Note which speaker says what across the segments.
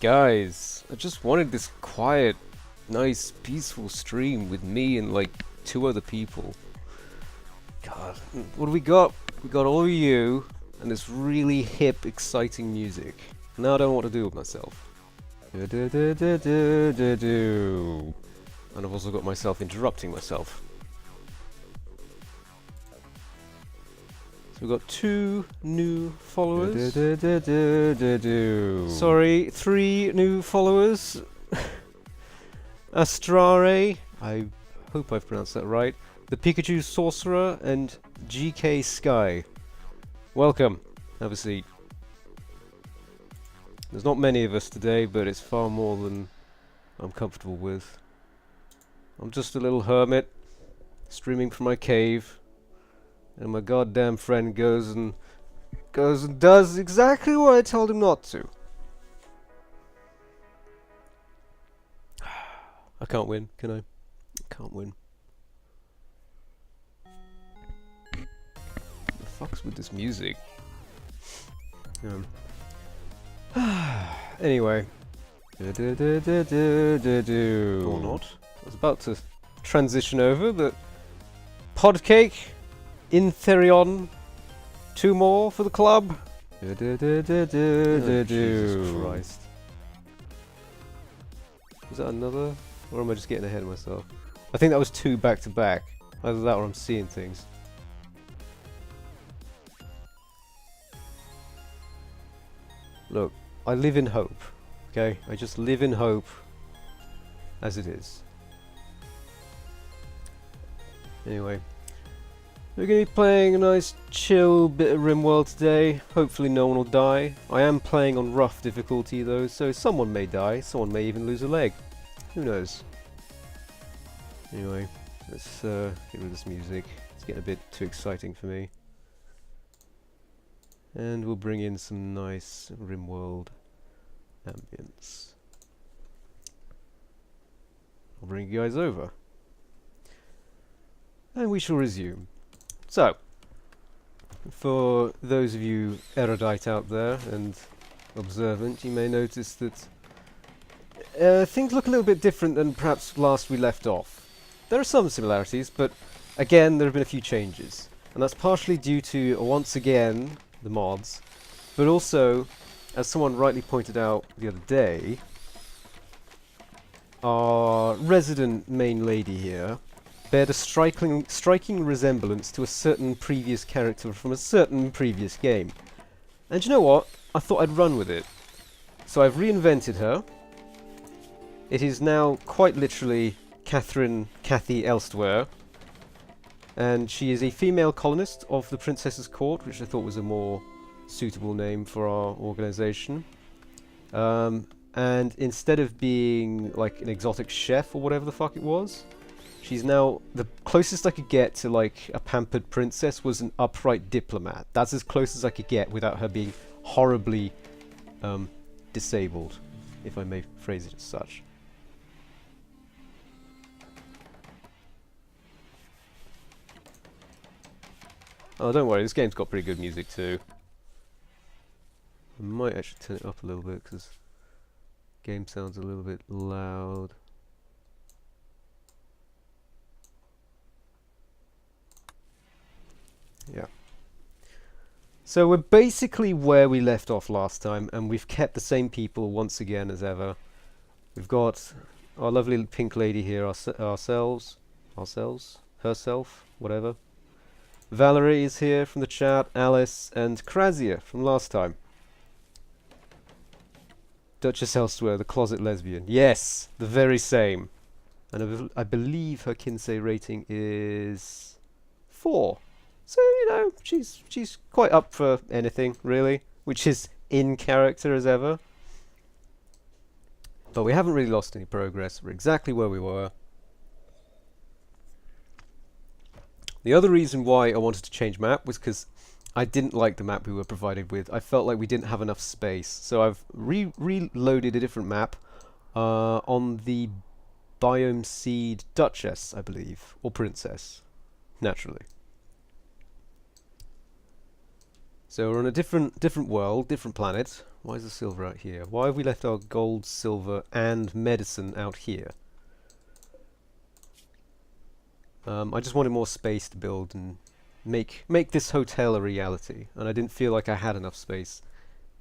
Speaker 1: Guys, I just wanted this quiet, nice, peaceful stream with me and like 2 other people. God, what do we got? We got all of you and this really hip, exciting music. Now I don't know what to do with myself. And I've also got myself interrupting myself. So we've got 2 new followers. Sorry, 3 new followers. Astrare, I hope I've pronounced that right. The Pikachu Sorcerer and GK Sky. Welcome. Have a seat. There's not many of us today, but it's far more than I'm comfortable with. I'm just a little hermit, streaming from my cave. And my goddamn friend goes and does exactly what I told him not to. I can't win, can I? I can't win. The fuck's with this music? Anyway. Or not. I was about to transition over, but Podcake, Intherion, 2 more for the club. Oh, Jesus Christ. Was that another? Or am I just getting ahead of myself? I think that was 2 back to back. Either that or I'm seeing things. Look, I live in hope. Okay? I just live in hope as it is. Anyway. We're going to be playing a nice chill bit of Rimworld today. Hopefully no one will die. I am playing on rough difficulty though, so someone may die, someone may even lose a leg. Who knows? Anyway, let's get rid of this music. It's getting a bit too exciting for me. And we'll bring in some nice Rimworld ambience. I'll bring you guys over. And we shall resume. So, for those of you erudite out there and observant, you may notice that things look a little bit different than perhaps last we left off. There are some similarities, but again there have been a few changes. And that's partially due to, once again, the mods, but also, as someone rightly pointed out the other day, our resident main lady here beared a striking resemblance to a certain previous character from a certain previous game. And you know what? I thought I'd run with it. So I've reinvented her. It is now quite literally Cathy Elsewhere. And she is a female colonist of the Princess's Court, which I thought was a more suitable name for our organization. And instead of being like an exotic chef or whatever the fuck it was, she's now, the closest I could get to like a pampered princess was an upright diplomat. That's as close as I could get without her being horribly disabled, if I may phrase it as such. Oh, don't worry, this game's got pretty good music too. I might actually turn it up a little bit because game sounds a little bit loud. Yeah. So we're basically where we left off last time, and we've kept the same people once again as ever. We've got our lovely pink lady here, herself, whatever. Valerie is here from the chat, Alice, and Krazia from last time. Duchess Elsewhere, the closet lesbian. Yes, the very same. And I believe her Kinsey rating is 4. So, you know, she's quite up for anything, really. Which is in character as ever. But we haven't really lost any progress. We're exactly where we were. The other reason why I wanted to change map was because I didn't like the map we were provided with. I felt like we didn't have enough space. So I've reloaded a different map on the Biome Seed Duchess, I believe. Or Princess. Naturally. So we're on a different world, different planet. Why is the silver out here? Why have we left our gold, silver, and medicine out here? I just wanted more space to build and make this hotel a reality, and I didn't feel like I had enough space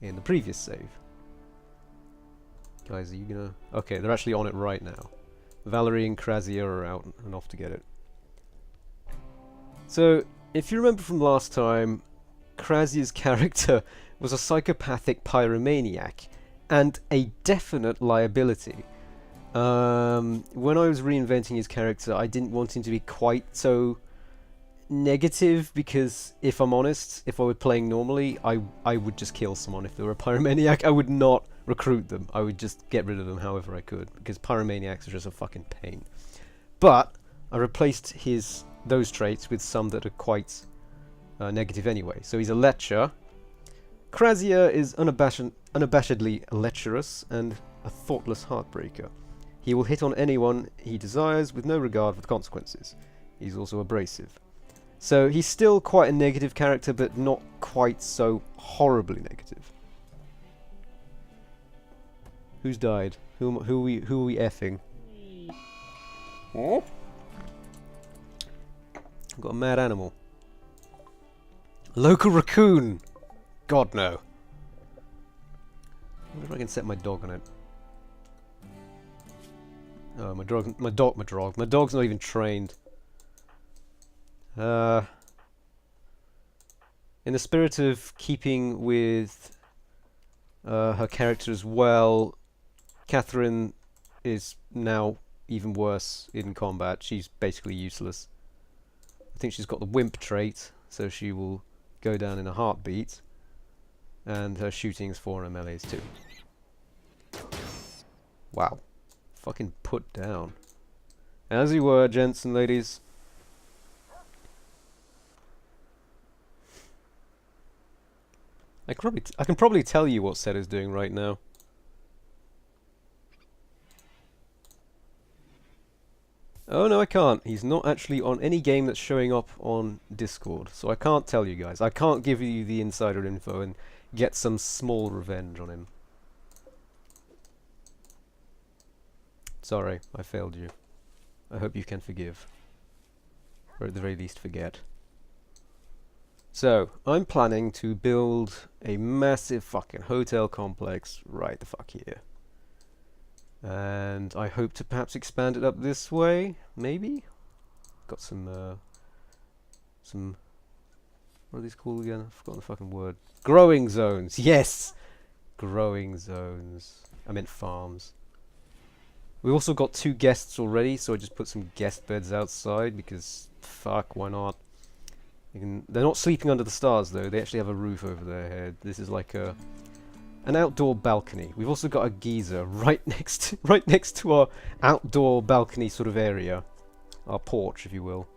Speaker 1: in the previous save. Guys, are you gonna... Okay, they're actually on it right now. Valerie and Krazia are out and off to get it. So, if you remember from last time, Krazia's character was a psychopathic pyromaniac, and a definite liability. When I was reinventing his character, I didn't want him to be quite so negative, because if I'm honest, if I were playing normally, I would just kill someone. If they were a pyromaniac, I would not recruit them. I would just get rid of them however I could, because pyromaniacs are just a fucking pain. But I replaced those traits with some that are quite negative anyway. So he's a lecher. Krazia is unabashedly lecherous and a thoughtless heartbreaker. He will hit on anyone he desires with no regard for the consequences. He's also abrasive. So he's still quite a negative character, but not quite so horribly negative. Who's died? Who are we effing? Oh? I've got a mad animal. Local raccoon! God no. I wonder if I can set my dog on it. Oh, my dog's not even trained. In the spirit of keeping with her character as well, Catherine is now even worse in combat. She's basically useless. I think she's got the wimp trait, so she will go down in a heartbeat. And her shooting is 4 melees too. Wow. Fucking put down. As you were, gents and ladies. I can probably tell you what Seth is doing right now. Oh no, I can't. He's not actually on any game that's showing up on Discord, so I can't tell you guys. I can't give you the insider info and get some small revenge on him. Sorry, I failed you. I hope you can forgive. Or at the very least forget. So, I'm planning to build a massive fucking hotel complex right the fuck here. And I hope to perhaps expand it up this way, maybe? Got some, what are these called again? I've forgotten the fucking word. Growing zones, yes! Growing zones. I meant farms. We also got 2 guests already, so I just put some guest beds outside, because, fuck, why not? They're not sleeping under the stars, though. They actually have a roof over their head. This is like an outdoor balcony. We've also got a geyser right next to our outdoor balcony sort of area. Our porch, if you will.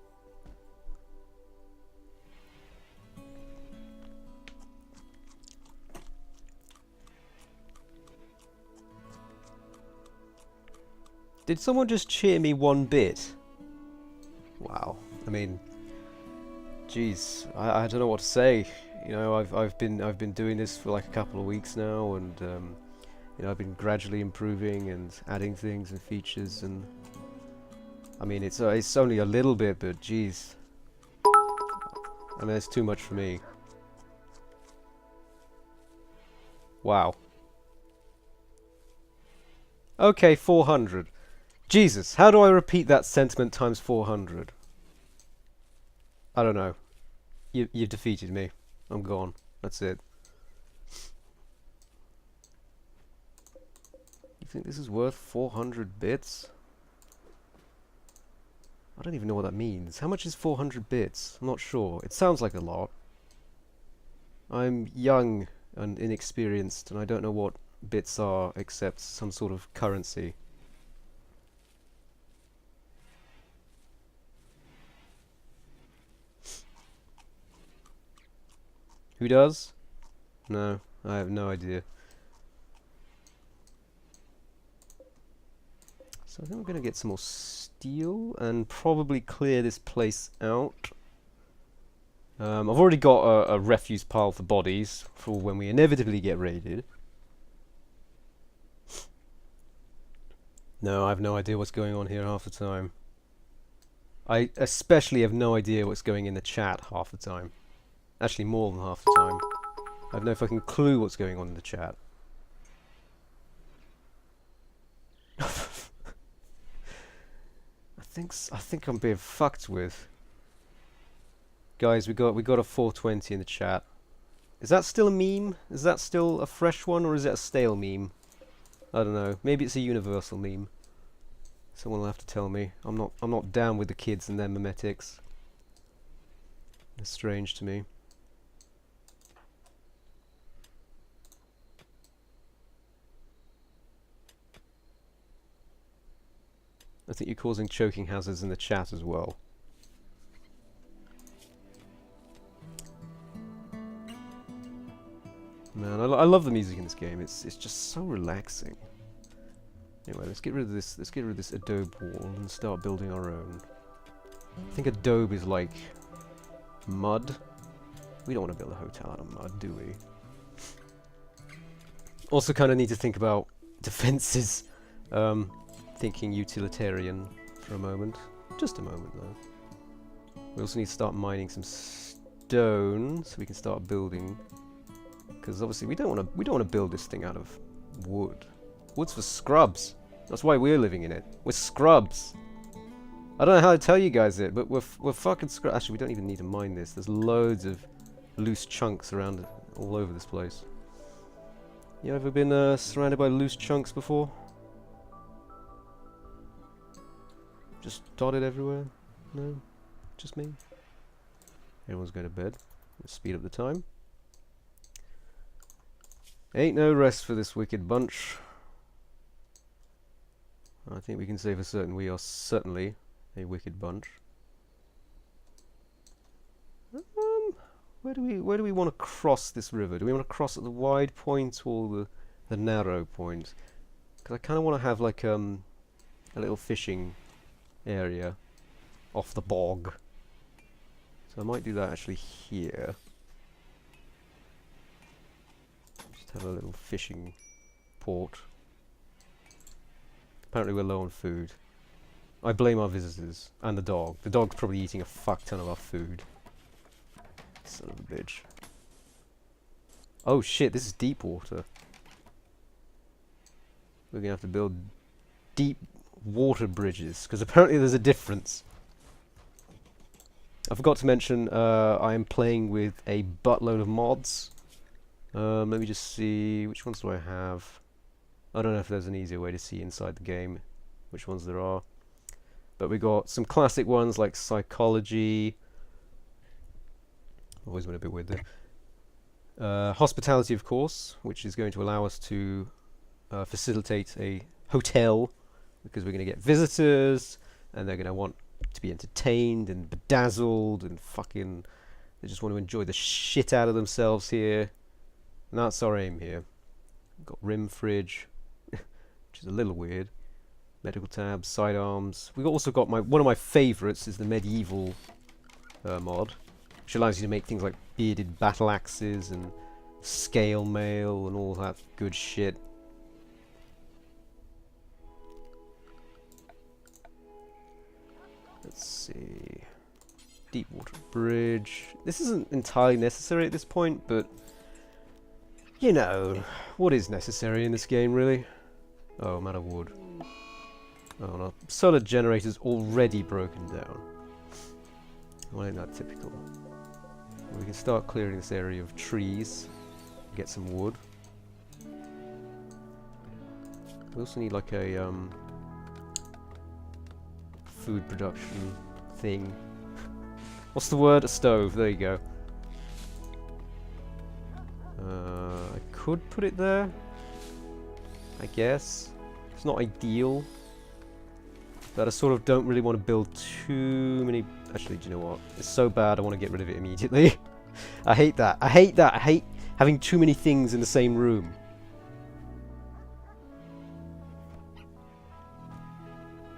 Speaker 1: Did someone just cheer me 1 bit? Wow. I mean, jeez, I don't know what to say. You know, I've been doing this for like a couple of weeks now, and you know, I've been gradually improving and adding things and features, and I mean, it's only a little bit, but jeez, I mean, it's too much for me. Wow. Okay, 400. Jesus, how do I repeat that sentiment times 400? I don't know. You've defeated me. I'm gone. That's it. You think this is worth 400 bits? I don't even know what that means. How much is 400 bits? I'm not sure. It sounds like a lot. I'm young and inexperienced, and I don't know what bits are except some sort of currency. Who does? No, I have no idea. So I think we're going to get some more steel and probably clear this place out. I've already got a refuse pile for bodies for when we inevitably get raided. No, I have no idea what's going on here half the time. I especially have no idea what's going in the chat half the time. Actually, more than half the time. I have no fucking clue what's going on in the chat. I think I'm being fucked with. Guys, we got a 420 in the chat. Is that still a meme? Is that still a fresh one, or is it a stale meme? I don't know. Maybe it's a universal meme. Someone will have to tell me. I'm not down with the kids and their memetics. It's strange to me. I think you're causing choking hazards in the chat as well. Man, I love the music in this game. It's just so relaxing. Anyway, let's get rid of this. Let's get rid of this adobe wall and start building our own. I think adobe is like mud. We don't want to build a hotel out of mud, do we? Also, kind of need to think about defenses. Thinking utilitarian for a moment. Just a moment, though. We also need to start mining some stone so we can start building. Because obviously we don't want to build this thing out of wood. Wood's for scrubs. That's why we're living in it. We're scrubs. I don't know how to tell you guys it, but we're fucking scrubs. Actually, we don't even need to mine this. There's loads of loose chunks around all over this place. You ever been surrounded by loose chunks before? Just dotted everywhere? No? Just me? Everyone's going to bed. Let's speed up the time. Ain't no rest for this wicked bunch. I think we can say for certain we are certainly a wicked bunch. Where do we want to cross this river? Do we want to cross at the wide point or the narrow point? Because I kind of want to have like a little fishing area off the bog. So I might do that actually here. Just have a little fishing port. Apparently we're low on food. I blame our visitors and the dog. The dog's probably eating a fuck ton of our food. Son of a bitch. Oh shit, this is deep water. We're gonna have to build deep water bridges, because apparently there's a difference. I forgot to mention I am playing with a buttload of mods. Let me just see, which ones do I have? I don't know if there's an easier way to see inside the game which ones there are. But we got some classic ones like psychology. Always went a bit weird there. Hospitality, of course, which is going to allow us to facilitate a hotel, because we're going to get visitors, and they're going to want to be entertained and bedazzled and fucking... They just want to enjoy the shit out of themselves here. And that's our aim here. We've got rim fridge, which is a little weird. Medical tabs, sidearms. We've also got one of my favourites is the medieval mod, which allows you to make things like bearded battle axes and scale mail and all that good shit. Let's see. Deep water bridge. This isn't entirely necessary at this point, but you know, what is necessary in this game, really? Oh, I'm out of wood. Oh no, solar generator's already broken down. Well, ain't that typical? We can start clearing this area of trees, get some wood. We also need like a food production thing. What's the word? A stove. There you go. I could put it there, I guess. It's not ideal, but I sort of don't really want to build too many... Actually, do you know what? It's so bad I want to get rid of it immediately. I hate that. I hate that. I hate having too many things in the same room.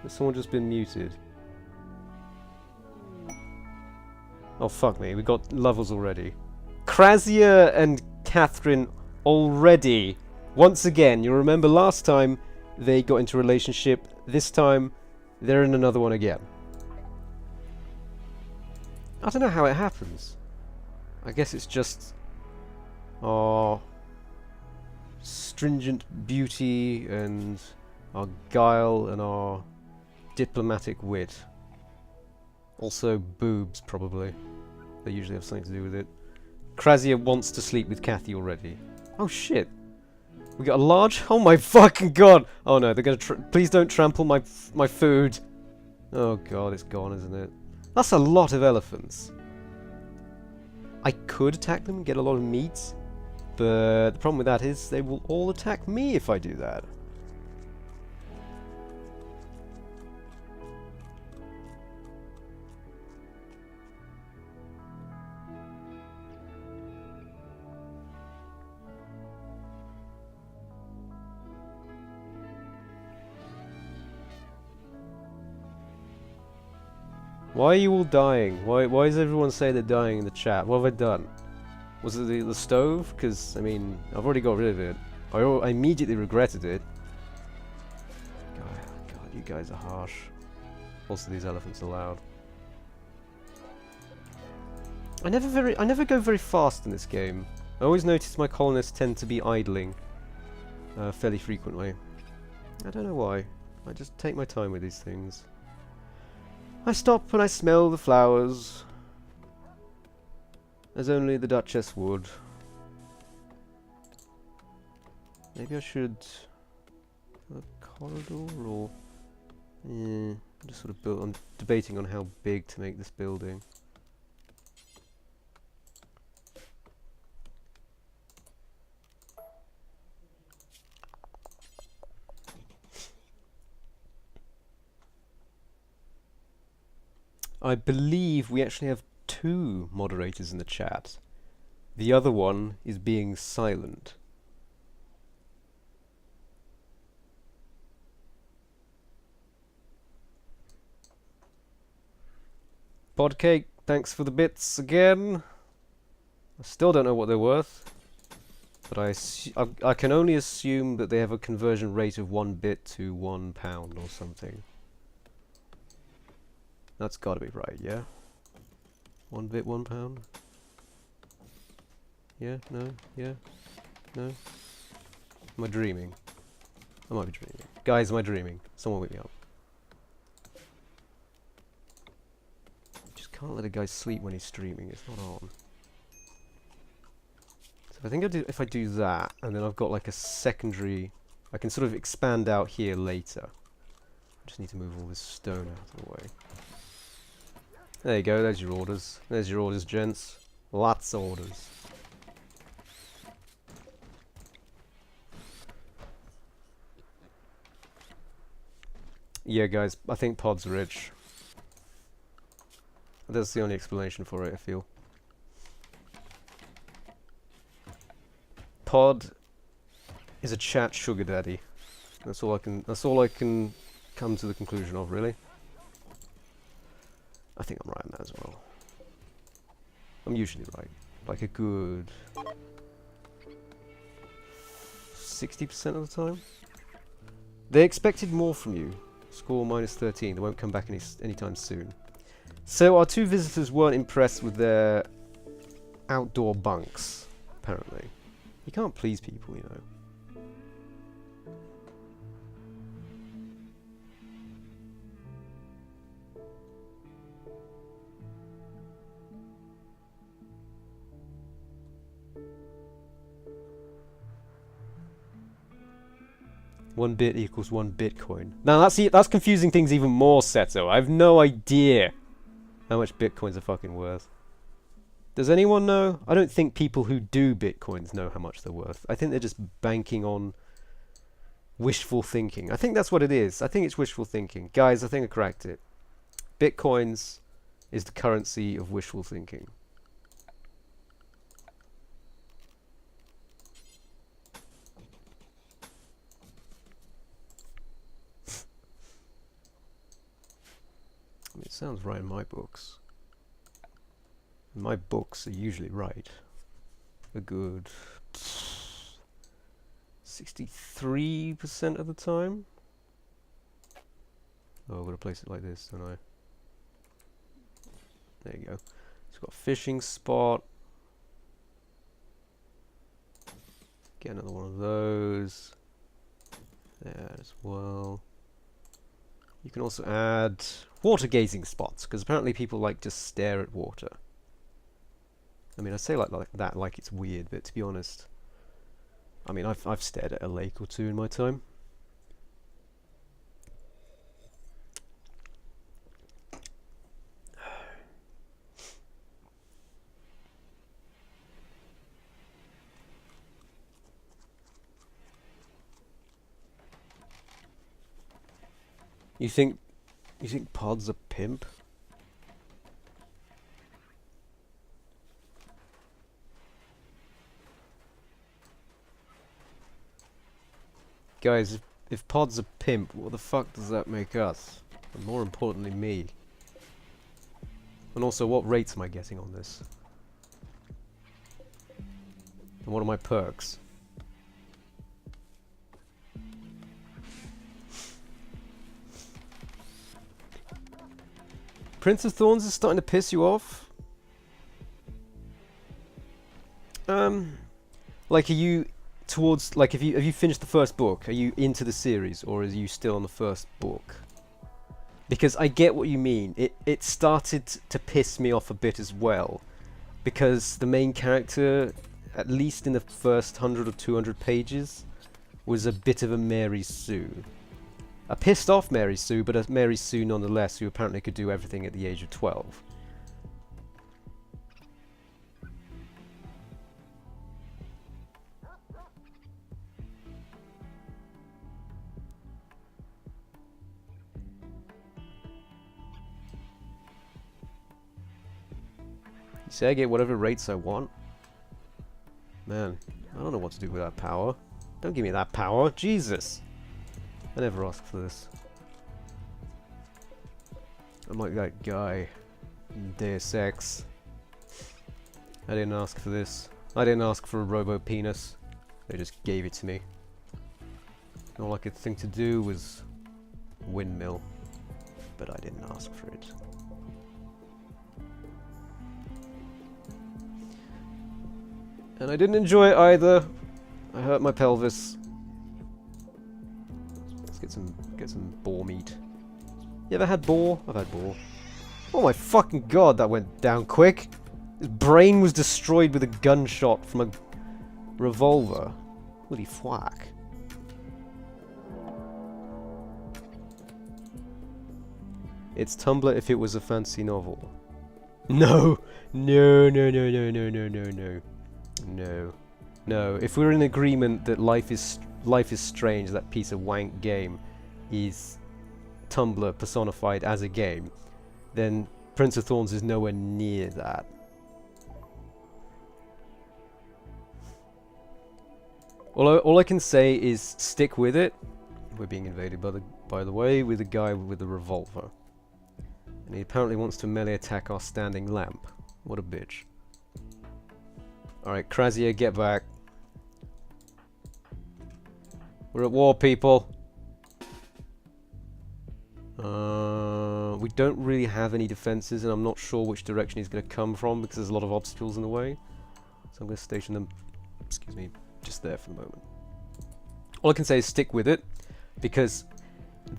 Speaker 1: Has someone just been muted? Oh, fuck me. We got lovers already. Krazia and Catherine already. Once again, you remember last time they got into a relationship. This time, they're in another one again. I don't know how it happens. I guess it's just our stringent beauty and our guile and our diplomatic wit. Also boobs, probably. They usually have something to do with it. Krazia wants to sleep with Kathy already. Oh shit. We got a large... Oh my fucking god! Oh no, they're gonna please don't trample my food. Oh god, it's gone, isn't it? That's a lot of elephants. I could attack them and get a lot of meat, but the problem with that is they will all attack me if I do that. Why are you all dying? Why does everyone say they're dying in the chat? What have I done? Was it the stove? Because, I mean, I've already got rid of it. I immediately regretted it. God, you guys are harsh. Also, these elephants are loud. I never go very fast in this game. I always notice my colonists tend to be idling fairly frequently. I don't know why. I just take my time with these things. I stop when I smell the flowers, as only the Duchess would. Maybe I should a corridor, or just sort of build. I'm debating on how big to make this building. I believe we actually have 2 moderators in the chat. The other one is being silent. Podcake, thanks for the bits again. I still don't know what they're worth, but I can only assume that they have a conversion rate of 1 bit to £1 or something. That's gotta be right, yeah? 1 bit, £1? Yeah? No? Yeah? No? Am I dreaming? I might be dreaming. Guys, am I dreaming? Someone wake me up. Just can't let a guy sleep when he's streaming, it's not on. So I think if I do that, and then I've got like a secondary... I can sort of expand out here later. I just need to move all this stone out of the way. There you go, there's your orders. There's your orders, gents. Lots of orders. Yeah, guys, I think Pod's rich. That's the only explanation for it, I feel. Pod is a chat sugar daddy. That's all I can come to the conclusion of, really. I think I'm right on that as well. I'm usually right. Like a good 60% of the time. They expected more from you. Score -13. They won't come back anytime soon. So our 2 visitors weren't impressed with their outdoor bunks, apparently. You can't please people, you know. 1 bit equals 1 Bitcoin. Now that's confusing things even more, Seto. I have no idea how much Bitcoins are fucking worth. Does anyone know? I don't think people who do Bitcoins know how much they're worth. I think they're just banking on wishful thinking. I think that's what it is. I think it's wishful thinking. Guys, I think I cracked it. Bitcoins is the currency of wishful thinking. It sounds right in my books. My books are usually right. A good 63% of the time. Oh, I've got to place it like this, don't I? There you go. It's got a fishing spot. Get another one of those. There as well. You can also add water gazing spots, because apparently people like to stare at water. I mean, I say like that like it's weird, but to be honest, I mean, I've stared at a lake or two in my time. You think Pod's a pimp? Guys, if Pod's a pimp, what the fuck does that make us? And more importantly, me. And also, what rates am I getting on this? And what are my perks? Prince of Thorns is starting to piss you off? Like, are you towards, like, have you finished the first book? Are you into the series, or are you still on the first book? Because I get what you mean. It started to piss me off a bit as well, because the main character, at least in the first 100 or 200 pages, was a bit of a Mary Sue. A pissed off Mary Sue, but a Mary Sue nonetheless, who apparently could do everything at the age of 12. You say I get whatever rates I want? Man, I don't know what to do with that power. Don't give me that power, Jesus! I never asked for this. I'm like that guy in Deus Ex. I didn't ask for this. I didn't ask for a robo-penis. They just gave it to me. All I could think to do was windmill. But I didn't ask for it. And I didn't enjoy it either. I hurt my pelvis. Get some boar meat. You ever had boar? I've had boar. Oh my fucking god, that went down quick. His brain was destroyed with a gunshot from a revolver. Holy fuck. It's Tumblr if it was a fantasy novel. No! No, no, no, no, no, no, no, no. No. No. If we're in agreement that Life is Strange, that piece of wank game, is Tumblr personified as a game, then Prince of Thorns is nowhere near that. All I can say is stick with it. We're being invaded by the way, with a guy with a revolver. And he apparently wants to melee attack our standing lamp. What a bitch. Alright, Krasia, get back. We're at war, people. We don't really have any defenses, and I'm not sure which direction he's going to come from because there's a lot of obstacles in the way. So I'm going to station them, excuse me, just there for the moment. All I can say is stick with it, because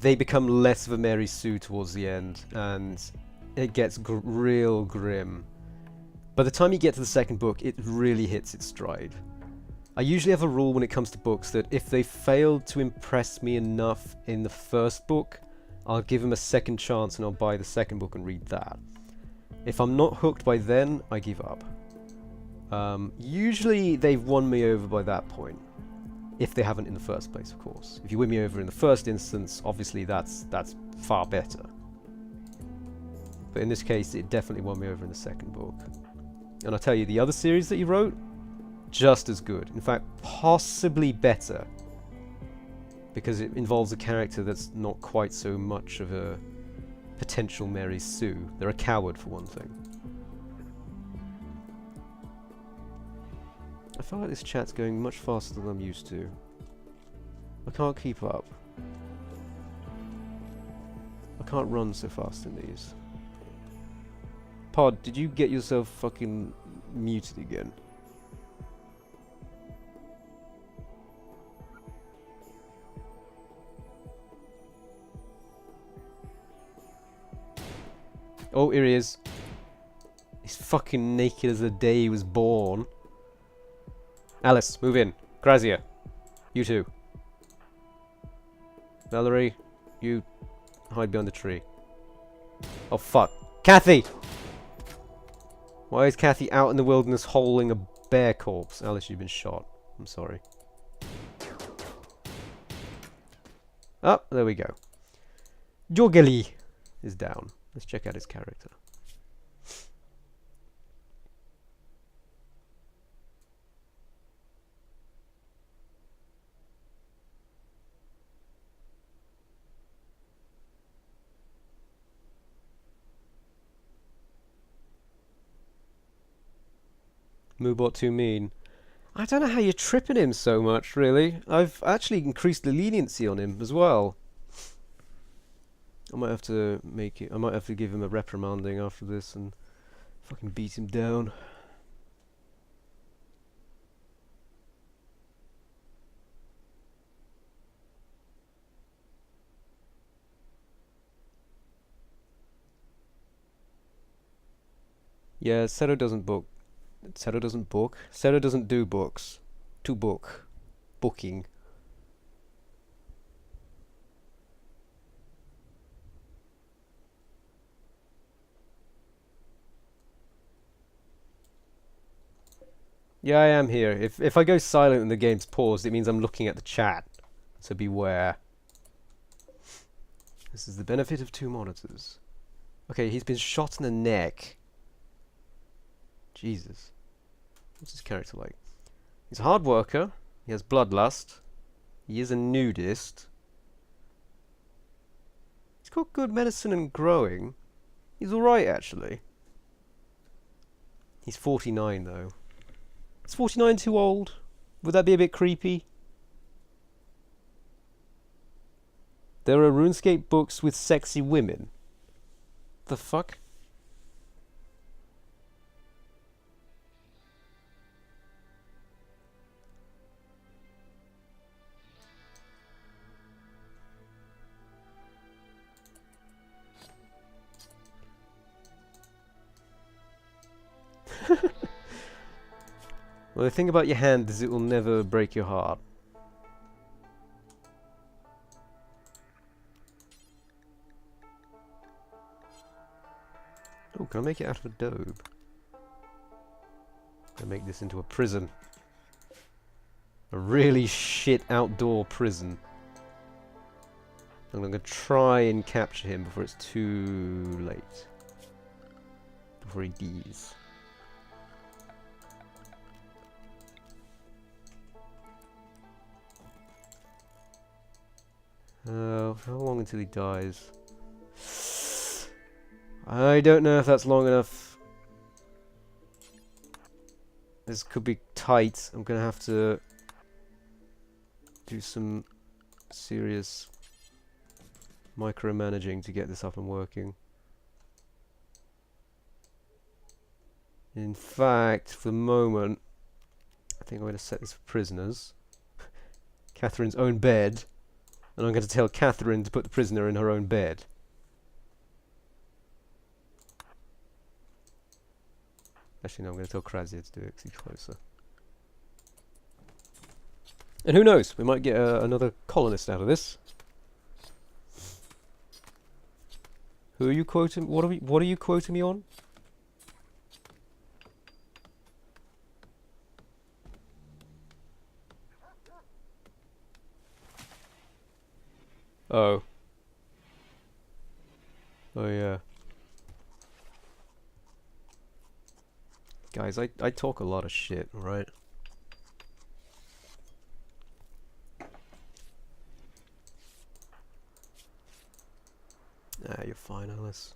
Speaker 1: they become less of a Mary Sue towards the end, and it gets real grim. By the time you get to the second book, it really hits its stride. I usually have a rule when it comes to books that if they failed to impress me enough in the first book, I'll give them a second chance and I'll buy the second book and read that. If I'm not hooked by then, I give up. Usually they've won me over by that point. If they haven't in the first place, of course. If you win me over in the first instance, obviously that's far better. But in this case, it definitely won me over in the second book. And I'll tell you, the other series that you wrote, just as good. In fact, possibly better. Because it involves a character that's not quite so much of a potential Mary Sue. They're a coward, for one thing. I feel like this chat's going much faster than I'm used to. I can't keep up. I can't run so fast in these. Pod, did you get yourself fucking muted again? Oh, here he is. He's fucking naked as the day he was born. Alice, move in. Grazia, you too. Valerie, you hide behind the tree. Oh fuck. Kathy! Why is Kathy out in the wilderness holding a bear corpse? Alice, you've been shot. I'm sorry. Oh, there we go. Jorgeli is down. Let's check out his character. Moobot too mean. I don't know how you're tripping him so much, really. I've actually increased the leniency on him as well. I might have to make it. I might have to give him a reprimanding after this and fucking beat him down. Yeah, Seto doesn't book. Seto doesn't book. Seto doesn't do books. To book. Booking. Yeah, I am here. If I go silent and the game's paused, it means I'm looking at the chat. So beware. This is the benefit of two monitors. Okay, he's been shot in the neck. Jesus. What's his character like? He's a hard worker. He has bloodlust. He is a nudist. He's got good medicine and growing. He's alright, actually. He's 49, though. Is 49 too old? Would that be a bit creepy? There are RuneScape books with sexy women. The fuck? Well, the thing about your hand is it will never break your heart. Oh, can I make it out of a daub? I make this into a prison. A really shit outdoor prison. I'm going to try and capture him before it's too late. Before he dies. How long until he dies? I don't know if that's long enough. This could be tight. I'm gonna have to do some serious micromanaging to get this up and working. In fact, for the moment, I think I'm going to set this for prisoners. Catherine's own bed. And I'm going to tell Catherine to put the prisoner in her own bed. Actually, no, I'm going to tell Krazia to do it because he's closer. And who knows, we might get another colonist out of this. Who are you quoting? What are you quoting me on? Oh. Oh yeah. Guys, I talk a lot of shit, alright? Ah, you're fine, Alice.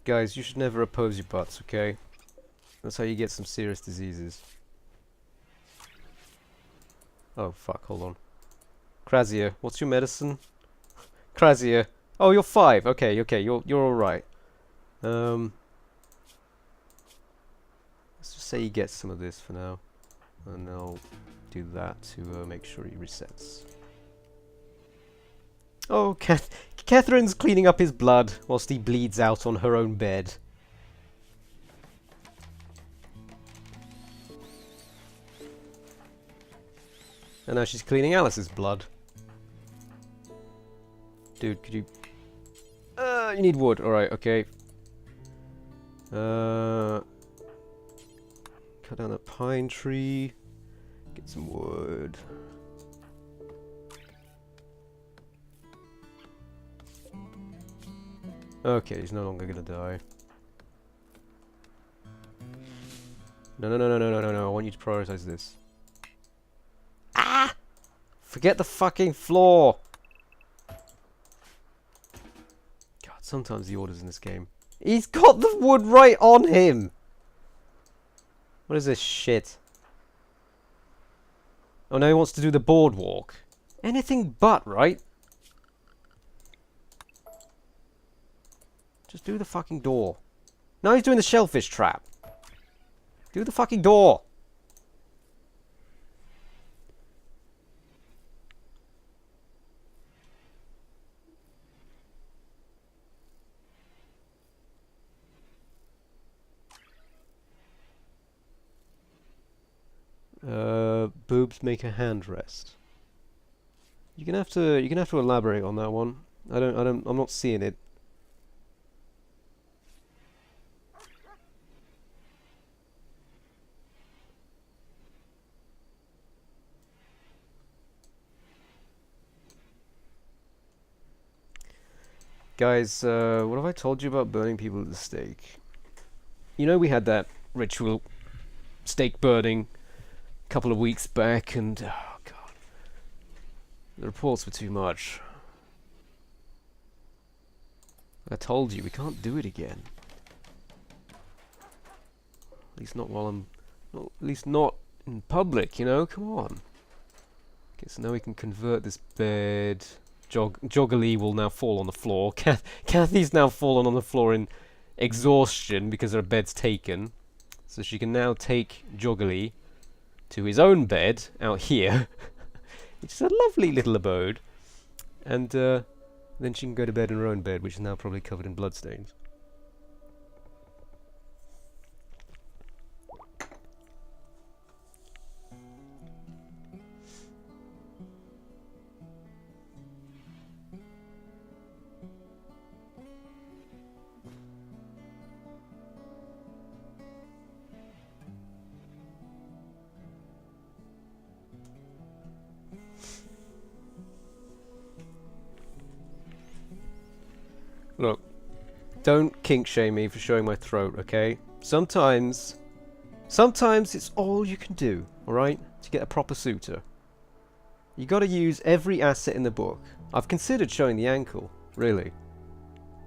Speaker 1: Guys, you should never oppose your butts, okay? That's how you get some serious diseases. Oh, fuck, hold on. Krazia, what's your medicine? Krazia. Oh, you're 5. Okay, okay, you're alright. Let's just say he gets some of this for now. And I'll do that to make sure he resets. Oh, Catherine's cleaning up his blood whilst he bleeds out on her own bed. And now she's cleaning Alice's blood. Dude, could you... you need wood. Alright, okay. Cut down a pine tree. Get some wood. Okay, he's no longer gonna die. No, no, no, no, no, no, no, no. I want you to prioritize this. Ah! Forget the fucking floor! God, sometimes the orders in this game. He's got the wood right on him! What is this shit? Oh, now he wants to do the boardwalk. Anything but, right? Just do the fucking door. Now he's doing the shellfish trap. Do the fucking door. Boobs make a hand rest. You're gonna have to elaborate on that one. I'm not seeing it. Guys, what have I told you about burning people at the stake? You know we had that ritual stake burning a couple of weeks back, and oh god, the reports were too much. I told you we can't do it again. At least not while at least not in public, you know. Come on. Okay, so now we can convert this bed. Joggerly will now fall on the floor. Kathy's now fallen on the floor in exhaustion because her bed's taken. So she can now take Joggerly to his own bed out here, which is a lovely little abode. And then she can go to bed in her own bed, which is now probably covered in bloodstains. Look, don't kink shame me for showing my throat, okay? Sometimes it's all you can do, alright? To get a proper suitor. You gotta use every asset in the book. I've considered showing the ankle, really.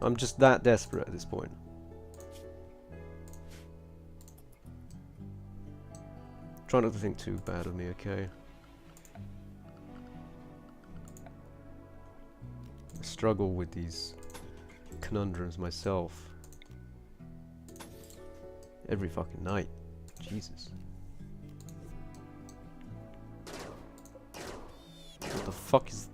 Speaker 1: I'm just that desperate at this point. Try not to think too bad of me, okay? I struggle with these conundrums myself. Every fucking night. Jesus. What the fuck is...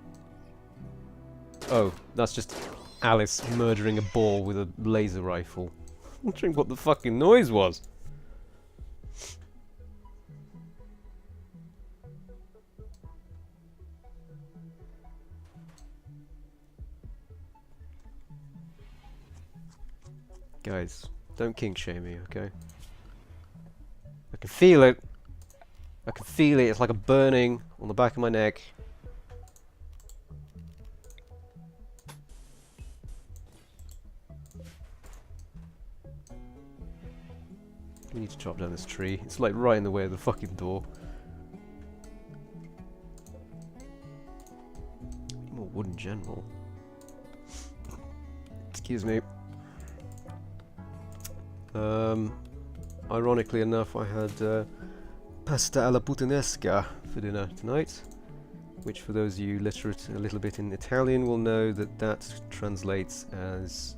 Speaker 1: Oh, that's just Alice murdering a ball with a laser rifle. I'm wondering what the fucking noise was. Guys, don't kink shame me, okay? I can feel it. I can feel it. It's like a burning on the back of my neck. We need to chop down this tree. It's like right in the way of the fucking door. Need more wood in general. Excuse me. Ironically enough, I had pasta alla puttanesca for dinner tonight, which for those of you literate a little bit in Italian will know that that translates as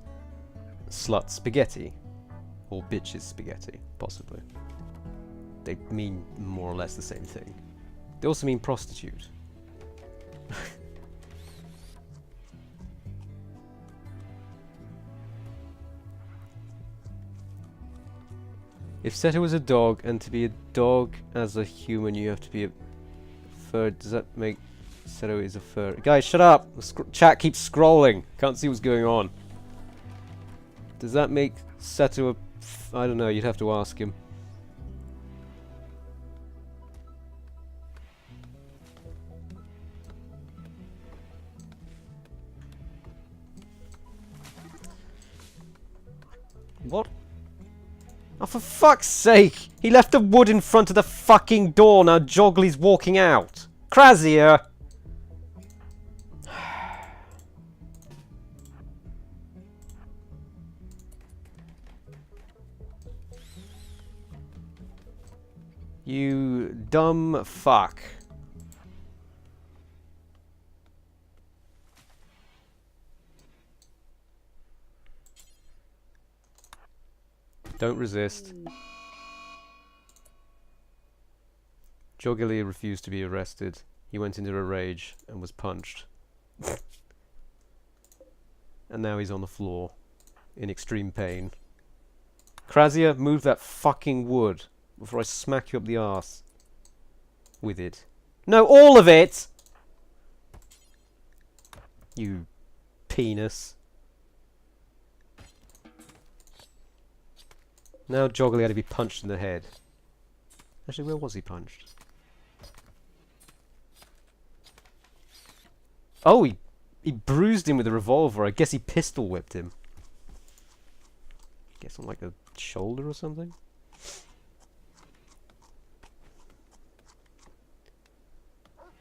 Speaker 1: slut spaghetti, or bitches spaghetti, possibly. They mean more or less the same thing. They also mean prostitute. If Seto was a dog, and to be a dog as a human you have to be a fur, does that make Seto is a fur? Guys, shut up! The chat keeps scrolling. Can't see what's going on. Does that make Seto a I don't know, you'd have to ask him. What? Oh, for fuck's sake! He left the wood in front of the fucking door, now Joggly's walking out! Krazia! You dumb fuck. Don't resist. Joggly refused to be arrested. He went into a rage and was punched. And now he's on the floor in extreme pain. Krazia, move that fucking wood before I smack you up the arse with it. No, all of it! You penis. Now Joggly had to be punched in the head. Actually, where was he punched? Oh, he bruised him with a revolver. I guess he pistol whipped him. Guess on like the shoulder or something?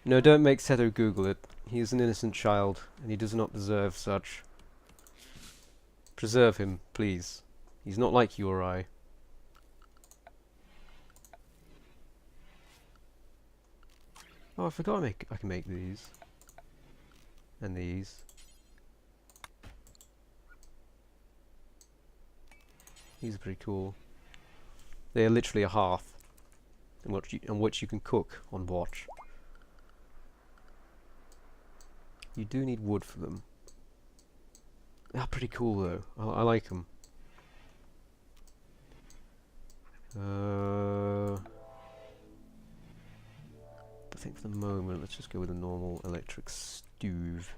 Speaker 1: No, don't make Seto Google it. He is an innocent child, and he does not deserve such. Preserve him, please. He's not like you or I. Oh, I forgot I can make these. And these. These are pretty cool. They are literally a hearth on which you can cook on watch. You do need wood for them. They're pretty cool though. I like them. I think for the moment, let's just go with a normal electric stove.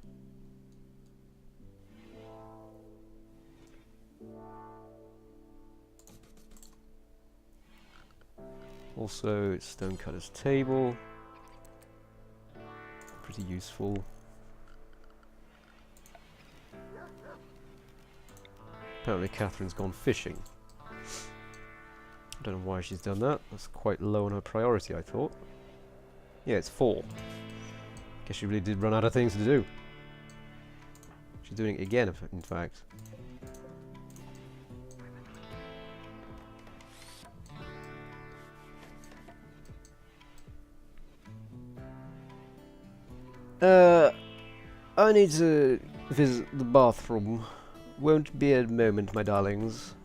Speaker 1: Also, stonecutter's table. Pretty useful. Apparently Catherine's gone fishing. I don't know why she's done that. That's quite low on her priority, I thought. Yeah, it's 4. Guess she really did run out of things to do. She's doing it again, in fact. I need to visit the bathroom. Won't be a moment, my darlings.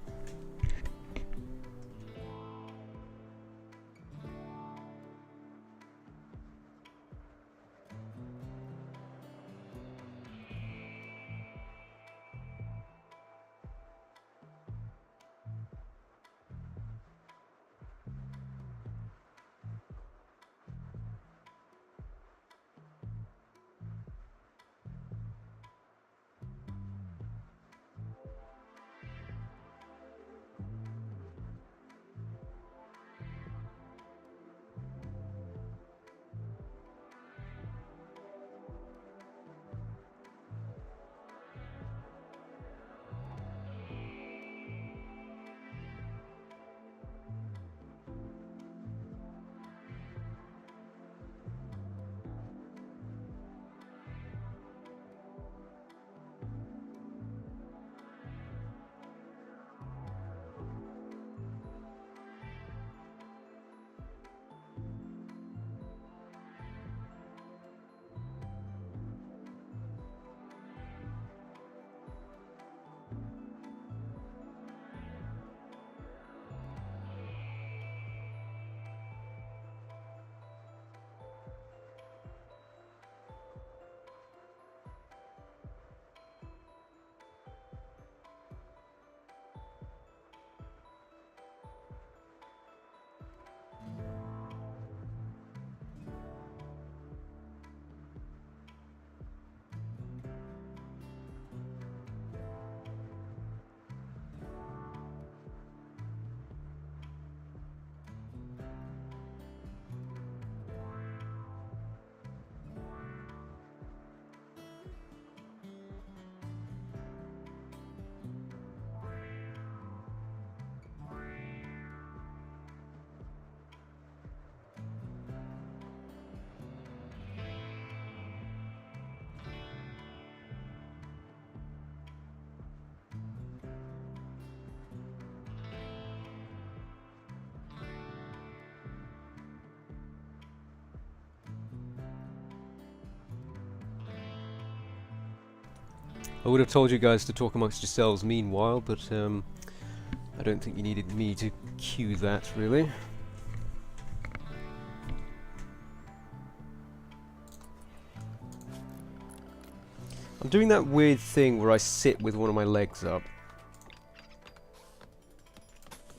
Speaker 1: I would have told you guys to talk amongst yourselves meanwhile, but I don't think you needed me to cue that, really. I'm doing that weird thing where I sit with one of my legs up.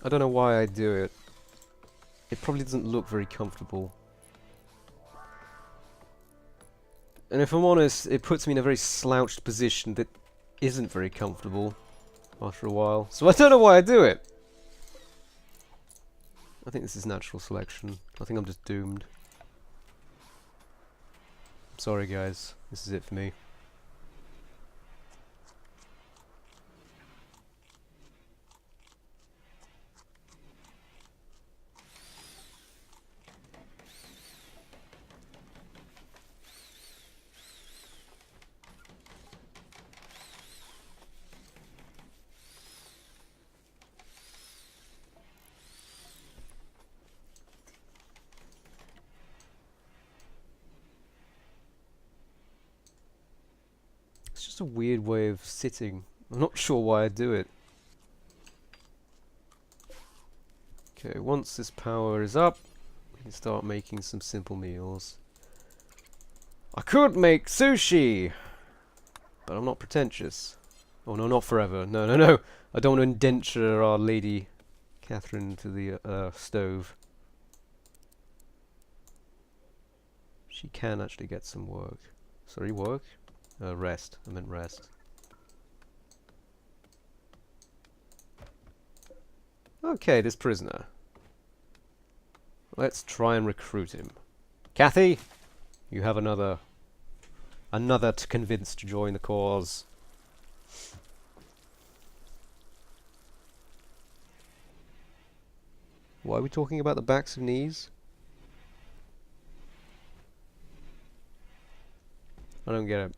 Speaker 1: I don't know why I do it. It probably doesn't look very comfortable. And if I'm honest, it puts me in a very slouched position that isn't very comfortable after a while. So I don't know why I do it. I think this is natural selection. I think I'm just doomed. Sorry guys, this is it for me. It's just a weird way of sitting. I'm not sure why I do it. Okay, once this power is up, we can start making some simple meals. I could make sushi, but I'm not pretentious. Oh no, not forever. No, no, no. I don't want to indenture our Lady Catherine to the stove. She can actually get some work. Sorry, work? Rest. I meant rest. Okay, this prisoner. Let's try and recruit him. Kathy, you have another to convince to join the cause. Why are we talking about the backs of knees? I don't get it.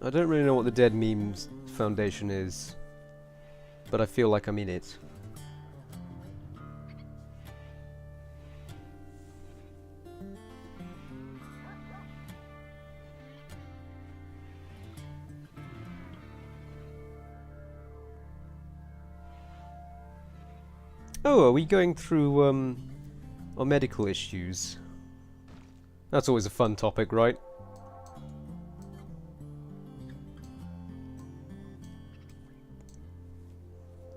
Speaker 1: I don't really know what the Dead Memes Foundation is, but I feel like I'm in it. Oh, are we going through our medical issues? That's always a fun topic, right?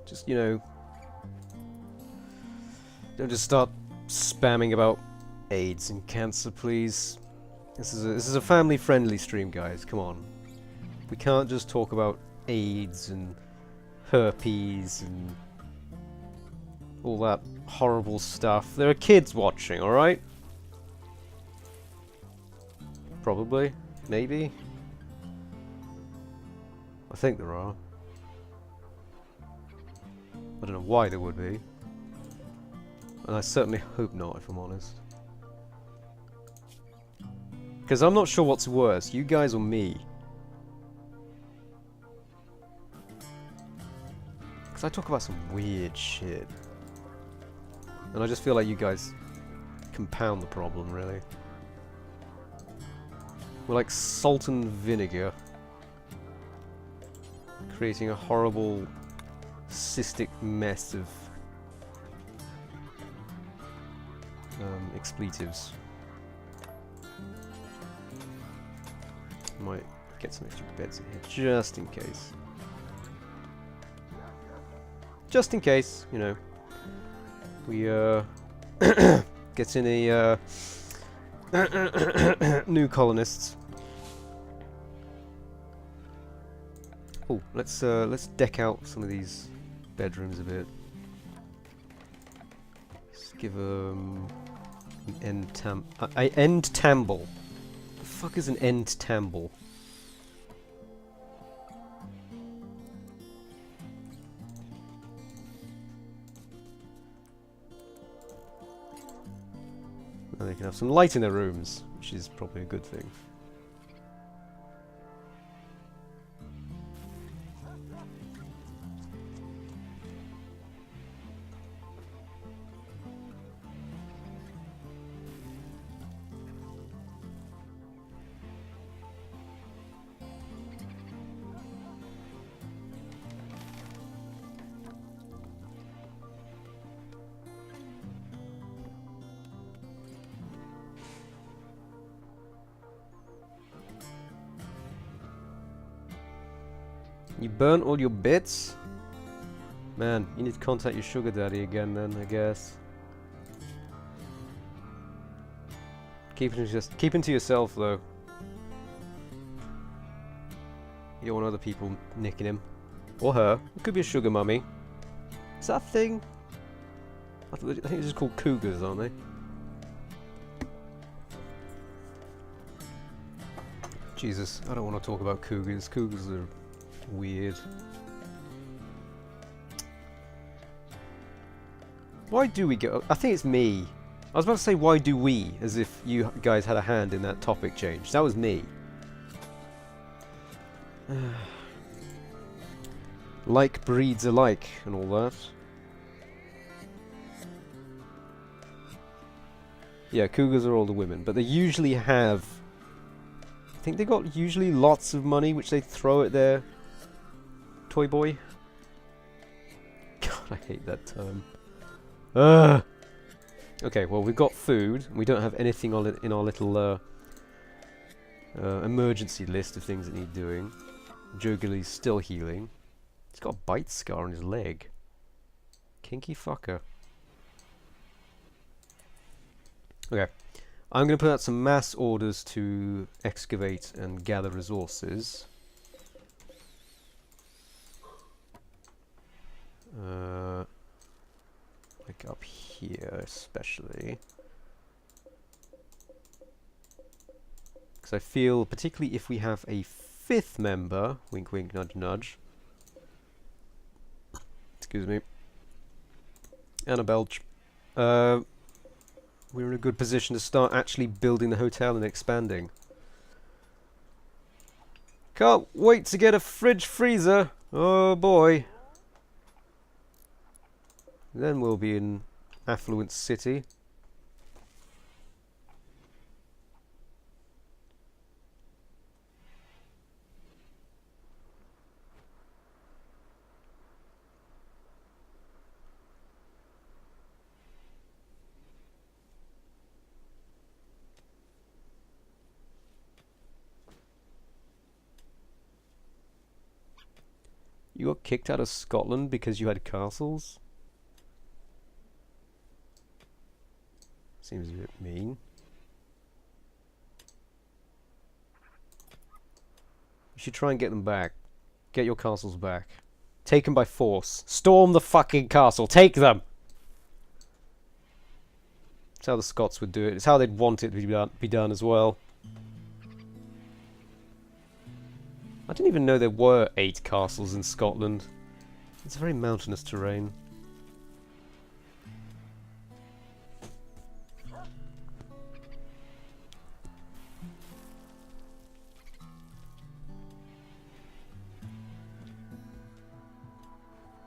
Speaker 1: Just, you know, don't just start spamming about AIDS and cancer, please. This is a family-friendly stream, guys. Come on, we can't just talk about AIDS and herpes and all that horrible stuff. There are kids watching, all right? Probably, maybe. I think there are. I don't know why there would be. And I certainly hope not, if I'm honest. Because I'm not sure what's worse, you guys or me. Because I talk about some weird shit. And I just feel like you guys compound the problem, really. We're like salt and vinegar. Creating a horrible cystic mess of expletives. Might get some extra beds in here, just in case. Just in case, you know. We get any new colonists. Oh, let's deck out some of these bedrooms a bit. Let's give them an end tamble. The fuck is an end tamble? Now they can have some light in their rooms, which is probably a good thing. You burnt all your bits? Man, you need to contact your sugar daddy again then, I guess. Keep it to yourself though. You don't want other people nicking him. Or her. It could be a sugar mummy. Is that a thing? I think it's just called cougars, aren't they? Jesus, I don't want to talk about cougars. Cougars are weird. Why do we go? I think it's me. I was about to say why do we, as if you guys had a hand in that topic change. That was me. Like breeds alike and all that. Yeah, cougars are all the women, but they usually have... I think they got usually lots of money which they throw at their toy boy. God, I hate that term. Ugh! Okay, well we've got food. We don't have anything on it in our little emergency list of things that need doing. Jogali's still healing. He's got a bite scar on his leg. Kinky fucker. Okay. I'm going to put out some mass orders to excavate and gather resources. Like up here especially. Because I feel, particularly if we have a fifth member, wink wink nudge nudge, excuse me, and a belch, we're in a good position to start actually building the hotel and expanding. Can't wait to get a fridge freezer, oh boy. Then we'll be in affluent city. You got kicked out of Scotland because you had castles? Seems a bit mean. You should try and get them back. Get your castles back. Take them by force. Storm the fucking castle. Take them! That's how the Scots would do it. It's how they'd want it to be done as well. I didn't even know there were 8 castles in Scotland. It's a very mountainous terrain.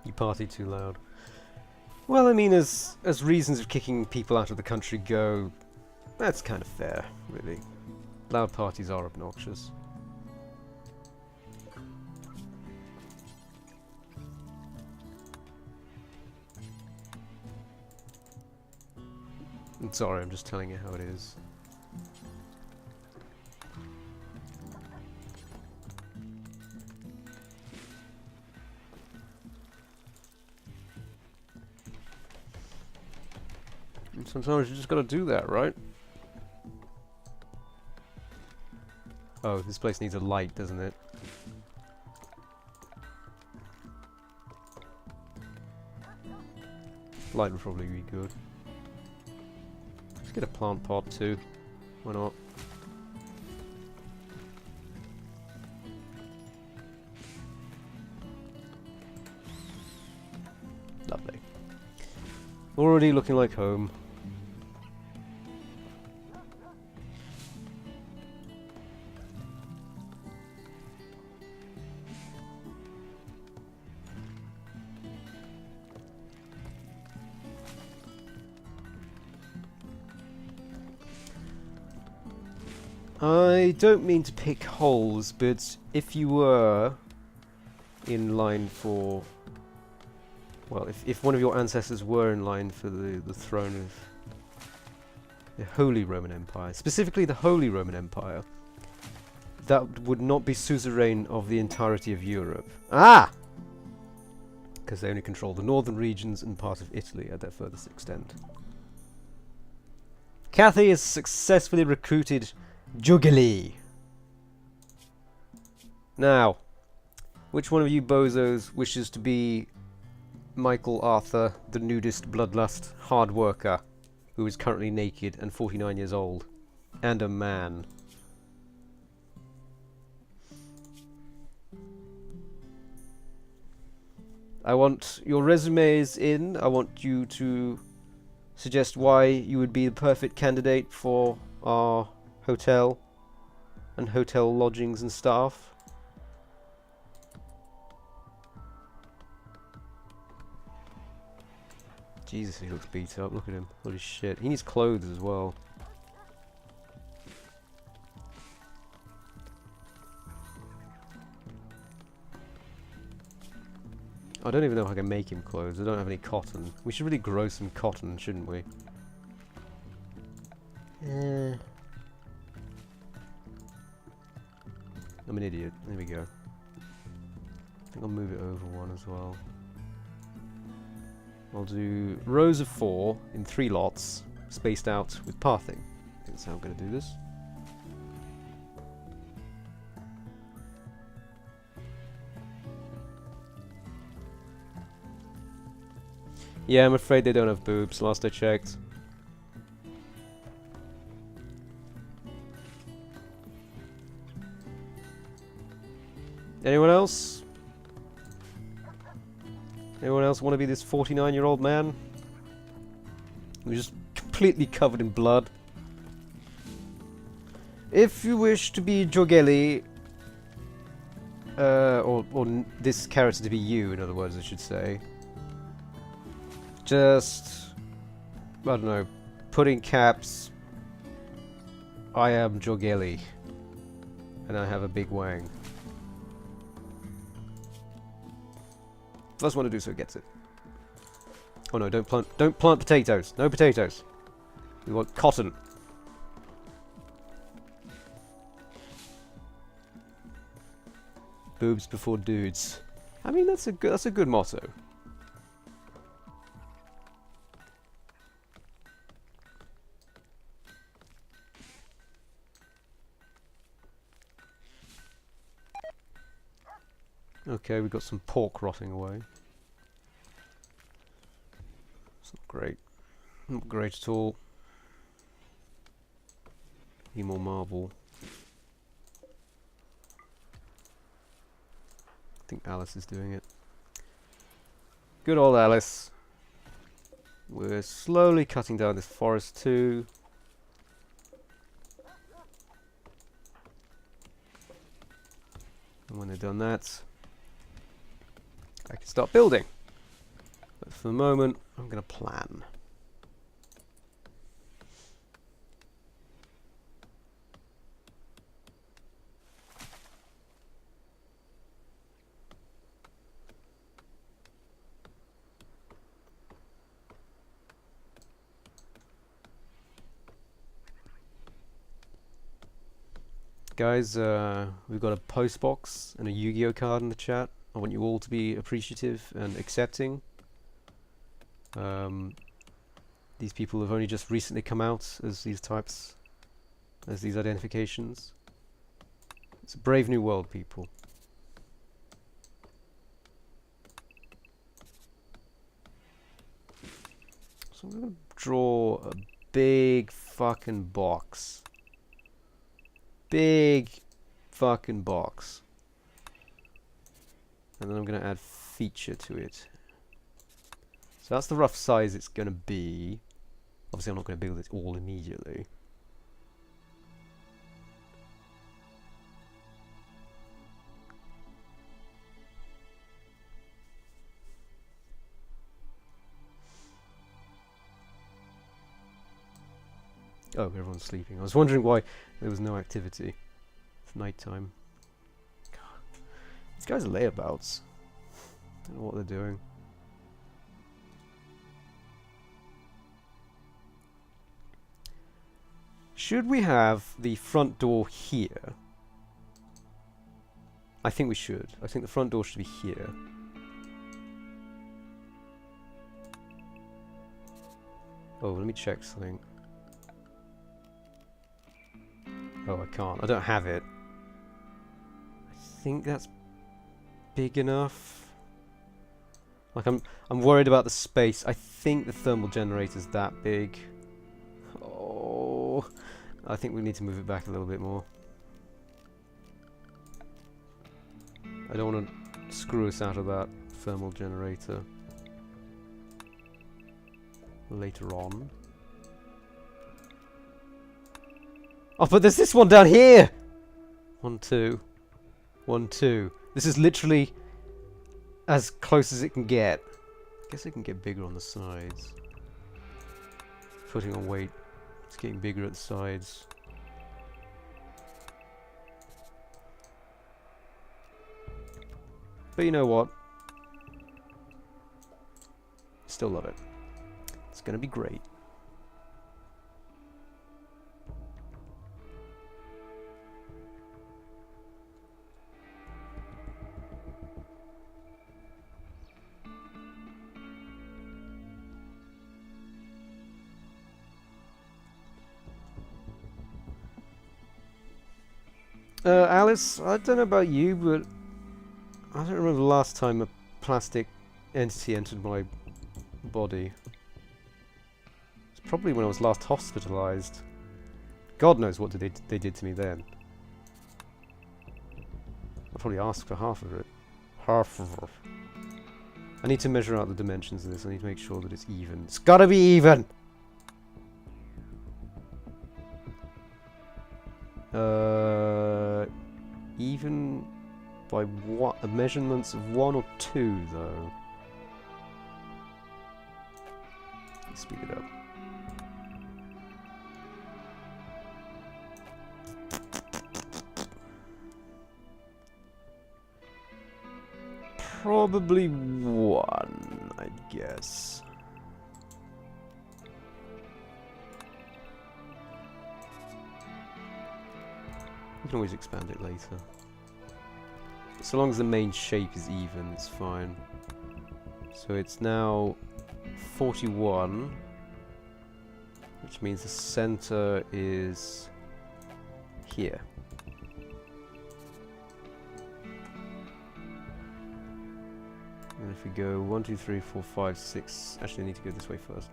Speaker 1: You party too loud. Well, I mean, as reasons of kicking people out of the country go, that's kind of fair, really. Loud parties are obnoxious. I'm sorry, I'm just telling you how it is. And sometimes you just gotta do that, right? Oh, this place needs a light, doesn't it? Light would probably be good. Let's get a plant pot too. Why not? Lovely. Already looking like home. I don't mean to pick holes, but if you were in line for... Well, if one of your ancestors were in line for the throne of the Holy Roman Empire, specifically the Holy Roman Empire, that would not be suzerain of the entirety of Europe. Ah! Because they only control the northern regions and part of Italy at their furthest extent. Cathy has successfully recruited Jugili. Now, which one of you bozos wishes to be Michael Arthur, the nudist bloodlust hard worker, who is currently naked and 49 years old, and a man? I want your resumes in. I want you to suggest why you would be the perfect candidate for our hotel and hotel lodgings and staff. Jesus, he looks beat up. Look at him. Holy shit. He needs clothes as well. I don't even know if I can make him clothes. I don't have any cotton. We should really grow some cotton, shouldn't we? I'm an idiot. There we go. I think I'll move it over one as well. I'll do rows of 4 in 3 lots, spaced out with pathing. I think that's how I'm going to do this. Yeah, I'm afraid they don't have boobs, last I checked. Anyone else? Anyone else want to be this 49-year-old man? Who's just completely covered in blood. If you wish to be Jogeli, or this character to be you, in other words, I should say. Just, I don't know, put in caps, I am Jogeli, and I have a big wang. First one to do so gets it. Oh no, don't plant potatoes. No potatoes. We want cotton. Boobs before dudes. I mean, that's a good motto. Okay, we've got some pork rotting away. It's not great. Not great at all. Need more marble. I think Alice is doing it. Good old Alice. We're slowly cutting down this forest too. And when they've done that, I can start building. But for the moment, I'm going to plan. Guys, we've got a post box and a Yu-Gi-Oh card in the chat. I want you all to be appreciative and accepting. These people have only just recently come out as these types, as these identifications. It's a brave new world, people. So I'm going to draw a big fucking box. Big fucking box. And then I'm going to add feature to it. So that's the rough size it's going to be. Obviously I'm not going to build it all immediately. Oh, everyone's sleeping. I was wondering why there was no activity. It's night time. These guys are layabouts. Don't know what they're doing. Should we have the front door here? I think we should. I think the front door should be here. Oh, let me check something. Oh, I can't. I don't have it. I think that's big enough. Like, I'm worried about the space. I think the thermal generator's that big. Oh, I think we need to move it back a little bit more. I don't want to screw us out of that thermal generator later on. Oh, but there's this one down here! 1, 2. 1, 2. This is literally as close as it can get. I guess it can get bigger on the sides. Putting on weight. It's getting bigger at the sides. But you know what? Still love it. It's gonna be great. Alice, I don't know about you, but I don't remember the last time a plastic entity entered my body. It's probably when I was last hospitalized. God knows what they did to me then. I'll probably ask for half of it. Half of it. I need to measure out the dimensions of this. I need to make sure that it's even. It's gotta be even! Even by what? Measurements of 1 or 2, though. Let's speed it up. Probably 1, I'd guess. You can always expand it later. So long as the main shape is even, it's fine. So it's now 41, which means the center is here. And if we go 1, 2, 3, 4, 5, 6, actually I need to go this way first.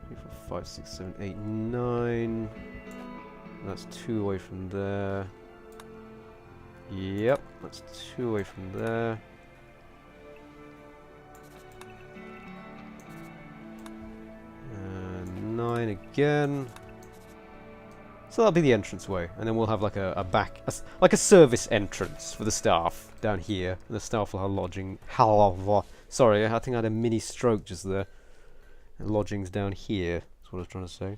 Speaker 1: 3, 4, 5, 6, 7, 8, 9. That's 2 away from there. Yep, that's 2 away from there. And 9 again. So that'll be the entranceway, and then we'll have like a like a service entrance for the staff down here. And the staff will have lodging. Sorry, I think I had a mini stroke just there. And lodgings down here. That's what I was trying to say.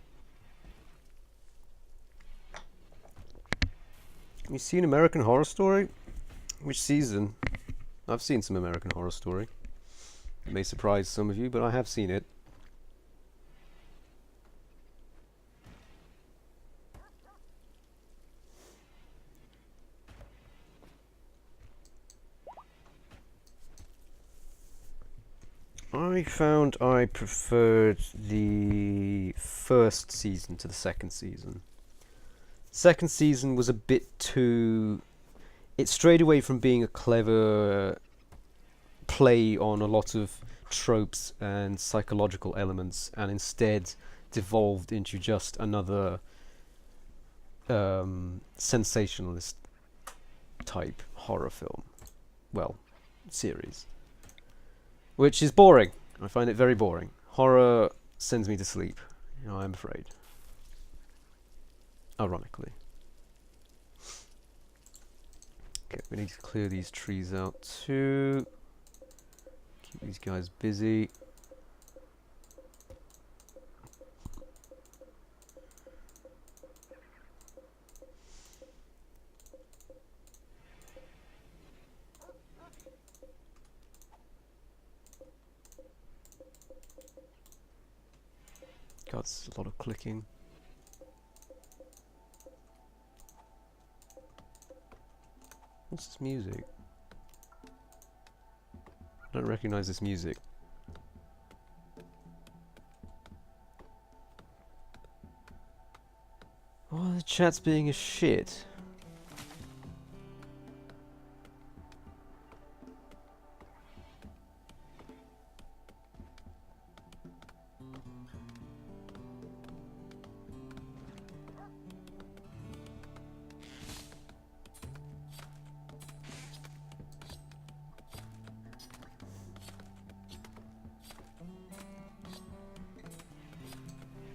Speaker 1: You seen American Horror Story? Which season? I've seen some American Horror Story. It may surprise some of you, but I have seen it. I found I preferred the first season to the second season. Second season was a bit too... It strayed away from being a clever play on a lot of tropes and psychological elements, and instead devolved into just another sensationalist type horror film. Well, series. Which is boring. I find it very boring. Horror sends me to sleep, I'm afraid. Ironically. Okay, we need to clear these trees out too. Keep these guys busy. God, it's a lot of clicking. What's this music? I don't recognize this music. Oh, the chat's being a shit.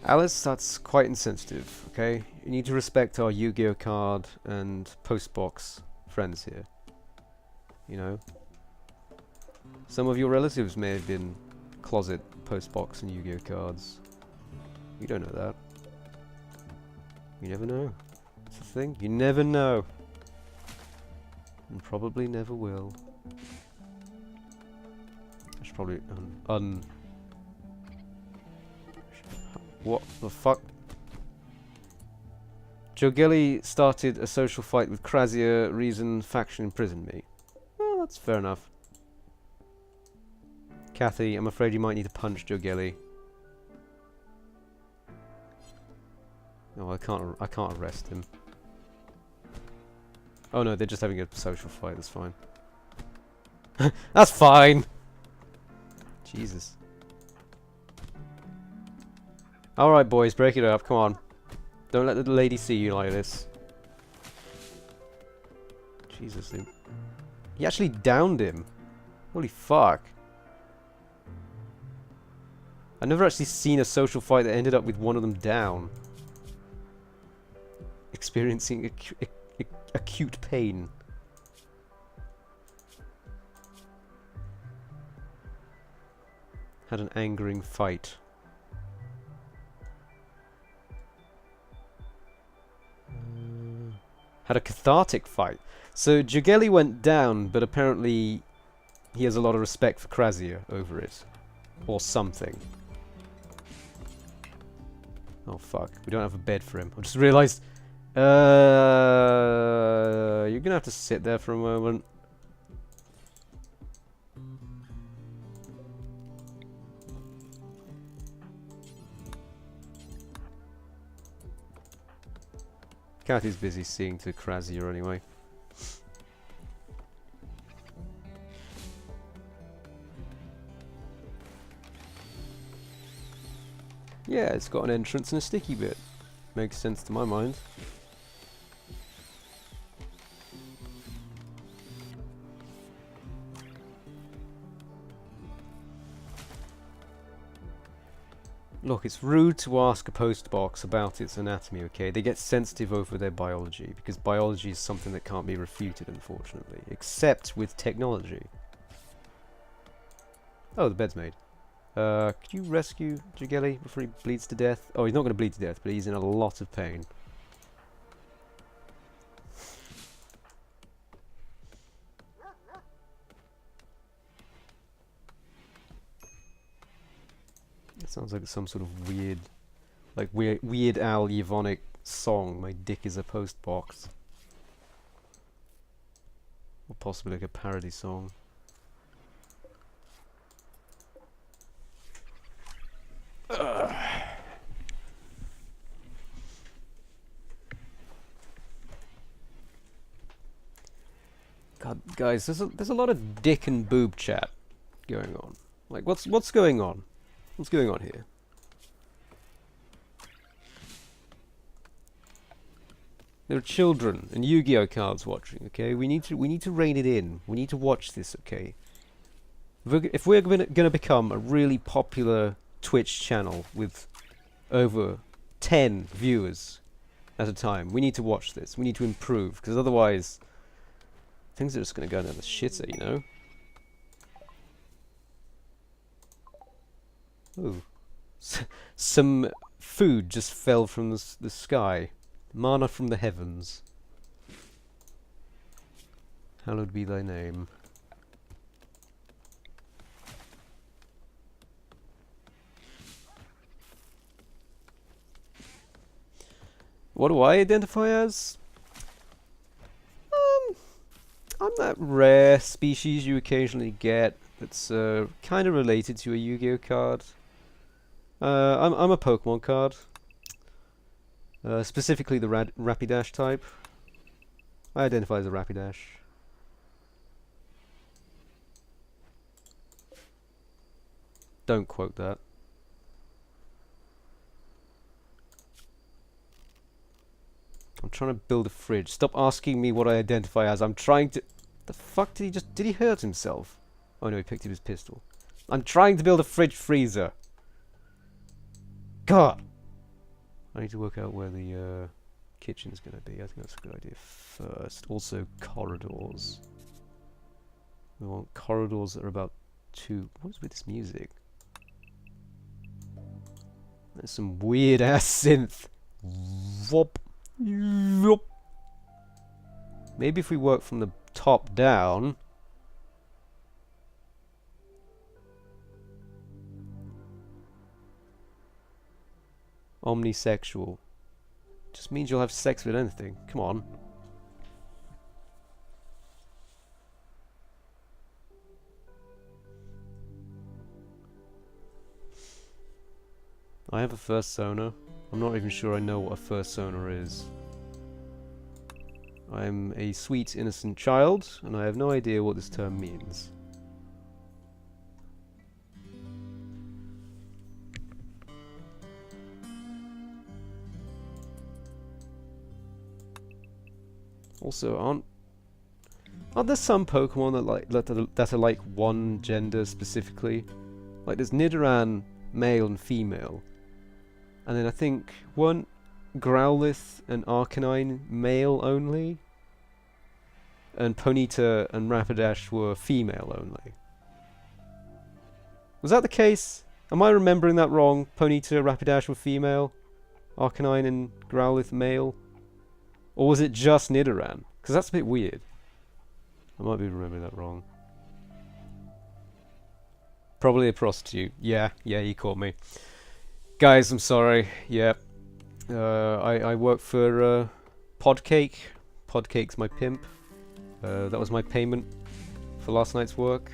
Speaker 1: Alice, that's quite insensitive, okay? You need to respect our Yu-Gi-Oh card and postbox friends here. You know? Some of your relatives may have been closet postbox and Yu-Gi-Oh cards. You don't know that. You never know. It's a thing. You never know. And probably never will. I should probably What the fuck? Joe Gelly started a social fight with Krasia, reason faction imprisoned me. Well, that's fair enough. Kathy, I'm afraid you might need to punch Joe Gelly. No, I can't arrest him. Oh no, they're just having a social fight, that's fine. That's fine! Jesus. Alright boys, break it up, come on. Don't let the lady see you like this. Jesus, dude. He actually downed him. Holy fuck. I've never actually seen a social fight that ended up with one of them down. Experiencing acute pain. Had an angering fight. Had a cathartic fight. So Jugeli went down, but apparently he has a lot of respect for Krasia over it. Or something. Oh fuck, we don't have a bed for him. I just realised... you're gonna have to sit there for a moment. Kathy's busy seeing to Krasia anyway. Yeah, it's got an entrance and a sticky bit. Makes sense to my mind. Look, it's rude to ask a postbox about its anatomy, okay? They get sensitive over their biology, because biology is something that can't be refuted, unfortunately. Except with technology. Oh, the bed's made. Could you rescue Jugeli before he bleeds to death? Oh, he's not going to bleed to death, but he's in a lot of pain. It sounds like some sort of weird, like Weird Al Yvonic song. My dick is a post box. Or possibly like a parody song. Ugh. God, guys, there's a lot of dick and boob chat going on. Like, what's going on? What's going on here? There are children and Yu-Gi-Oh cards watching. Okay, we need to rein it in. We need to watch this. Okay, if we're gonna become a really popular Twitch channel with over 10 viewers at a time, we need to watch this. We need to improve, because otherwise things are just gonna go down the shitter, you know. Ooh. Some food just fell from the sky. Mana from the heavens. Hallowed be thy name. What do I identify as? I'm that rare species you occasionally get that's kind of related to a Yu-Gi-Oh card. I'm a Pokemon card. Specifically the Rapidash type. I identify as a Rapidash. Don't quote that. I'm trying to build a fridge. Stop asking me what I identify as. I'm trying to... The fuck did he just... Did he hurt himself? Oh no, he picked up his pistol. I'm trying to build a fridge freezer. God! I need to work out where the kitchen's gonna be. I think that's a good idea first. Also, corridors. We want corridors that are about 2... What is with this music? There's some weird ass synth. Wop. Wop. Maybe if we work from the top down. Omnisexual. Just means you'll have sex with anything. Come on. I have a fursona. I'm not even sure I know what a fursona is. I'm a sweet, innocent child, and I have no idea what this term means. Also, aren't there some Pokemon that are like one gender specifically? Like there's Nidoran male and female, and then I think weren't Growlithe and Arcanine male only, and Ponyta and Rapidash were female only. Was that the case? Am I remembering that wrong? Ponyta, Rapidash were female, Arcanine and Growlithe male? Or was it just Nidoran? Because that's a bit weird. I might be remembering that wrong. Probably a prostitute. Yeah, you caught me. Guys, I'm sorry. Yeah. I work for Podcake. Podcake's my pimp. That was my payment for last night's work.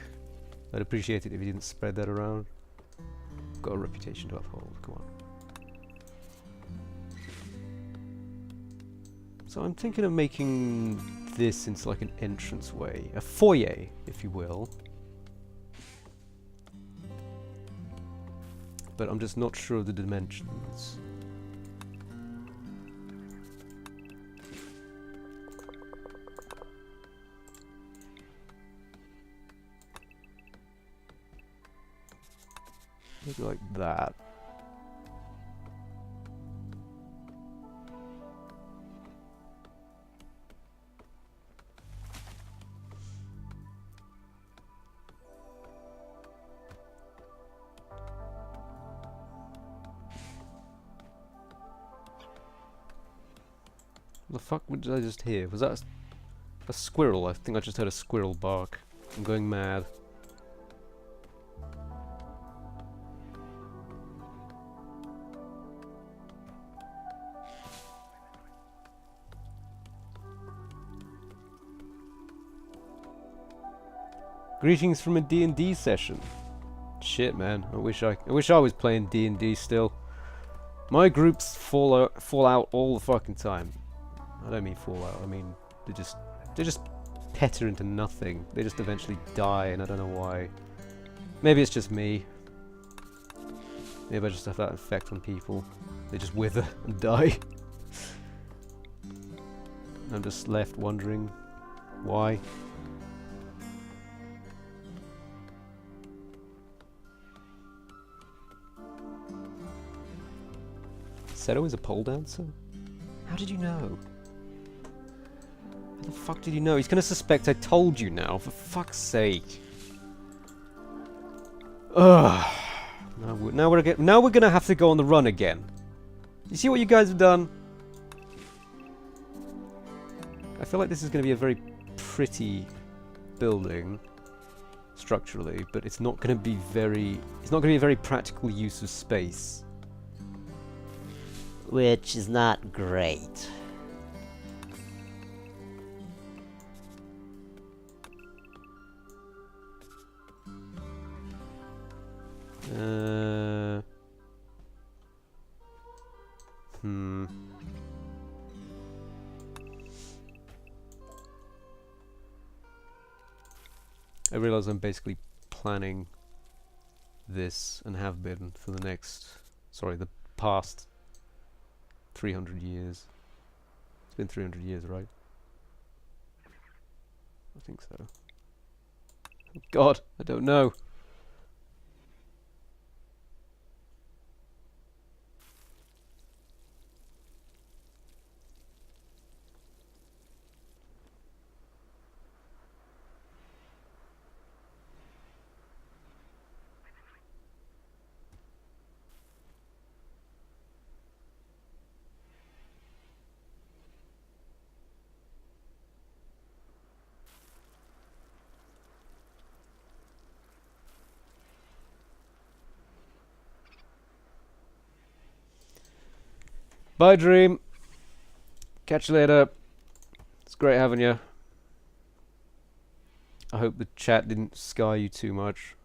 Speaker 1: I'd appreciate it if you didn't spread that around. I've got a reputation to uphold. Come on. So I'm thinking of making this into like an entranceway, a foyer, if you will. But I'm just not sure of the dimensions. Maybe like that. The fuck did I just hear? Was that a squirrel? I think I just heard a squirrel bark. I'm going mad. Greetings from a D&D session. Shit, man. I wish I was playing D&D still. My groups fall out all the fucking time. I don't mean fall out. I mean they just petter into nothing. They just eventually die, and I don't know why. Maybe it's just me. Maybe I just have that effect on people. They just wither and die. I'm just left wondering why. Seto is a pole dancer? How did you know? How the fuck did you know? He's gonna suspect I told you now, for fuck's sake. Ugh. Now we're gonna have to go on the run again. You see what you guys have done? I feel like this is gonna be a very pretty building structurally, but it's not gonna be a very practical use of space.
Speaker 2: Which is not great.
Speaker 1: Hmm. I realize I'm basically planning this, and have been, for the the past 300 years. It's been 300 years, right? I think so. God, I don't know. Bye, Dream. Catch you later. It's great having you. I hope the chat didn't scar you too much.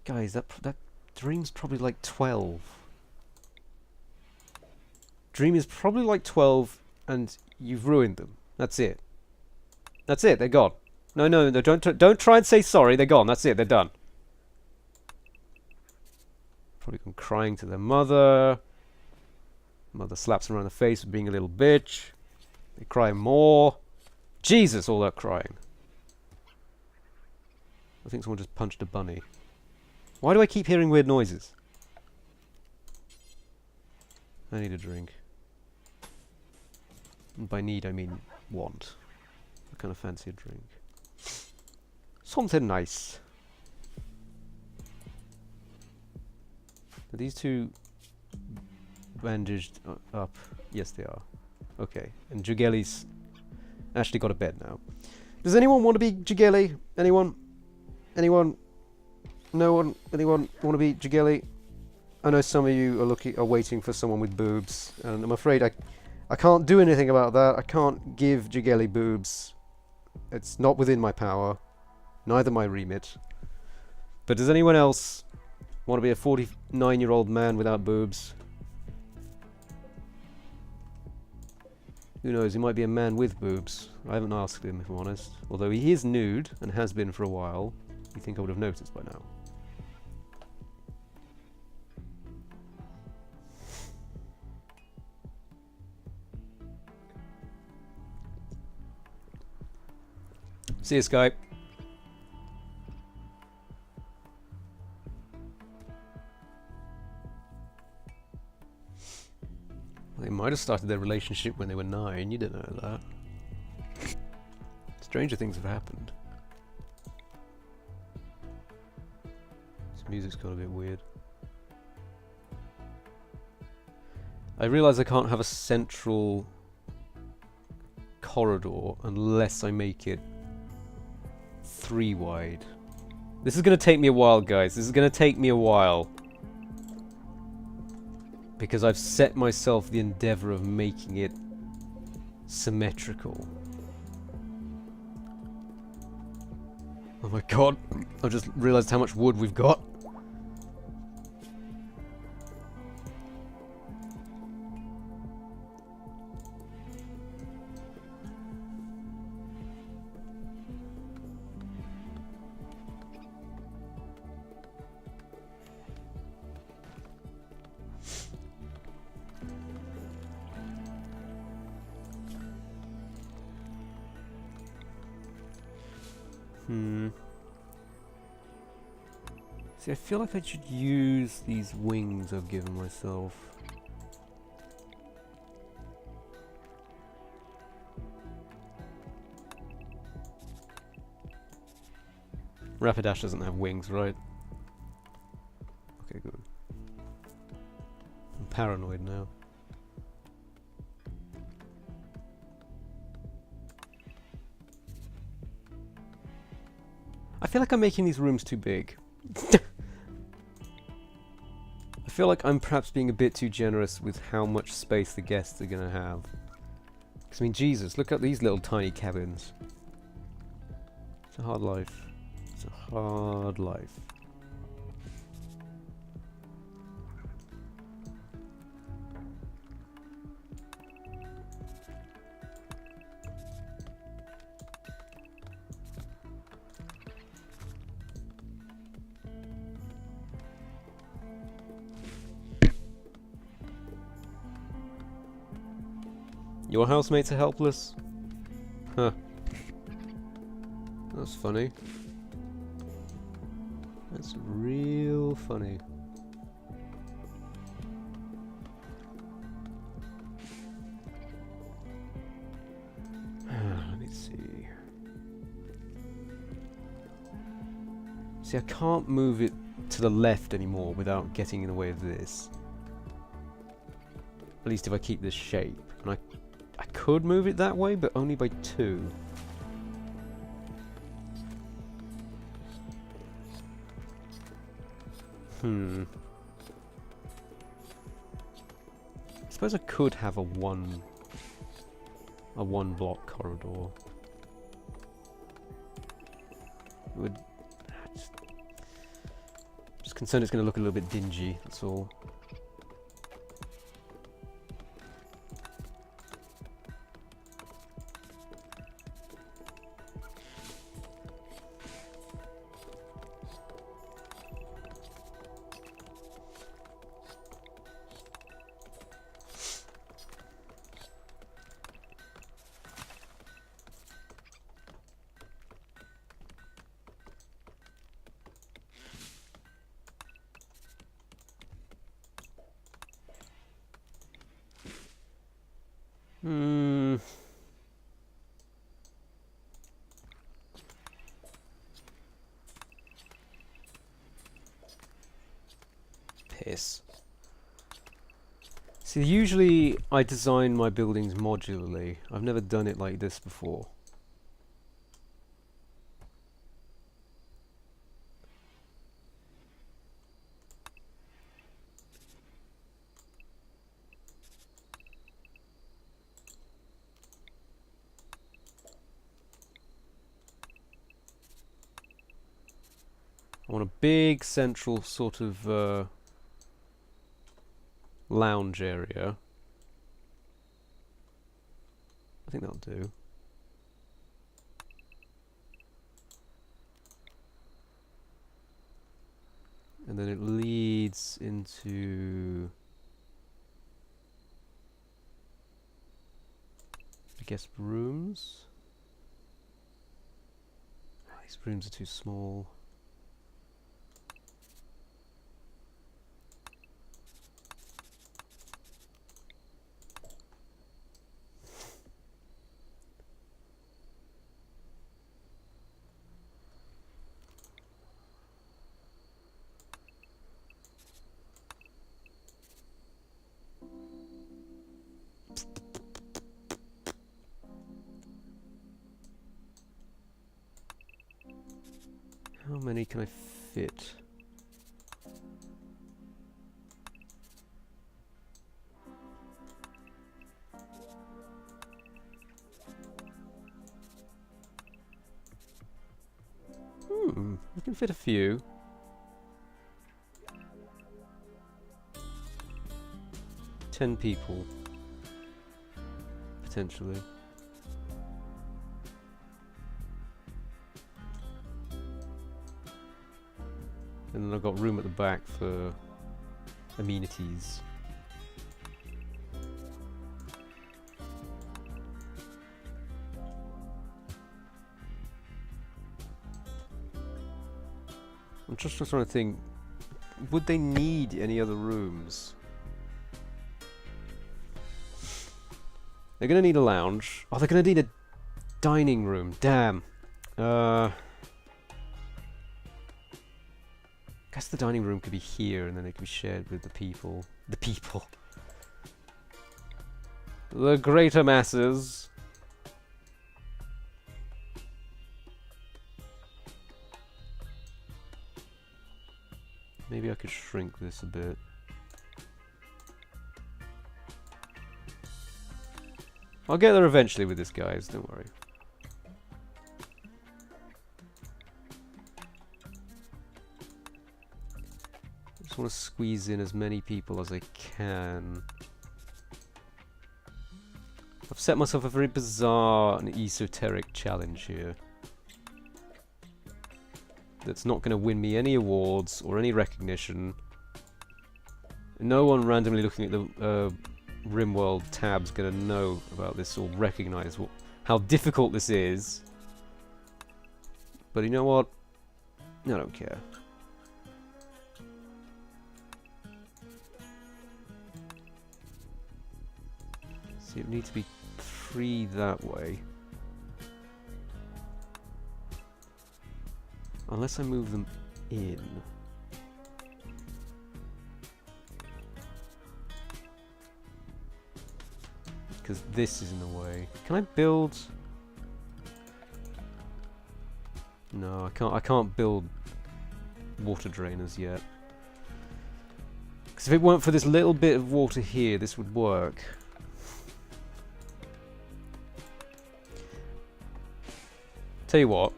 Speaker 1: Guys, that Dream's probably like 12. Dream is probably like 12, and you've ruined them. That's it. That's it. They're gone. No, don't try and say sorry. They're gone. That's it. They're done. Probably gone crying to their mother. Mother slaps them around the face for being a little bitch. They cry more. Jesus, all that crying. I think someone just punched a bunny. Why do I keep hearing weird noises? I need a drink. And by need, I mean want. I kind of fancy a drink. Something nice. Are these two bandaged up? Yes, they are. Okay. And Jugeli's actually got a bed now. Does anyone want to be Jugeli? Anyone? Anyone? No one? Anyone want to be Jugeli? I know some of you are waiting for someone with boobs, and I'm afraid I can't do anything about that. I can't give Jugeli boobs. It's not within my power. Neither my remit. But does anyone else want to be a 49-year-old man without boobs? Who knows, he might be a man with boobs. I haven't asked him, if I'm honest. Although he is nude, and has been for a while. You'd think I would have noticed by now. See you, Skype. They might have started their relationship when they were 9, you didn't know that. Stranger things have happened. This music's got a bit weird. I realise I can't have a central corridor unless I make it 3 wide. This is going to take me a while, guys. This is going to take me a while. Because I've set myself the endeavour of making it symmetrical. Oh my god, I've just realised how much wood we've got. See, I feel like I should use these wings I've given myself. Rapidash doesn't have wings, right? Okay, good. I'm paranoid now. I feel like I'm making these rooms too big. I feel like I'm perhaps being a bit too generous with how much space the guests are going to have. Because, I mean, Jesus, look at these little tiny cabins. It's a hard life. It's a hard life. Your housemates are helpless? Huh. That's funny. That's real funny. Let me see. See, I can't move it to the left anymore without getting in the way of this. At least if I keep this shape. And I could move it that way, but only by 2. I suppose I could have a one block corridor. It would just concerned it's going to look a little bit dingy, that's all. Piss. See, usually I design my buildings modularly. I've never done it like this before. I want a big central sort of lounge area. I think that'll do. And then it leads into, I guess, rooms. Oh, these rooms are too small. How many can I fit? I can fit a few. Ten people, potentially. And then I've got room at the back for amenities. I'm just trying to think, would they need any other rooms? They're going to need a lounge. Oh, they're going to need a dining room. Damn. Guess the dining room could be here, and then it could be shared with the people. The people. The greater masses. Maybe I could shrink this a bit. I'll get there eventually with this, guys, don't worry. want to squeeze in as many people as I can. I've set myself a very bizarre and esoteric challenge here. That's not going to win me any awards or any recognition. No one randomly looking at the Rimworld tab's going to know about this or recognize how difficult this is. But you know what? I don't care. So it needs to be 3 that way. Unless I move them in. Because this is in the way. Can I build? No, I can't build water drainers yet. Because if it weren't for this little bit of water here, this would work. Tell you what,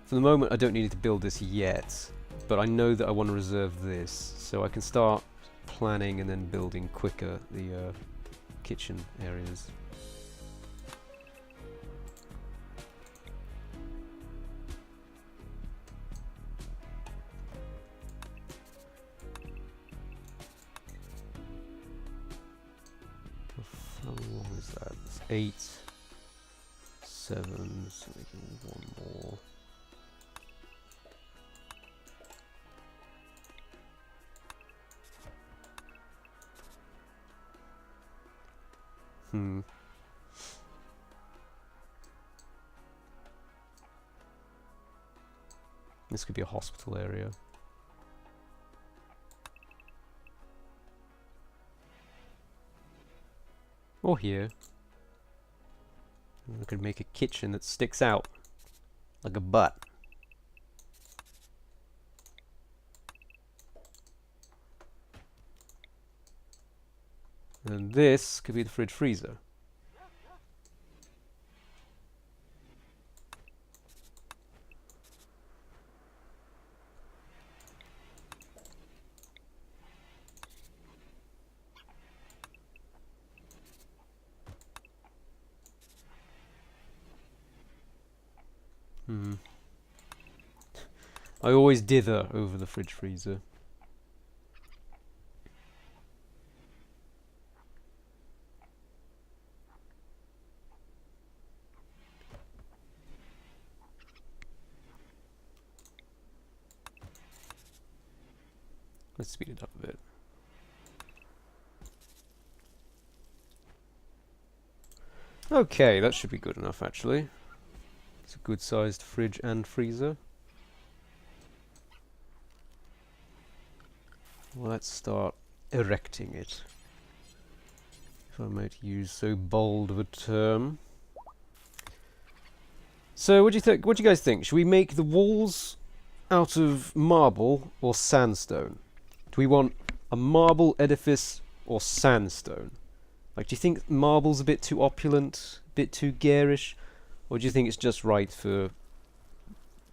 Speaker 1: for the moment I don't need to build this yet, but I know that I want to reserve this, so I can start planning and then building quicker the kitchen areas. How long is that? It's 8, 7, so we can 1 more. This could be a hospital area. Or here. I could make a kitchen that sticks out like a butt. And this could be the fridge freezer. I always dither over the fridge freezer. Let's speed it up a bit. Okay, that should be good enough actually. It's a good sized fridge and freezer. Well, let's start erecting it, if I might use so bold of a term. So, what do you think? What do you guys think? Should we make the walls out of marble or sandstone? Do we want a marble edifice or sandstone? Like, do you think marble's a bit too opulent, a bit too garish, or do you think it's just right for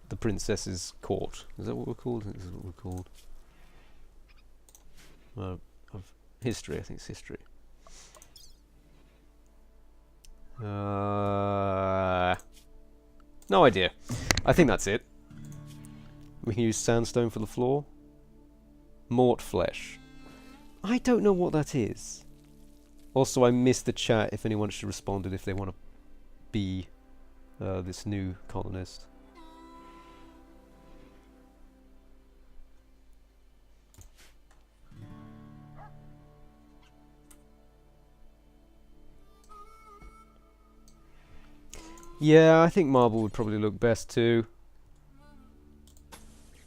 Speaker 1: the princess's court? Is that what we're called? I think this is what we're called. Of history, I think it's history. No idea. I think that's it. We can use sandstone for the floor. Mort flesh. I don't know what that is. Also, I missed the chat if anyone should respond if they want to be this new colonist. Yeah, I think marble would probably look best too.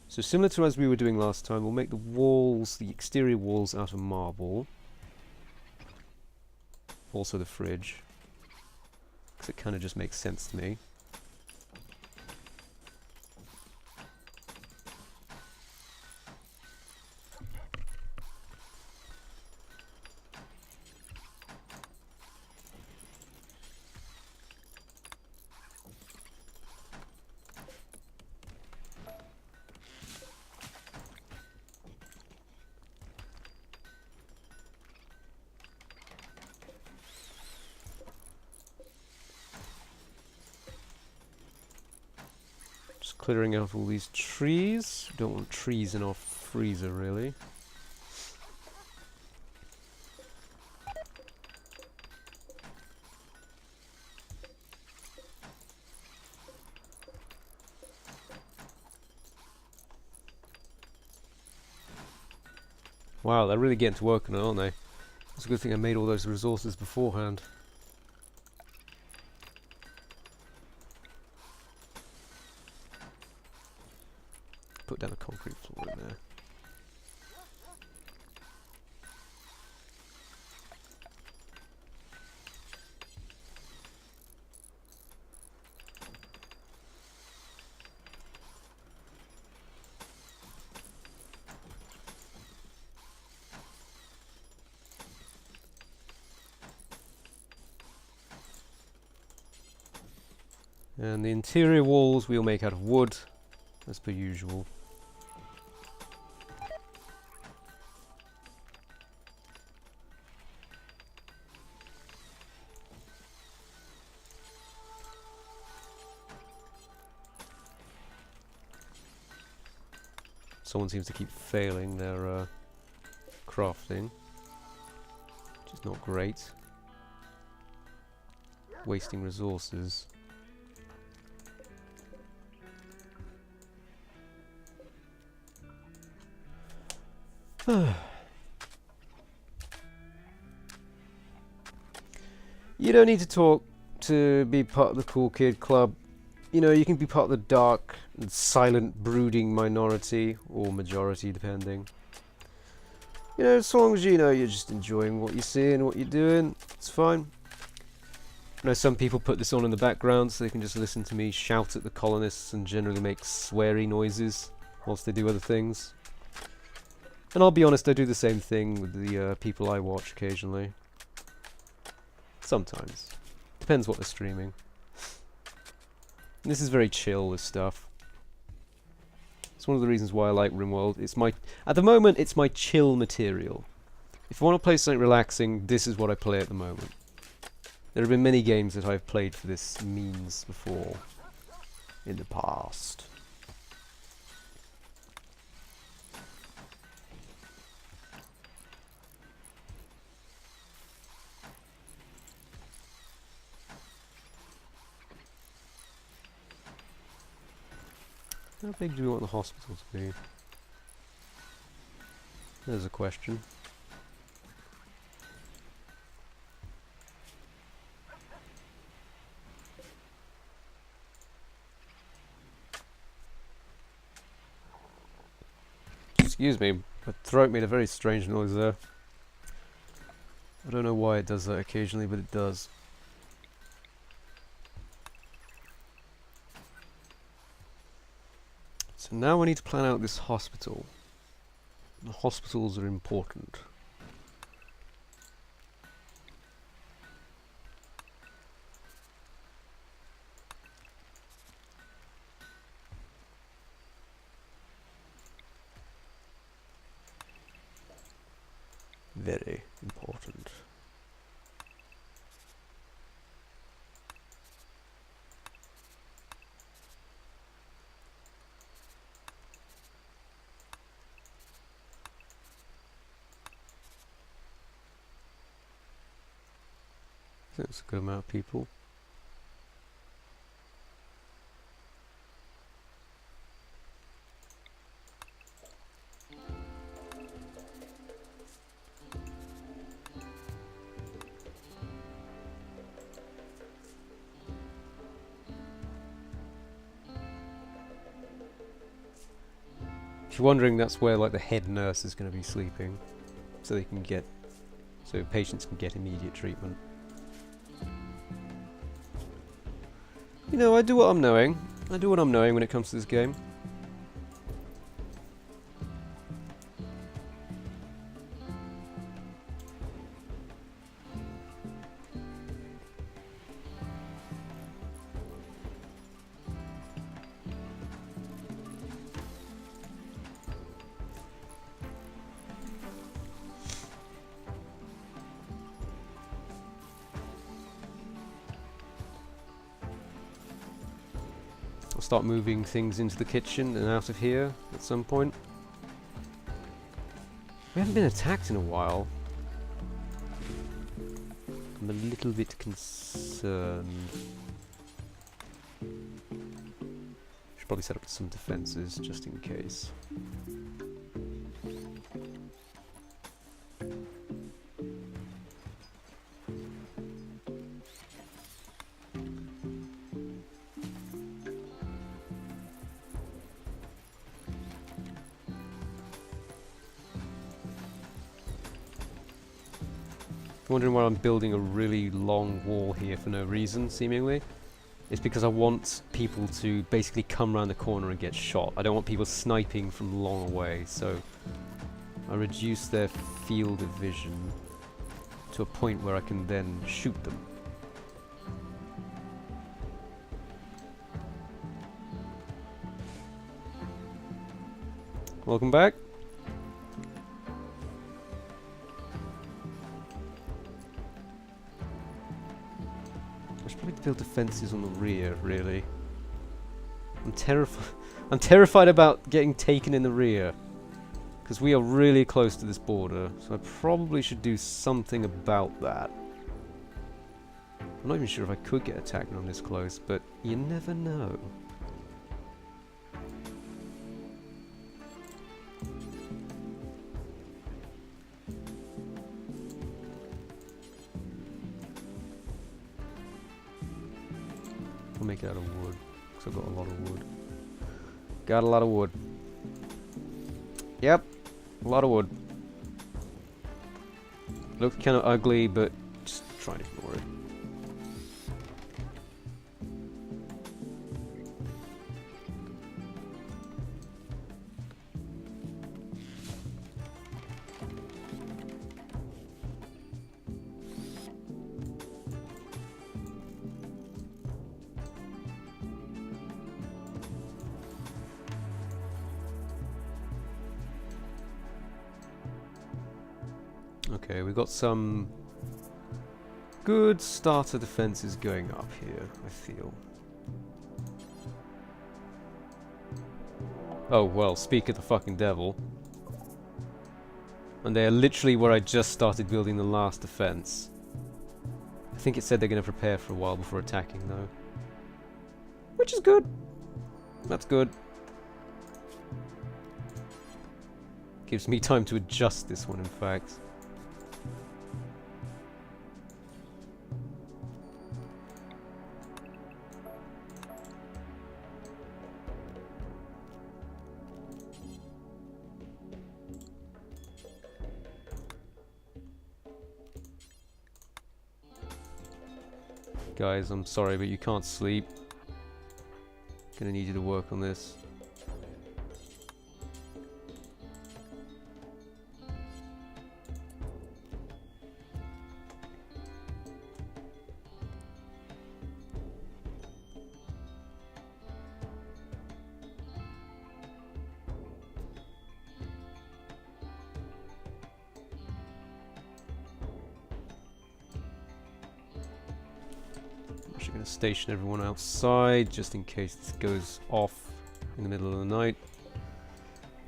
Speaker 1: So similar to as we were doing last time, we'll make the walls, the exterior walls out of marble. Also the fridge. Because it kind of just makes sense to me. clearing out all these trees. Don't want trees in our freezer, really. Wow, they're really getting to work on it, aren't they? It's a good thing I made all those resources beforehand. Put down a concrete floor in there. And the interior walls we'll make out of wood, as per usual. Someone seems to keep failing their crafting, which is not great. Wasting resources. You don't need to talk to be part of the cool kid club. You know, you can be part of the dark and silent brooding minority, or majority depending. You know, as long as you know you're just enjoying what you're seeing, what you're doing, it's fine. I know some people put this on in the background so they can just listen to me shout at the colonists and generally make sweary noises whilst they do other things. And I'll be honest, I do the same thing with the people I watch occasionally. Sometimes. Depends what they're streaming. And this is very chill, this stuff. It's one of the reasons why I like Rimworld. It's my, at the moment, it's my chill material. If I want to play something relaxing, this is what I play at the moment. There have been many games that I've played for this means before. In the past. How big do we want the hospital to be? There's a question. Excuse me, my throat made a very strange noise there. I don't know why it does that occasionally, but it does. So now we need to plan out this hospital. The hospitals are important. Very important. That's a good amount of people. If you're wondering, that's where like the head nurse is going to be sleeping, so they can get, so patients can get immediate treatment. You know, I do what I'm knowing. I do what I'm knowing when it comes to this game. I'll start moving things into the kitchen and out of here at some point. We haven't been attacked in a while. I'm a little bit concerned. Should probably set up some defenses just in case. Wondering why I'm building a really long wall here for no reason, seemingly. It's because I want people to basically come around the corner and get shot. I don't want people sniping from long away, so I reduce their field of vision to a point where I can then shoot them. Welcome back. I should probably build defenses on the rear, really. I'm terrified about getting taken in the rear. Because we are really close to this border, so I probably should do something about that. I'm not even sure if I could get attacked when I'm this close, but you never know. I'll make it out of wood, because I've got a lot of wood. Got a lot of wood. Yep, a lot of wood. Looks kind of ugly, but just try and ignore it. Okay, we've got some good starter defenses going up here, I feel. Oh, well, speak of the fucking devil. And they are literally where I just started building the last defense. I think it said they're going to prepare for a while before attacking, though. Which is good. That's good. Gives me time to adjust this one, in fact. Guys, I'm sorry, but you can't sleep. Gonna need you to work on this. I'm going to station everyone outside just in case this goes off in the middle of the night.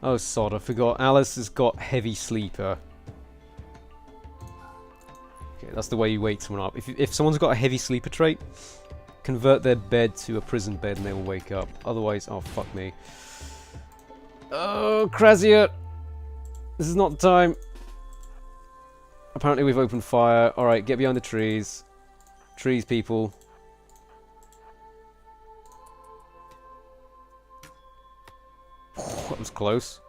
Speaker 1: Oh sod, I forgot. Alice has got heavy sleeper. Okay, that's the way you wake someone up. If someone's got a heavy sleeper trait, convert their bed to a prison bed and they will wake up. Otherwise, oh fuck me. Oh, Krazia! This is not the time. Apparently we've opened fire. Alright, get behind the trees. Trees, people. That was close.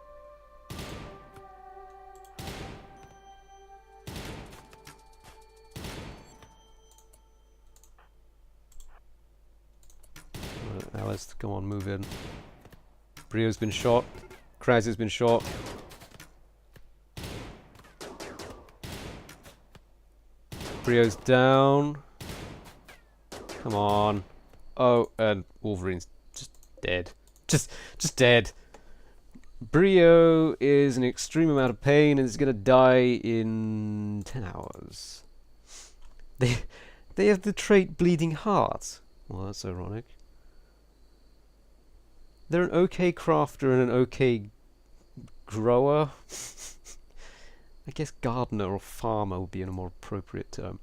Speaker 1: Alice, come on, move in. Brio's been shot. Kraz has been shot. Brio's down. Come on. Oh, and Wolverine's just dead. Just dead. Brio is in an extreme amount of pain and is going to die in 10 hours. They have the trait Bleeding Heart. Well, that's ironic. they're an okay crafter and an okay grower. I guess gardener or farmer would be a more appropriate term.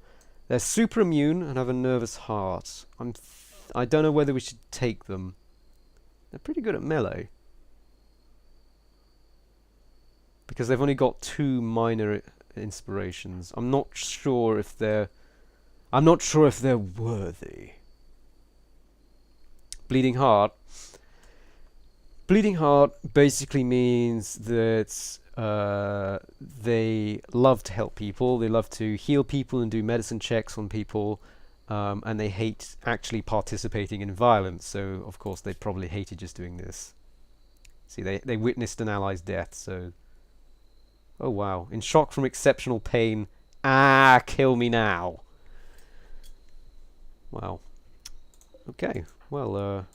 Speaker 1: They're super immune and have a nervous heart. I don't know whether we should take them. They're pretty good at melee. Because they've only got 2 minor inspirations. I'm not sure if they're worthy. Bleeding Heart. Bleeding Heart basically means that they love to help people, they love to heal people and do medicine checks on people, and they hate actually participating in violence, so of course they probably hated just doing this. See, they witnessed an ally's death, so... Oh wow. In shock from exceptional pain. Ah, kill me now. Wow. Okay, well,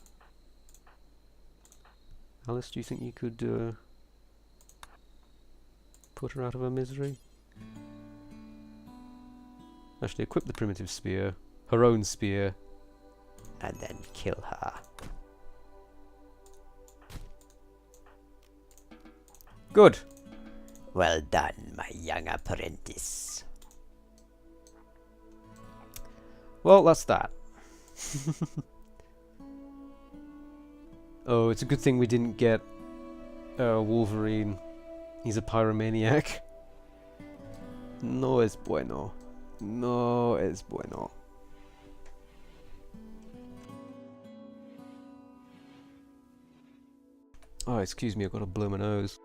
Speaker 1: Alice, do you think you could, put her out of her misery? Actually, equip the primitive spear, her own spear,
Speaker 2: And then kill her.
Speaker 1: Good.
Speaker 2: Well done, my young apprentice.
Speaker 1: Well, that's that. Oh, it's a good thing we didn't get Wolverine. He's a pyromaniac. No es bueno. No es bueno. Oh, excuse me, I've got to blow my nose.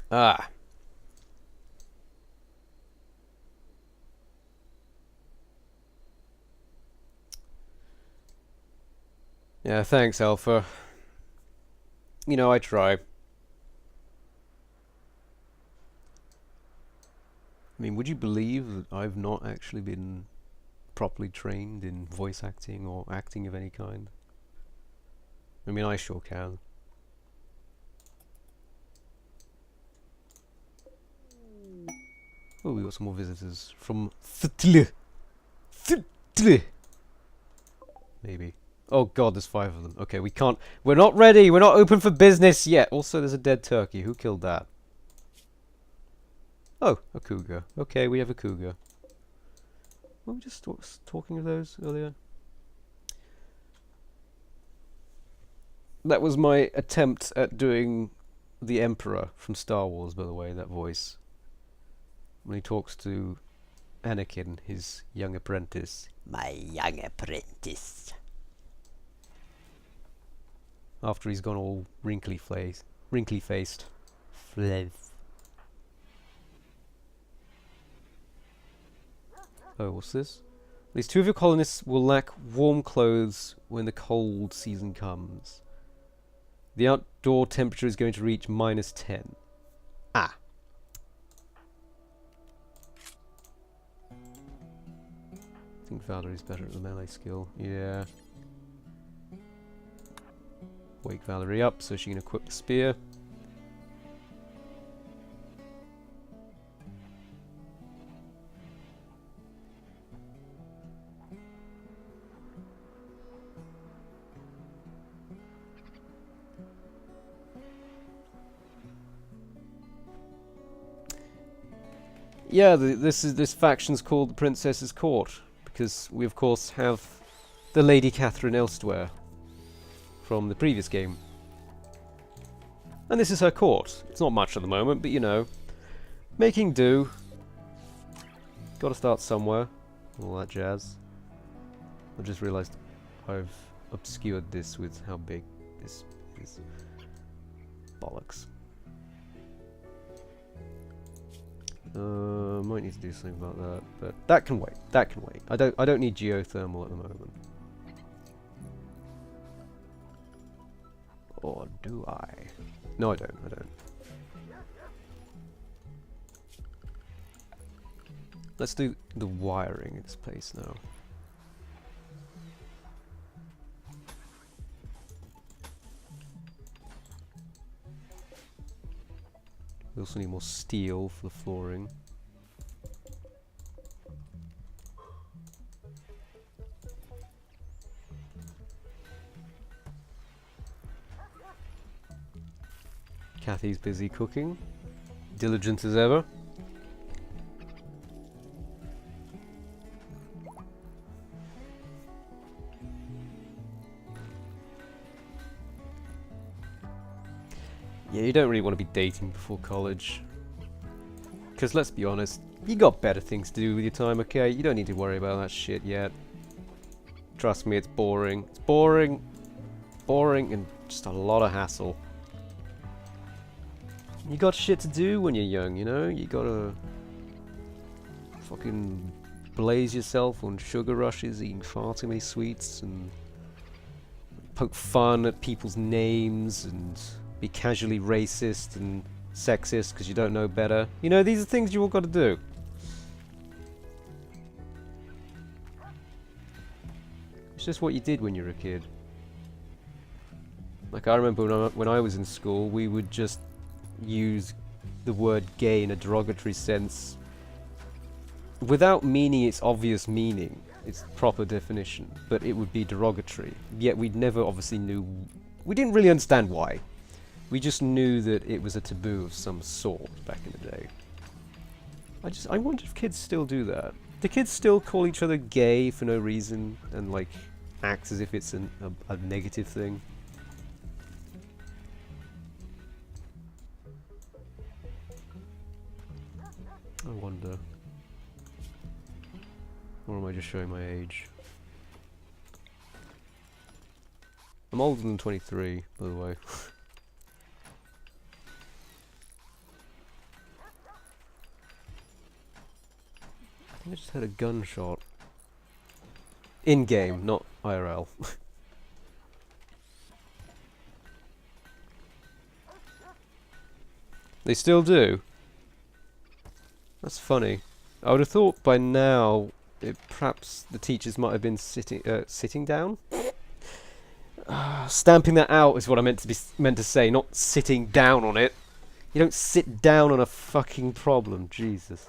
Speaker 1: Ah. Yeah, thanks, Alpha. You know, I try. I mean, would you believe that I've not actually been properly trained in voice acting or acting of any kind? I mean, I sure can. Oh, we got some more visitors from Thtle. Thtle. Maybe. Oh god, there's 5 of them. Okay, we can't... We're not ready! We're not open for business yet! Also, there's a dead turkey. Who killed that? Oh, a cougar. Okay, we have a cougar. Were we just talking of those earlier? That was my attempt at doing the Emperor from Star Wars, by the way, that voice. When he talks to Anakin, his young apprentice.
Speaker 2: My young apprentice.
Speaker 1: After he's gone all wrinkly faced.
Speaker 2: Flev.
Speaker 1: Oh, what's this? At least 2 of your colonists will lack warm clothes when the cold season comes. The outdoor temperature is going to reach -10. Ah. I think Valerie's better at the melee skill. Yeah. Wake Valerie up so she can equip the spear. Yeah, this faction's called the Princess's Court because we of course have the Lady Catherine elsewhere from the previous game. And this is her court. It's not much at the moment, but you know, making do. Gotta start somewhere. All that jazz. I just realised I've obscured this with how big this is. Bollocks. Might need to do something about that, but that can wait. That can wait. I don't need geothermal at the moment. Or do I? No, I don't. Let's do the wiring in this place now. We also need more steel for the flooring. Kathy's busy cooking. Diligent as ever. Yeah, you don't really want to be dating before college. Because let's be honest, you got better things to do with your time, okay? You don't need to worry about that shit yet. Trust me, it's boring. It's boring. Boring and just a lot of hassle. You got shit to do when you're young, you know? You gotta fucking blaze yourself on sugar rushes, eating far too many sweets, and poke fun at people's names, and be casually racist and sexist because you don't know better. You know, these are things you all got to do. It's just what you did when you were a kid. Like, I remember when I was in school, we would just use the word gay in a derogatory sense without meaning its obvious meaning, its proper definition, but it would be derogatory. Yet we never obviously knew, we didn't really understand why. We just knew that it was a taboo of some sort back in the day. I wonder if kids still do that. Do kids still call each other gay for no reason and like act as if it's a negative thing? I wonder. Or am I just showing my age? I'm older than 23, by the way. I think I just had a gunshot. In-game, not IRL. They still do? That's funny. I would have thought by now, perhaps the teachers might have been sitting down. Stamping that out is what I meant to say, not sitting down on it. You don't sit down on a fucking problem, Jesus.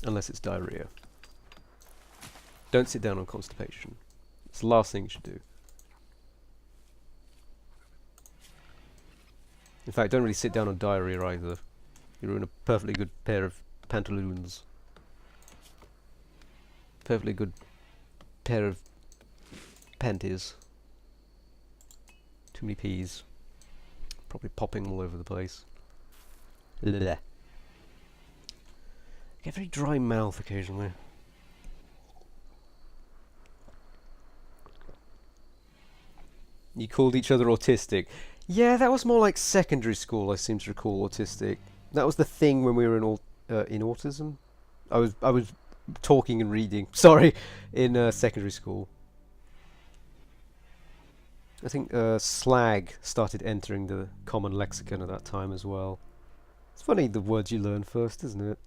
Speaker 1: Unless it's diarrhea. Don't sit down on constipation. It's the last thing you should do. In fact, don't really sit down on diarrhea either. You ruin a perfectly good pair of pantaloons. Perfectly good pair of panties. Too many peas. Probably popping all over the place. Blech. I get a very dry mouth occasionally. You called each other autistic. Yeah, that was more like secondary school, I seem to recall, autistic. That was the thing when we were in autism. I was talking and reading, sorry, in secondary school. I think slag started entering the common lexicon at that time as well. It's funny the words you learn first, isn't it?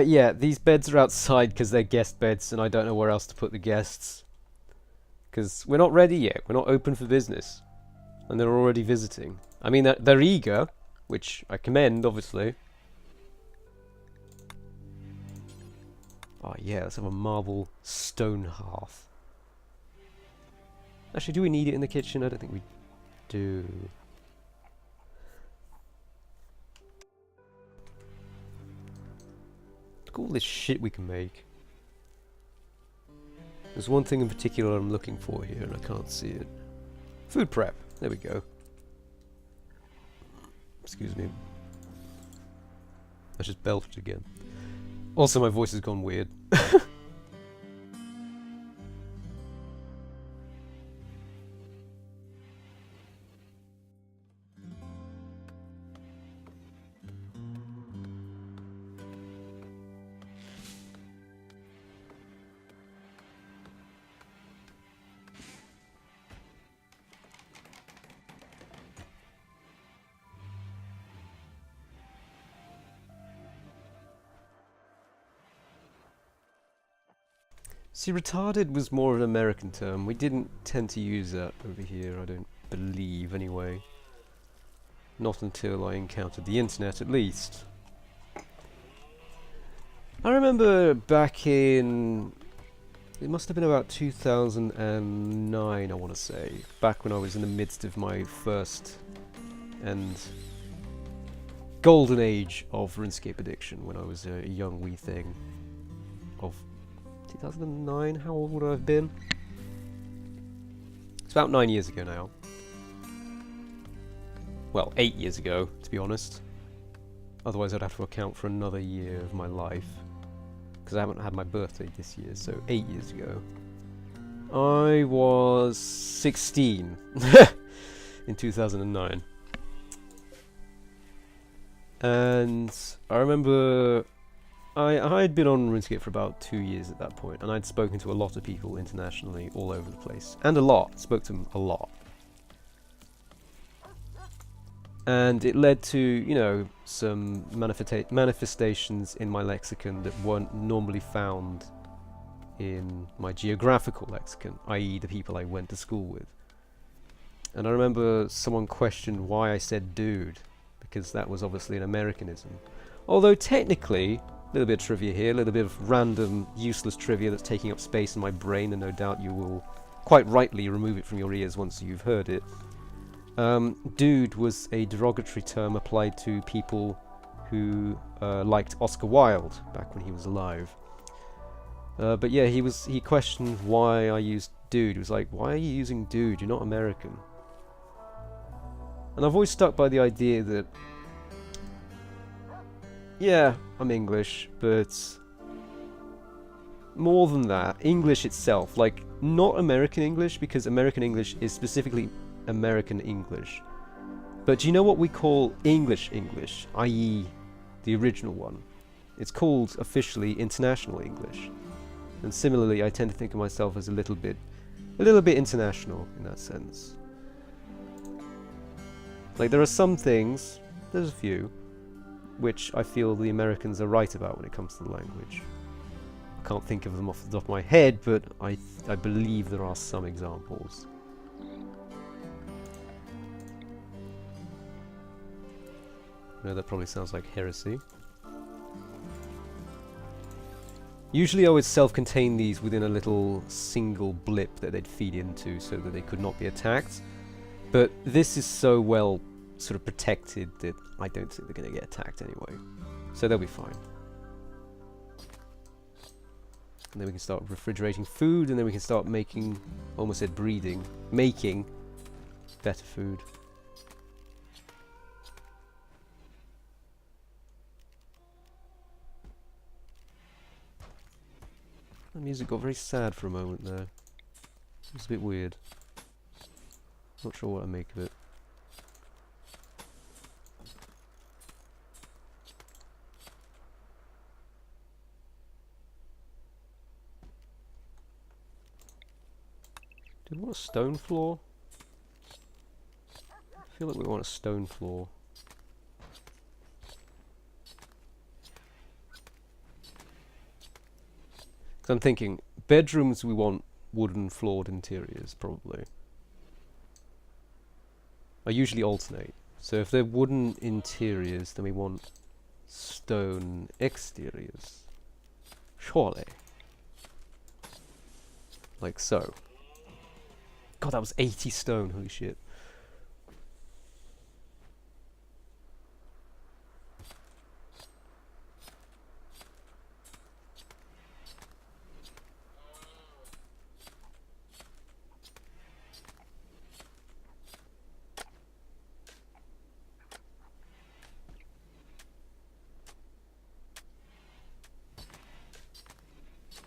Speaker 1: Yeah, these beds are outside because they're guest beds and I don't know where else to put the guests. Because we're not ready yet, we're not open for business. And they're already visiting. I mean, they're eager, which I commend, obviously. Oh yeah, let's have a marble stone hearth. Actually, do we need it in the kitchen? I don't think we do. Look at all this shit we can make. There's one thing in particular I'm looking for here and I can't see it. Food prep. There we go. Excuse me. I just belched again. Also, my voice has gone weird. See, retarded was more of an American term. We didn't tend to use that over here, I don't believe, anyway. Not until I encountered the internet, at least. I remember back in... It must have been about 2009, I want to say. Back when I was in the midst of my first and golden age of RuneScape addiction, when I was a young wee thing of 2009. How old would I have been? It's about 9 years ago now. Well, 8 years ago, to be honest. Otherwise I'd have to account for another year of my life. Because I haven't had my birthday this year, so 8 years ago. I was 16 in 2009. And I remember I had been on RuneScape for about 2 years at that point, and I'd spoken to a lot of people internationally all over the place. And a lot. Spoke to them a lot. And it led to, you know, some manifestations in my lexicon that weren't normally found in my geographical lexicon, i.e. the people I went to school with. And I remember someone questioned why I said dude, because that was obviously an Americanism. Although technically, a little bit of trivia here, a little bit of random, useless trivia that's taking up space in my brain, and no doubt you will quite rightly remove it from your ears once you've heard it. Dude was a derogatory term applied to people who liked Oscar Wilde back when he was alive. But yeah, he questioned why I used dude. He was like, why are you using dude? You're not American. And I've always stuck by the idea that, yeah, I'm English, but more than that, English itself, like, not American English, because American English is specifically American English. But do you know what we call English English, i.e. the original one? It's called officially International English. And similarly, I tend to think of myself as a little bit international in that sense. Like, there are some things, there's a few, which I feel the Americans are right about when it comes to the language. I can't think of them off the top of my head, but I believe there are some examples. I know that probably sounds like heresy. Usually I would self-contain these within a little single blip that they'd feed into so that they could not be attacked. But this is so well sort of protected that I don't think they're going to get attacked anyway. So they'll be fine. And then we can start refrigerating food, and then we can start making, almost said breeding, making better food. The music got very sad for a moment there. It was a bit weird. Not sure what I make of it. Do we want a stone floor? I feel like we want a stone floor. Because I'm thinking, bedrooms we want wooden floored interiors, probably. I usually alternate. So if they're wooden interiors, then we want stone exteriors. Surely. Like so. God, that was 80 stone, holy shit.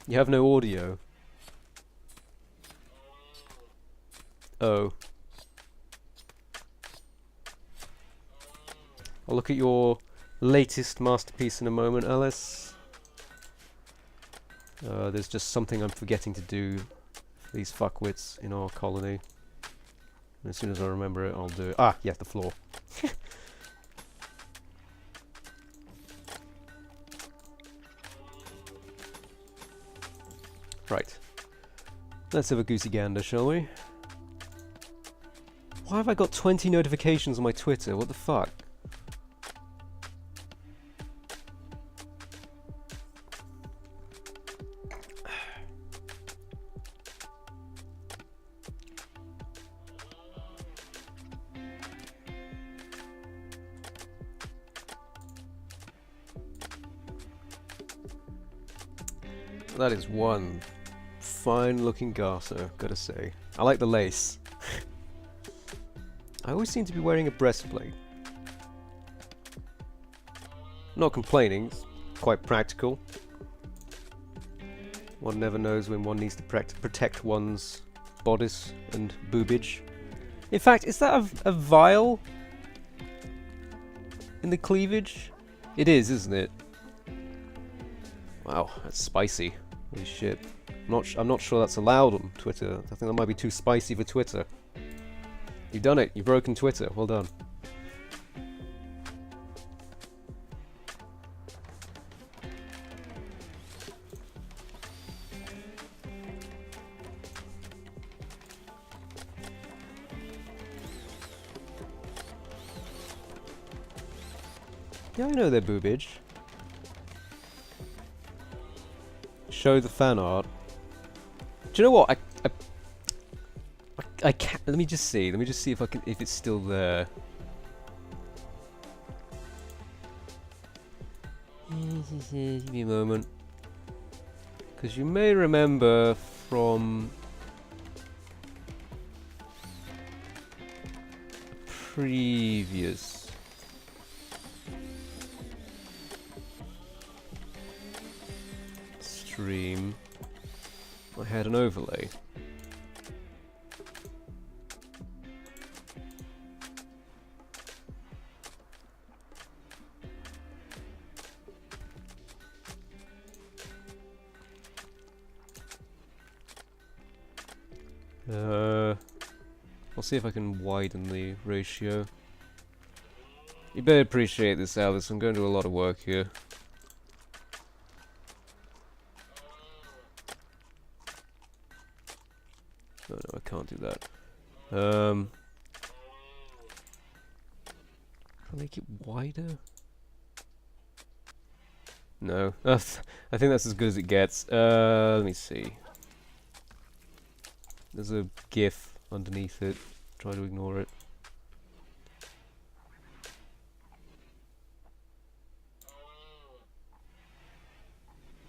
Speaker 1: You have no audio. Oh. I'll look at your latest masterpiece in a moment, Alice. There's just something I'm forgetting to do for these fuckwits in our colony. And as soon as I remember it, I'll do it. Ah, yeah, the floor. Right. Let's have a goosey gander, shall we? Why have I got 20 notifications on my Twitter? What the fuck? That is one fine looking garter, gotta say. I like the lace. I always seem to be wearing a breastplate. Not complaining, it's quite practical. One never knows when one needs to protect one's bodice and boobage. In fact, is that a vial in the cleavage? It is, isn't it? Wow, that's spicy. Holy shit. I'm not sure that's allowed on Twitter. I think that might be too spicy for Twitter. You've done it. You've broken Twitter. Well done. Yeah, I know their boobage. Show the fan art. Do you know what? I can't. Let me just see. Let me just see if if it's still there. Give me a moment. Because you may remember from previous stream, I had an overlay. I'll see if I can widen the ratio. You better appreciate this, Alice. I'm going to do a lot of work here. No, I can't do that. Can I make it wider? No. I think that's as good as it gets. Let me see. There's a GIF underneath it. Try to ignore it.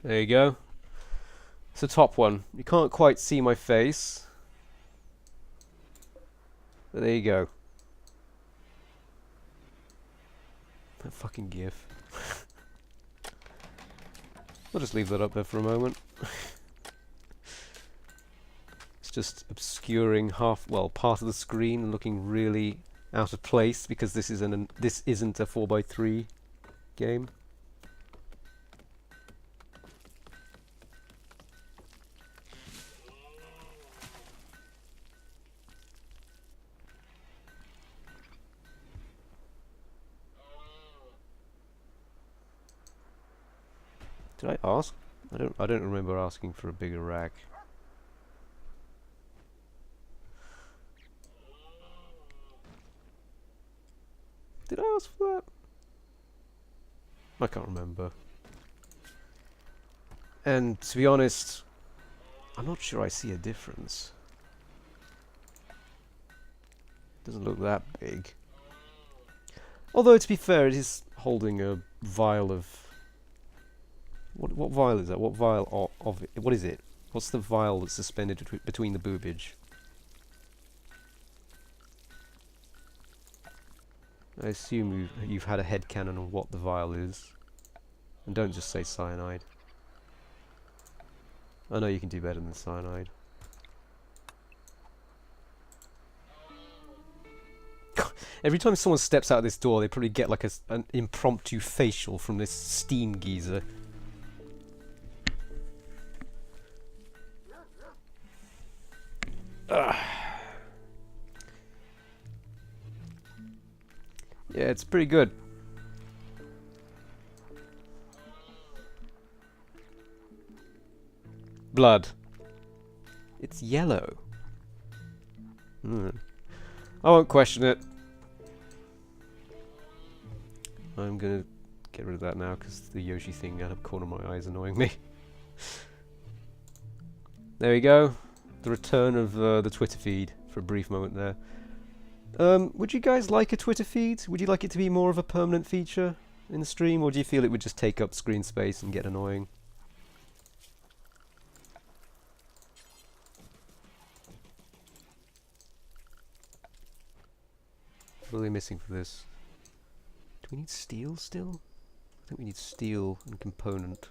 Speaker 1: There you go. It's the top one. You can't quite see my face. But there you go. That fucking GIF. I'll just leave that up there for a moment. It's just obscuring part of the screen and looking really out of place because this isn't a 4x3 game. Did I ask? I don't remember asking for a bigger rack. Did I ask for that? I can't remember. And to be honest, I'm not sure I see a difference. Doesn't look that big. Although to be fair, it is holding a vial of... What vial is that? What vial of it? What is it? What's the vial that's suspended between the boobage? I assume you've had a headcanon on what the vial is. And don't just say cyanide. I know you can do better than cyanide. Every time someone steps out of this door, they probably get like an impromptu facial from this steam geyser. Ugh. Yeah, it's pretty good. Blood. It's yellow. I won't question it. I'm gonna get rid of that now because the Yoshi thing out of the corner of my eye is annoying me. There we go. The return of the Twitter feed for a brief moment there. Would you guys like a Twitter feed? Would you like it to be more of a permanent feature in the stream, or do you feel it would just take up screen space and get annoying? What are they missing for this? Do we need steel still? I think we need steel and component.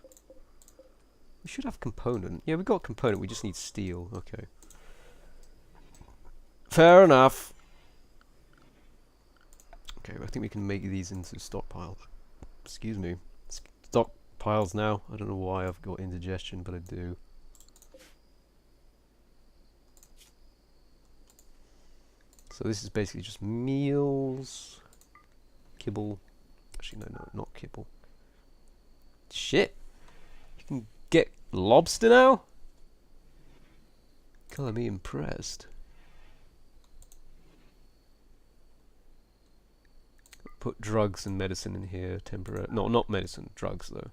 Speaker 1: We should have component. Yeah, we got component, we just need steel. Okay. Fair enough. Okay, I think we can make these into stockpiles. Excuse me. Stockpiles now. I don't know why I've got indigestion, but I do. So this is basically just meals, kibble. Actually, no, not kibble. Shit! You can get lobster now? Color me impressed. Put drugs and medicine in here temporarily. No, not medicine, drugs though.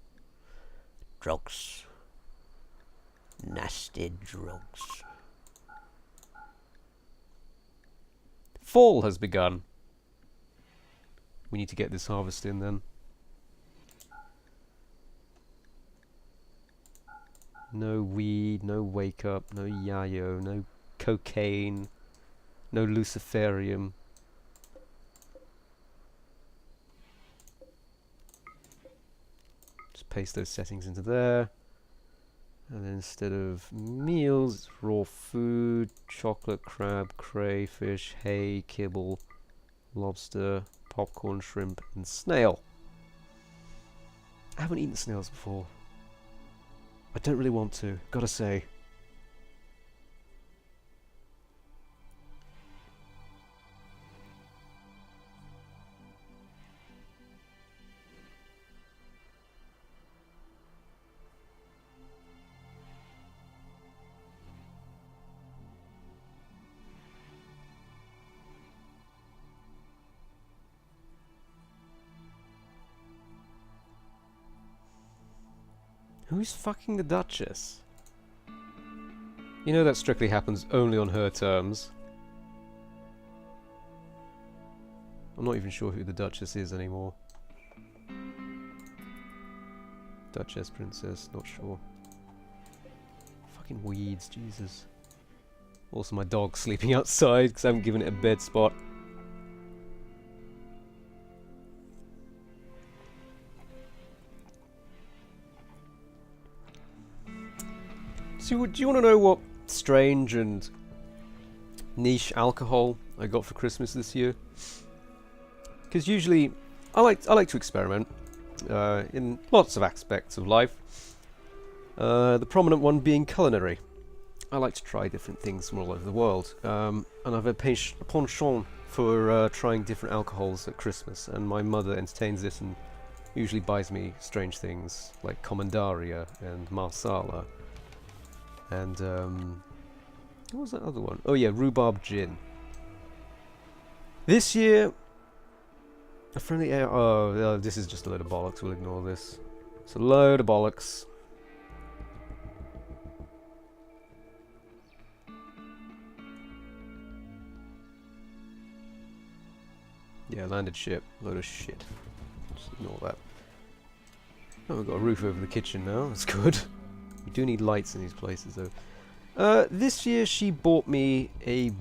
Speaker 2: Drugs. Nasty drugs.
Speaker 1: Fall has begun. We need to get this harvest in then. No weed, no wake up, no yayo, no cocaine, no luciferium. Just paste those settings into there. And then instead of meals, it's raw food, chocolate, crab, crayfish, hay, kibble, lobster, popcorn, shrimp, and snail. I haven't eaten snails before. I don't really want to, gotta say. Who's fucking the Duchess? You know that strictly happens only on her terms. I'm not even sure who the Duchess is anymore. Duchess, Princess, not sure. Fucking weeds, Jesus. Also my dog sleeping outside because I haven't given it a bed spot. So, do you want to know what strange and niche alcohol I got for Christmas this year? Because usually, I like to experiment in lots of aspects of life. The prominent one being culinary. I like to try different things from all over the world, and I've a penchant for trying different alcohols at Christmas. And my mother entertains this and usually buys me strange things like Commandaria and Marsala. And, what was that other one? Oh yeah, rhubarb gin. This year, a friendly air... Oh, this is just a load of bollocks, we'll ignore this. It's a load of bollocks. Yeah, landed ship. Load of shit. Just ignore that. Oh, we've got a roof over the kitchen now, that's good. We do need lights in these places, though. This year she bought me a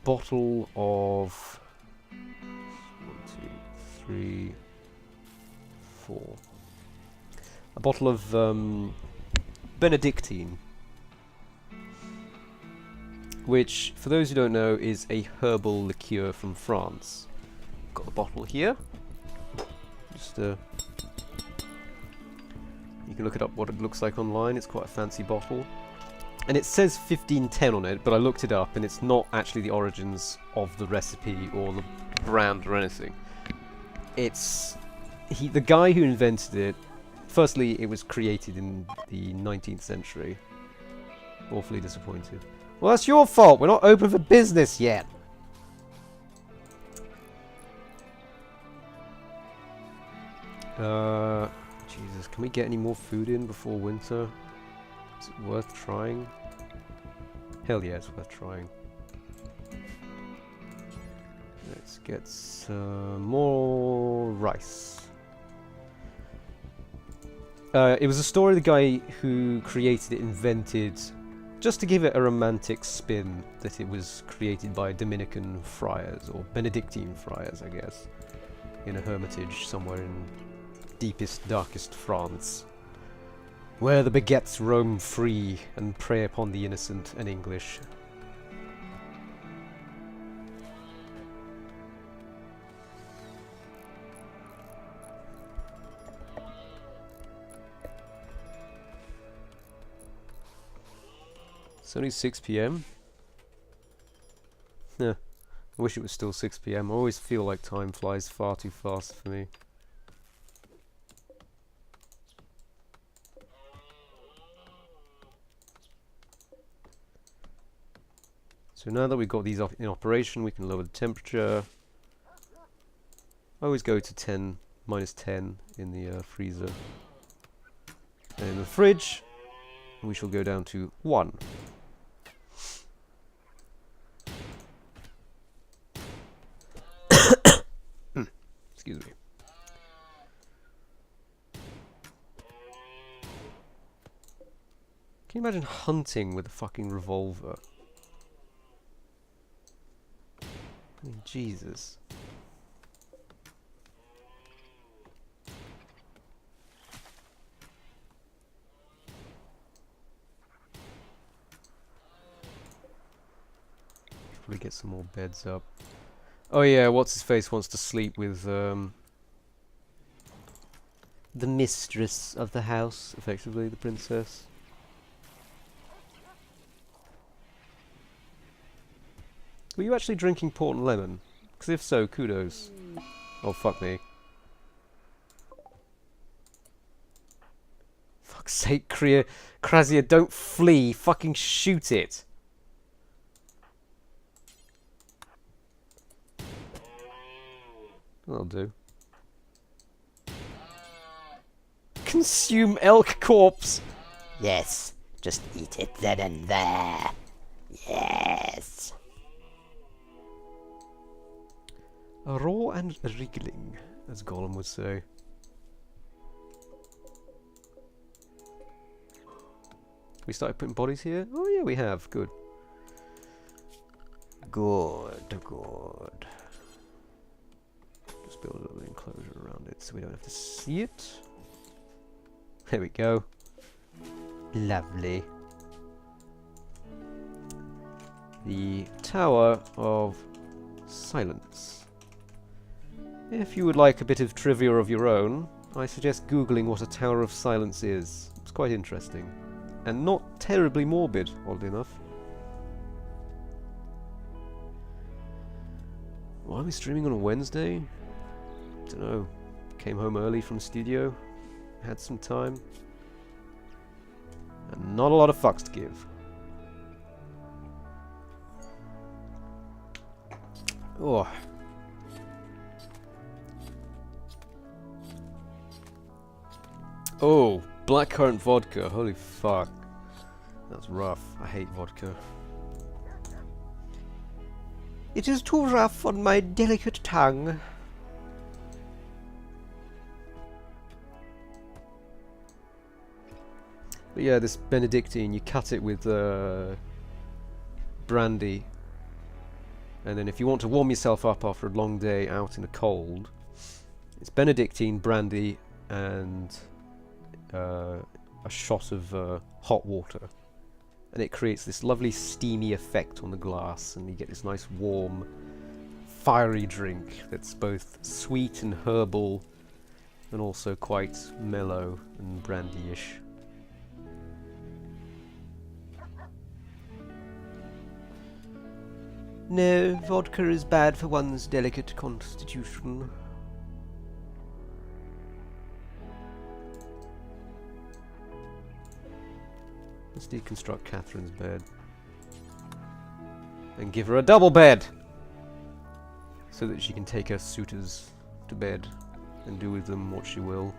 Speaker 1: bottle of... 1, 2, 3, 4. A bottle of Benedictine. Which, for those who don't know, is a herbal liqueur from France. Got the bottle here. Just you can look it up what it looks like online. It's quite a fancy bottle. And it says 1510 on it, but I looked it up and it's not actually the origins of the recipe or the brand or anything. It's... the guy who invented it, firstly it was created in the 19th century. Awfully disappointed. Well, that's your fault. We're not open for business yet. Jesus, can we get any more food in before winter? Is it worth trying? Hell yeah, it's worth trying. Let's get some more rice. It was a story the guy who created it invented, just to give it a romantic spin, that it was created by Dominican friars, or Benedictine friars, I guess, in a hermitage somewhere in deepest, darkest France, where the baguettes roam free and prey upon the innocent and English. It's only 6 PM. Yeah, I wish it was still 6 PM. I always feel like time flies far too fast for me. So now that we've got these in operation, we can lower the temperature. I always go to 10, minus 10 in the freezer. And in the fridge, we shall go down to 1. Excuse me. Can you imagine hunting with a fucking revolver? I mean, Jesus. Probably get some more beds up. Oh yeah, what's his face wants to sleep with the mistress of the house, effectively the princess. Were you actually drinking port and lemon? Because if so, kudos. Oh fuck me. Fuck's sake, Krazia, don't flee, fucking shoot it. That'll do. Consume elk corpse!
Speaker 2: Yes, just eat it then and there. Yes.
Speaker 1: Raw and wriggling, as Gollum would say. We started putting bodies here? Oh yeah, we have. Good. Good, good. Just build a little enclosure around it so we don't have to see it. There we go. Lovely. The Tower of Silence. If you would like a bit of trivia of your own, I suggest googling what a Tower of Silence is. It's quite interesting. And not terribly morbid, oddly enough. Why am I streaming on a Wednesday? Don't know. Came home early from the studio. Had some time. And not a lot of fucks to give. Oh. Oh, blackcurrant vodka. Holy fuck. That's rough. I hate vodka. It is too rough on my delicate tongue. But yeah, this Benedictine, you cut it with brandy. And then if you want to warm yourself up after a long day out in the cold, it's Benedictine, brandy, and a shot of hot water. And it creates this lovely steamy effect on the glass, and you get this nice warm, fiery drink that's both sweet and herbal, and also quite mellow and brandy-ish. No, vodka is bad for one's delicate constitution. Let's deconstruct Catherine's bed. And give her a double bed! So that she can take her suitors to bed and do with them what she will.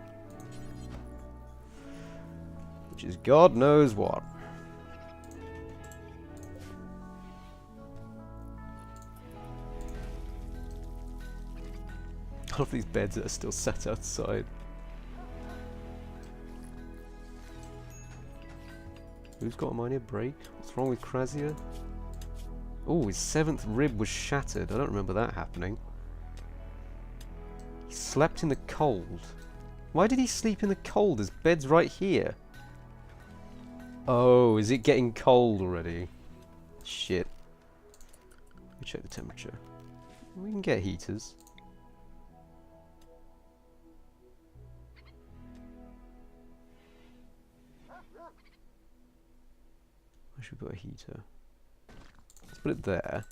Speaker 1: Which is God knows what. All of these beds that are still sat outside. Who's got a minor break? What's wrong with Krasia? Oh, his 7th rib was shattered. I don't remember that happening. He slept in the cold. Why did he sleep in the cold? His bed's right here. Oh, is it getting cold already? Shit. Let me check the temperature. We can get heaters. I should put a heater. Let's put it there, and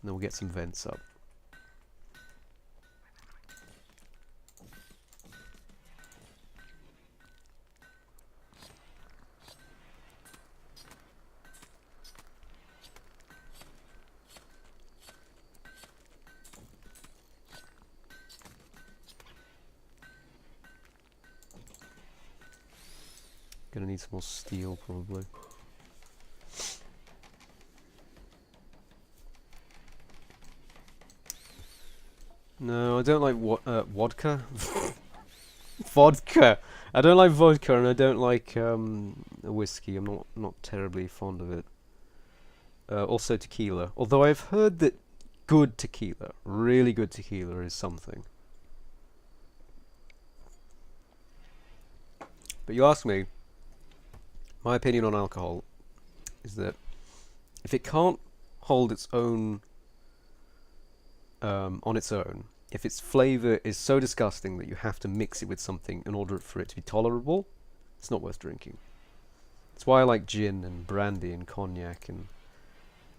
Speaker 1: then we'll get some vents up. Gonna need some more steel, probably. No, I don't like vodka. Vodka. I don't like vodka, and I don't like whiskey. I'm not terribly fond of it. Also tequila. Although I've heard that good tequila, really good tequila, is something. But you ask me, my opinion on alcohol is that if it can't hold its own on its own, if its flavour is so disgusting that you have to mix it with something in order for it to be tolerable, it's not worth drinking. That's why I like gin and brandy and cognac and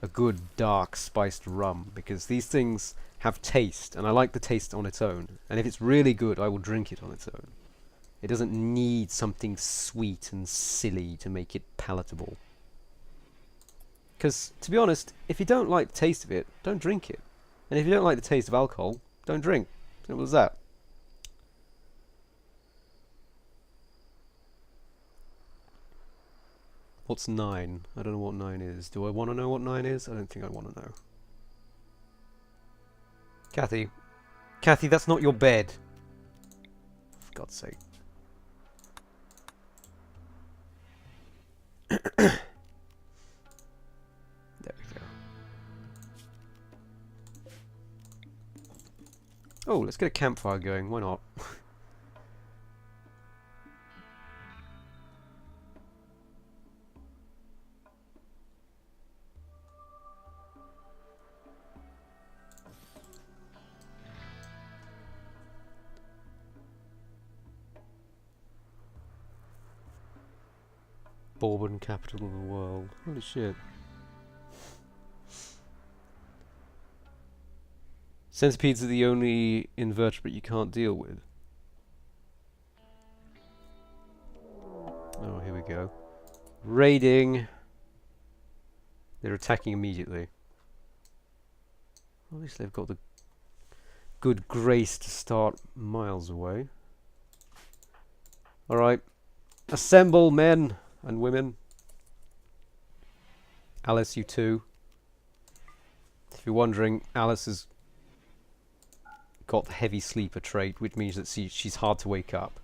Speaker 1: a good dark spiced rum, because these things have taste, and I like the taste on its own. And if it's really good, I will drink it on its own. It doesn't need something sweet and silly to make it palatable. Because, to be honest, if you don't like the taste of it, don't drink it. And if you don't like the taste of alcohol, don't drink. Simple as that. What's 9? I don't know what 9 is. Do I want to know what 9 is? I don't think I want to know. Kathy. Kathy, that's not your bed. For God's sake. There we go. Oh, let's get a campfire going. Why not? Bourbon, capital of the world. Holy shit. Centipedes are the only invertebrate you can't deal with. Oh, here we go. Raiding. They're attacking immediately. Obviously they've got the good grace to start miles away. Alright. Assemble, men and women. Alice, you too. If you're wondering, Alice has got the heavy sleeper trait, which means that she's hard to wake up.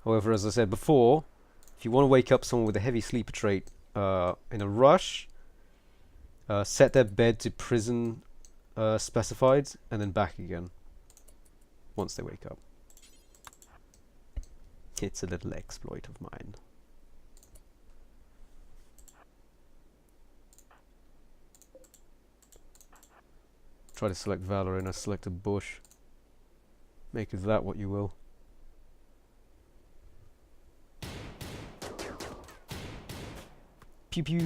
Speaker 1: However, as I said before, if you want to wake up someone with a heavy sleeper trait in a rush, set their bed to prison specified, and then back again once they wake up. It's a little exploit of mine. Try to select Valor and I select a bush. Make of that what you will. Pew pew!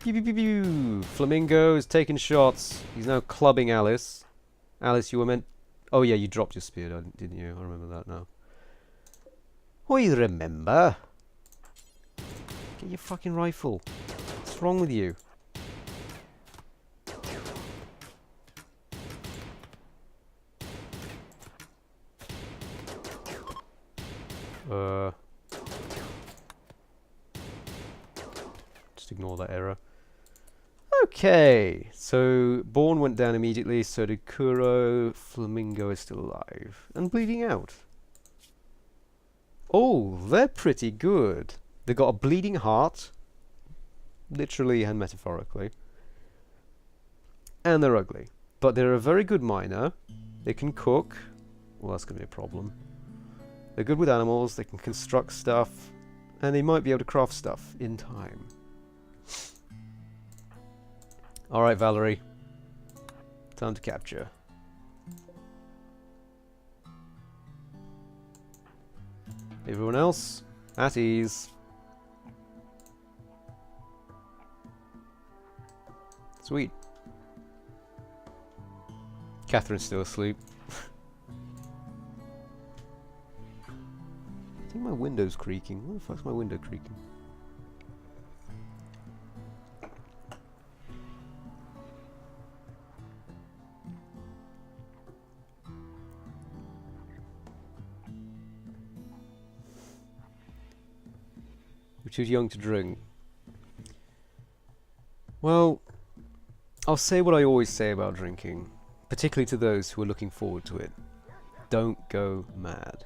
Speaker 1: Pew pew pew pew! Flamingo is taking shots. He's now clubbing Alice. Alice, you were meant... Oh yeah, you dropped your spear, didn't you? I remember that now. I remember. Get your fucking rifle. What's wrong with you? Just ignore that error. Okay, so Born went down immediately, so did Kuro. Flamingo is still alive. And bleeding out. Oh, they're pretty good. They got a bleeding heart. Literally and metaphorically. And they're ugly. But they're a very good miner. They can cook. Well, that's going to be a problem. They're good with animals. They can construct stuff. And they might be able to craft stuff in time. Alright, Valerie. Time to capture. Everyone else, at ease. Sweet. Catherine's still asleep. I think my window's creaking. Why the fuck's my window creaking? You're too young to drink. Well, I'll say what I always say about drinking, particularly to those who are looking forward to it. Don't go mad.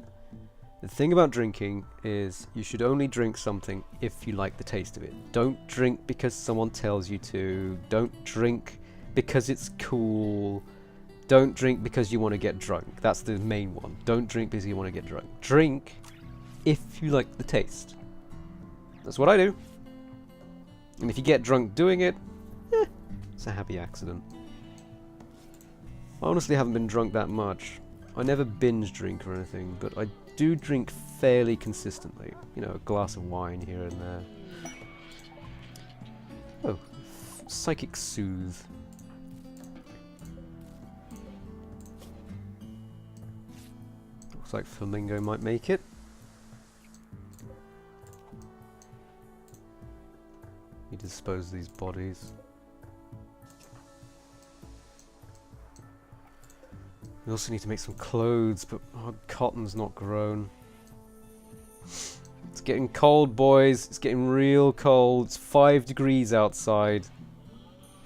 Speaker 1: The thing about drinking is you should only drink something if you like the taste of it. Don't drink because someone tells you to. Don't drink because it's cool. Don't drink because you want to get drunk. That's the main one. Don't drink because you want to get drunk. Drink if you like the taste. That's what I do. And if you get drunk doing it, it's a happy accident. I honestly haven't been drunk that much. I never binge drink or anything, but I do drink fairly consistently. You know, a glass of wine here and there. Oh, psychic soothe. Looks like Flamingo might make it. Need to dispose of these bodies. We also need to make some clothes, but cotton's not grown. It's getting cold, boys. It's getting real cold. It's 5 degrees outside.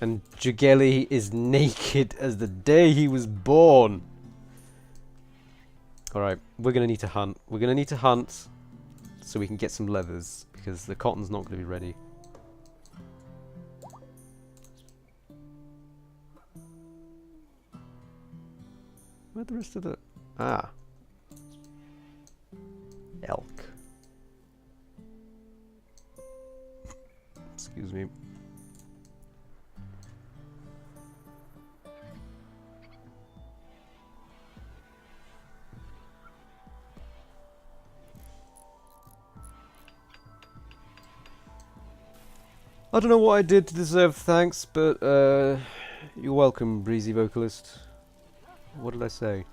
Speaker 1: And Jugeli is naked as the day he was born. Alright, we're going to need to hunt. We're going to need to hunt so we can get some leathers, because the cotton's not going to be ready. Where'd the rest of the... Ah. Elk. Excuse me. I don't know what I did to deserve thanks, but you're welcome, breezy vocalist. What did I say?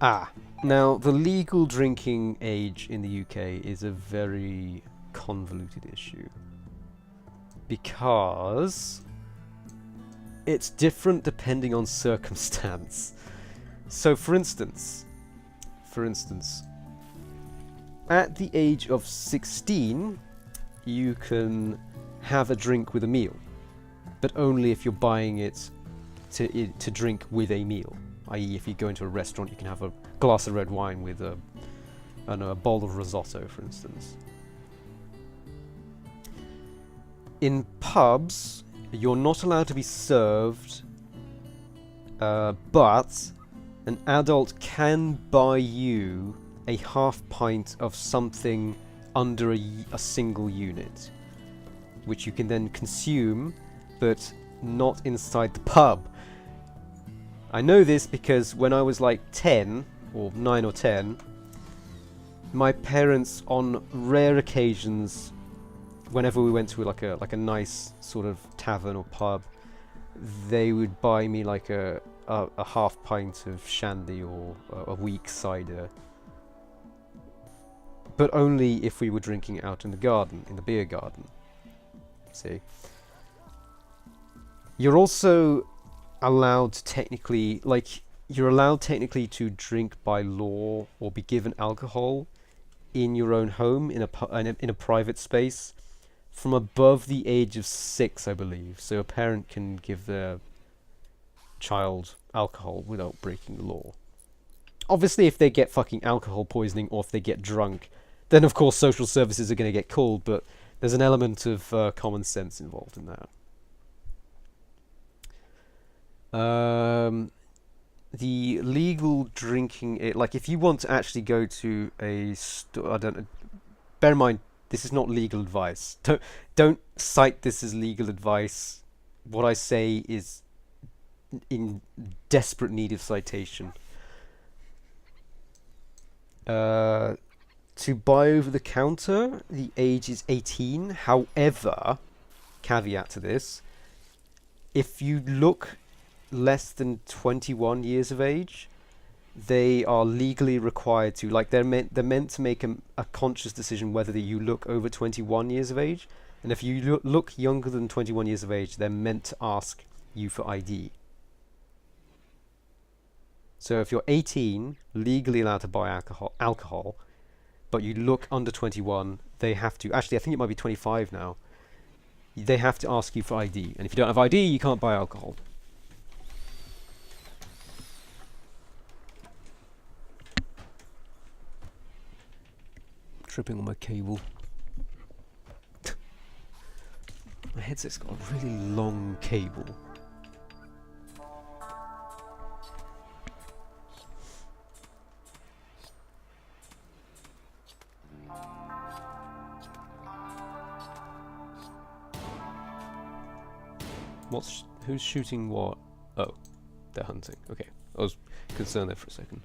Speaker 1: Ah, now the legal drinking age in the UK is a very convoluted issue. Because it's different depending on circumstance. So for instance, at the age of 16, you can have a drink with a meal, but only if you're buying it to drink with a meal. I.e., if you go into a restaurant, you can have a glass of red wine with a bowl of risotto, for instance. In pubs, you're not allowed to be served, but an adult can buy you a half pint of something under a single unit, which you can then consume, but not inside the pub. I know this because when I was like 10, or 9 or 10, my parents, on rare occasions, whenever we went to like a nice sort of tavern or pub, they would buy me like a half pint of shandy or a weak cider. But only if we were drinking it out in the garden, in the beer garden. See? You're also allowed to technically, you're allowed technically to drink by law or be given alcohol in your own home, in a private space, from above the age of 6, I believe. So a parent can give their child alcohol without breaking the law. Obviously, if they get fucking alcohol poisoning or if they get drunk, then of course social services are going to get called, but there's an element of common sense involved in that. The legal drinking, like if you want to actually go to a store, I don't know, bear in mind, this is not legal advice. Don't cite this as legal advice. What I say is in desperate need of citation. To buy over the counter, the age is 18. However, caveat to this, if you look less than 21 years of age, they are legally required to, like, they're meant to make a conscious decision whether you look over 21 years of age, and if you look younger than 21 years of age, they're meant to ask you for ID. So if you're 18, legally allowed to buy alcohol, but you look under 21, they have to, actually I think it might be 25 now, they have to ask you for ID, and if you don't have ID, you can't buy alcohol. Tripping on my cable. My headset's got a really long cable. Who's shooting what? Oh, they're hunting. Okay, I was concerned there for a second.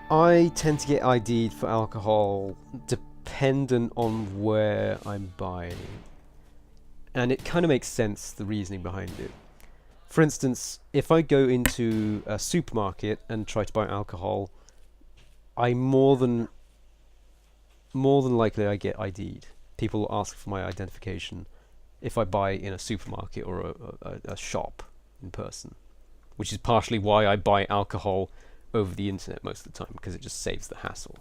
Speaker 1: I tend to get ID'd for alcohol dependent on where I'm buying. And it kind of makes sense, the reasoning behind it. For instance, if I go into a supermarket and try to buy alcohol, I more than likely I get ID'd. People ask for my identification if I buy in a supermarket or a shop in person, which is partially why I buy alcohol over the internet most of the time, because it just saves the hassle.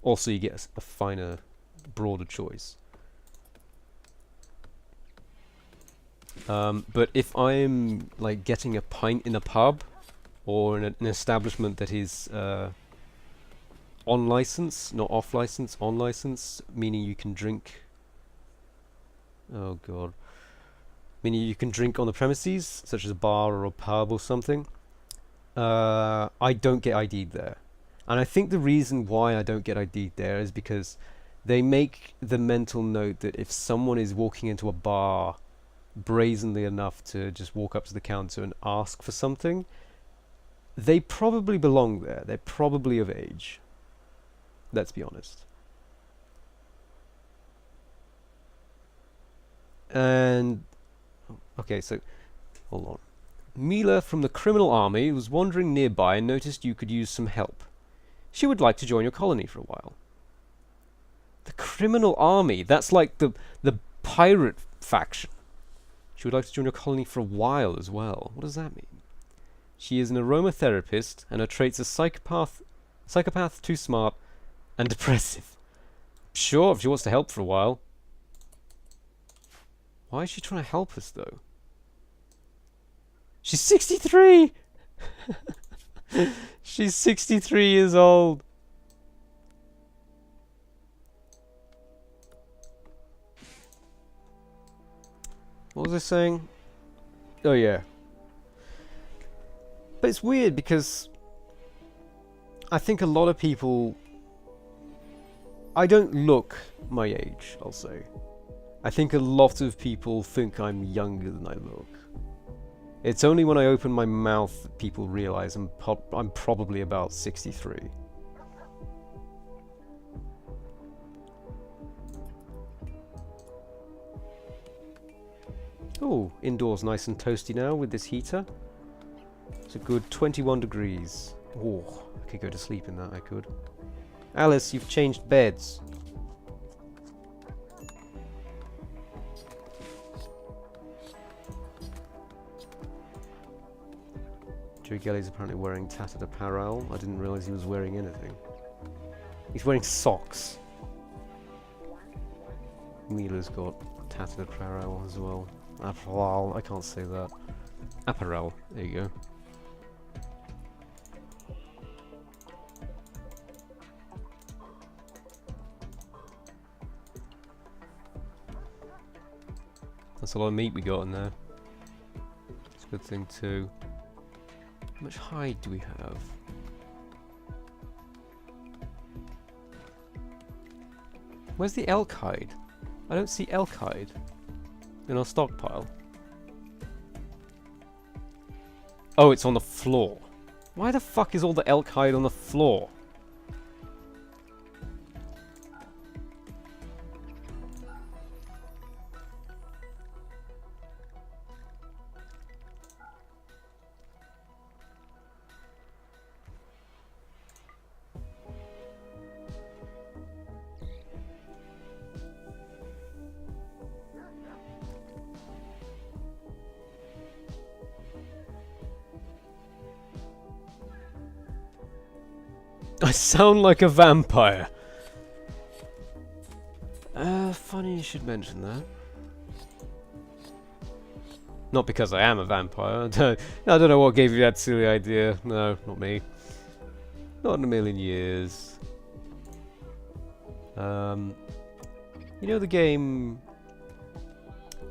Speaker 1: Also, you get a finer, broader choice. But if I'm like getting a pint in a pub or in an establishment that is on license, not off license, on license, meaning you can drink. Oh god. Meaning you can drink on the premises, such as a bar or a pub or something. I don't get ID'd there. And I think the reason why I don't get ID'd there is because they make the mental note that if someone is walking into a bar brazenly enough to just walk up to the counter and ask for something, they probably belong there. They're probably of age. Let's be honest. And okay, so hold on. Mila from the criminal army was wandering nearby and noticed you could use some help. She would like to join your colony for a while. The criminal army? That's like the pirate faction. She would like to join your colony for a while as well. What does that mean? She is an aromatherapist, and her traits are psychopath, too smart, and depressive. Sure, if she wants to help for a while. Why is she trying to help us, though? She's 63! She's 63 years old. What was I saying? Oh yeah. But it's weird because I think a lot of people... I don't look my age, I'll say. I think a lot of people think I'm younger than I look. It's only when I open my mouth that people realise I'm probably about 63. Oh, indoors nice and toasty now with this heater. It's a good 21 degrees. Oh, I could go to sleep in that, I could. Alice, you've changed beds. Joey Gelly's apparently wearing tattered apparel. I didn't realise he was wearing anything. He's wearing socks. Mila's got tattered apparel as well. Apparel, I can't say that. Apparel, there you go. That's a lot of meat we got in there. It's a good thing too. How much hide do we have? Where's the elk hide? I don't see elk hide in our stockpile. Oh, it's on the floor. Why the fuck is all the elk hide on the floor? I sound like a vampire. Funny you should mention that. Not because I am a vampire. I don't know what gave you that silly idea. No, not me. Not in a million years. You know the game...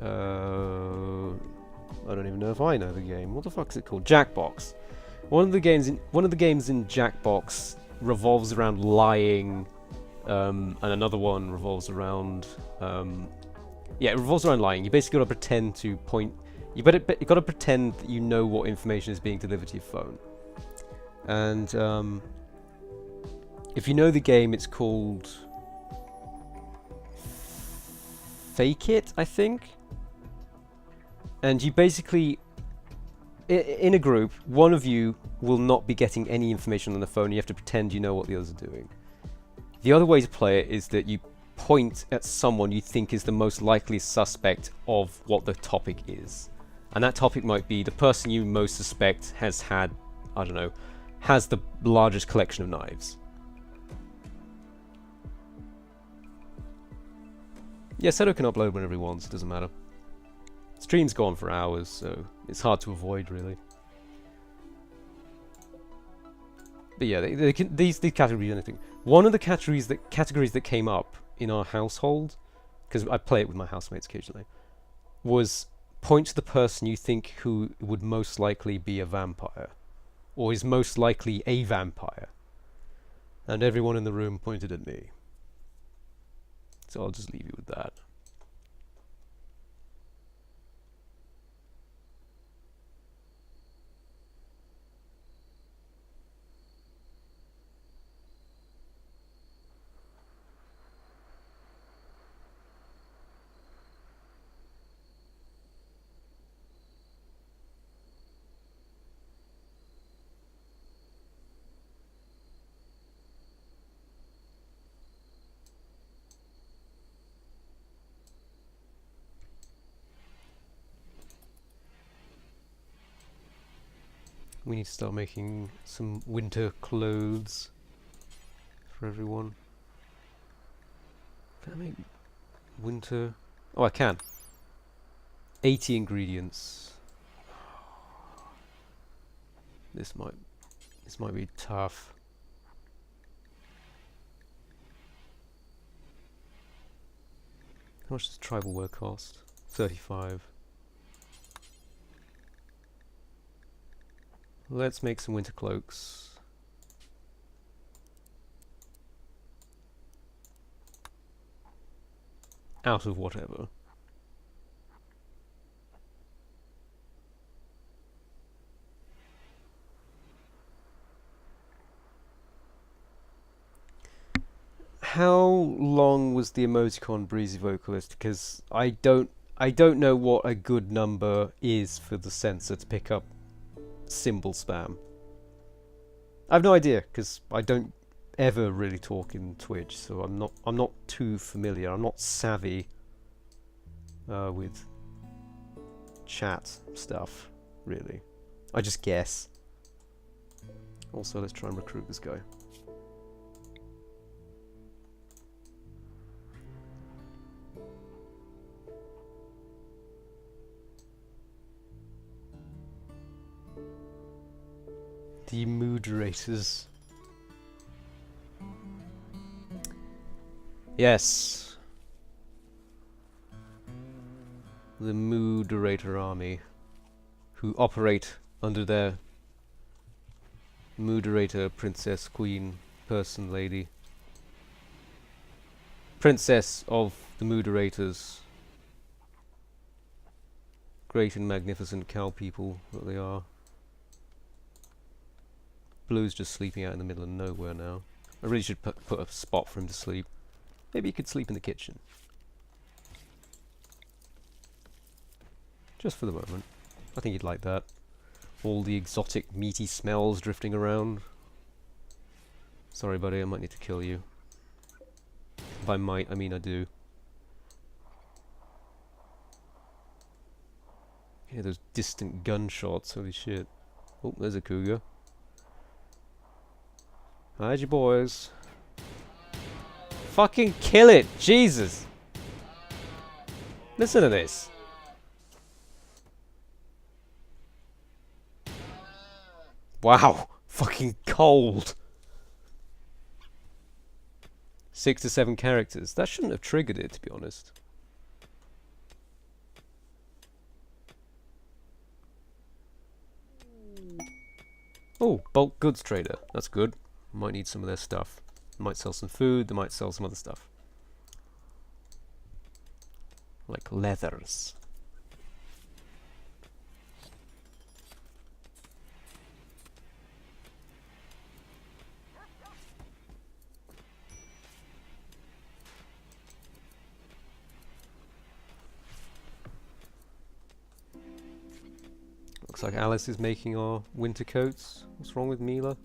Speaker 1: I don't even know if I know the game. What the fuck is it called? Jackbox. One of the games in Jackbox revolves around lying, and another one revolves around, yeah, it revolves around lying. You basically got to pretend to point. You got to pretend that you know what information is being delivered to your phone. And if you know the game, it's called Fake It, I think. And you basically, in a group, one of you will not be getting any information on the phone. You have to pretend you know what the others are doing. The other way to play it is that you point at someone you think is the most likely suspect of what the topic is. And that topic might be the person you most suspect has had, I don't know, has the largest collection of knives. Yeah, Seto can upload whenever he wants, it doesn't matter. Streams go on for hours, so it's hard to avoid, really. But yeah, these categories, anything. One of the categories that came up in our household, because I play it with my housemates occasionally, was point to the person you think who would most likely be a vampire, or is most likely a vampire. And everyone in the room pointed at me. So I'll just leave you with that. We need to start making some winter clothes for everyone. Can I make winter? Oh, I can. 80 ingredients. This might be tough. How much does tribal wear cost? 35. Let's make some winter cloaks. Out of whatever. how long was the emoticon breezy vocalist? Because I don't know what a good number is for the sensor to pick up symbol spam. I have no idea because I don't ever really talk in Twitch, so I'm not too familiar. I'm not savvy with chat stuff, really. I just guess. Also, let's try and recruit this guy. The moderators. Yes. The moderator army, who operate under their moderator, princess, queen, person, lady. Princess of the moderators. Great and magnificent cow people that they are. Blue's just sleeping out in the middle of nowhere now. I really should put a spot for him to sleep. Maybe he could sleep in the kitchen. Just for the moment. I think he'd like that. All the exotic meaty smells drifting around. Sorry buddy, I might need to kill you. By might, I mean I do. Yeah, those distant gunshots, holy shit. Oh, there's a cougar. Hide your boys. Fucking kill it! Jesus! Listen to this. Wow! Fucking cold! 6 to 7 characters. That shouldn't have triggered it, to be honest. Oh, bulk goods trader. That's good. Might need some of their stuff. Might sell some food, they might sell some other stuff. Like leathers. Looks like Alice is making our winter coats. What's wrong with Mila?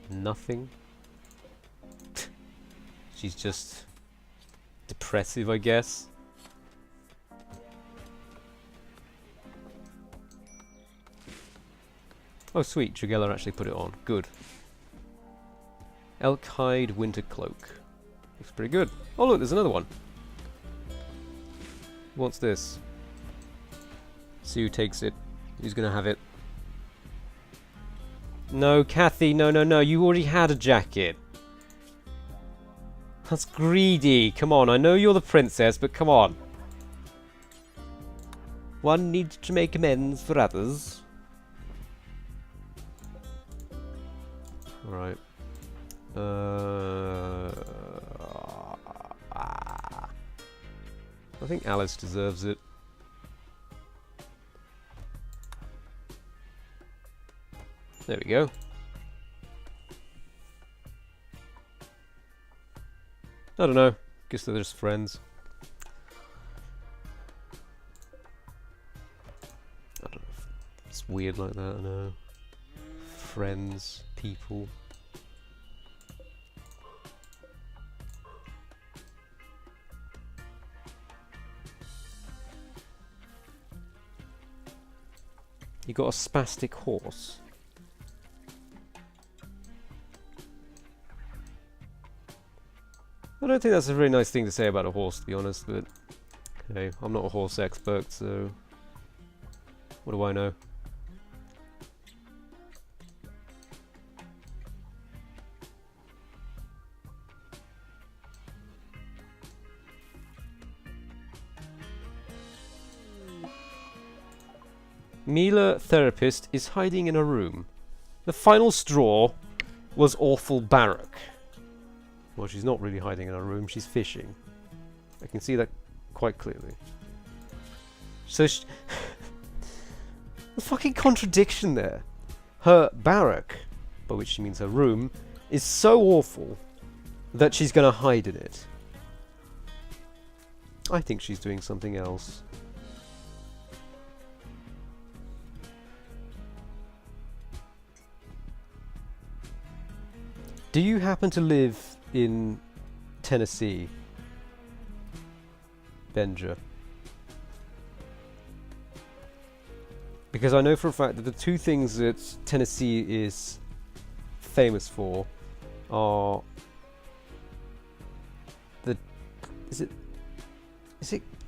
Speaker 1: Nothing. She's just depressive, I guess. Oh sweet, Jugella actually put it on. Good. Elk hide winter cloak. Looks pretty good. Oh look, there's another one. Who wants this? See who takes it. Who's gonna have it? No, Kathy, no, no, no. You already had a jacket. That's greedy. Come on, I know you're the princess, but come on. One needs to make amends for others. Alright. I think Alice deserves it. There we go. I don't know. Guess they're just friends. I don't know. It's weird like that, I know. Friends, people. You got a spastic horse. I don't think that's a very nice thing to say about a horse, to be honest, but hey, I'm not a horse expert, so what do I know? Mila, therapist, is hiding in a room. The final straw was awful Barak. Well, she's not really hiding in her room, she's fishing. I can see that quite clearly. So the fucking contradiction there. Her Barak by which she means her room, is so awful that she's going to hide in it. I think she's doing something else. Do you happen to live in Tennessee, Benja? Because I know for a fact that the two things that Tennessee is famous for are the... Is it...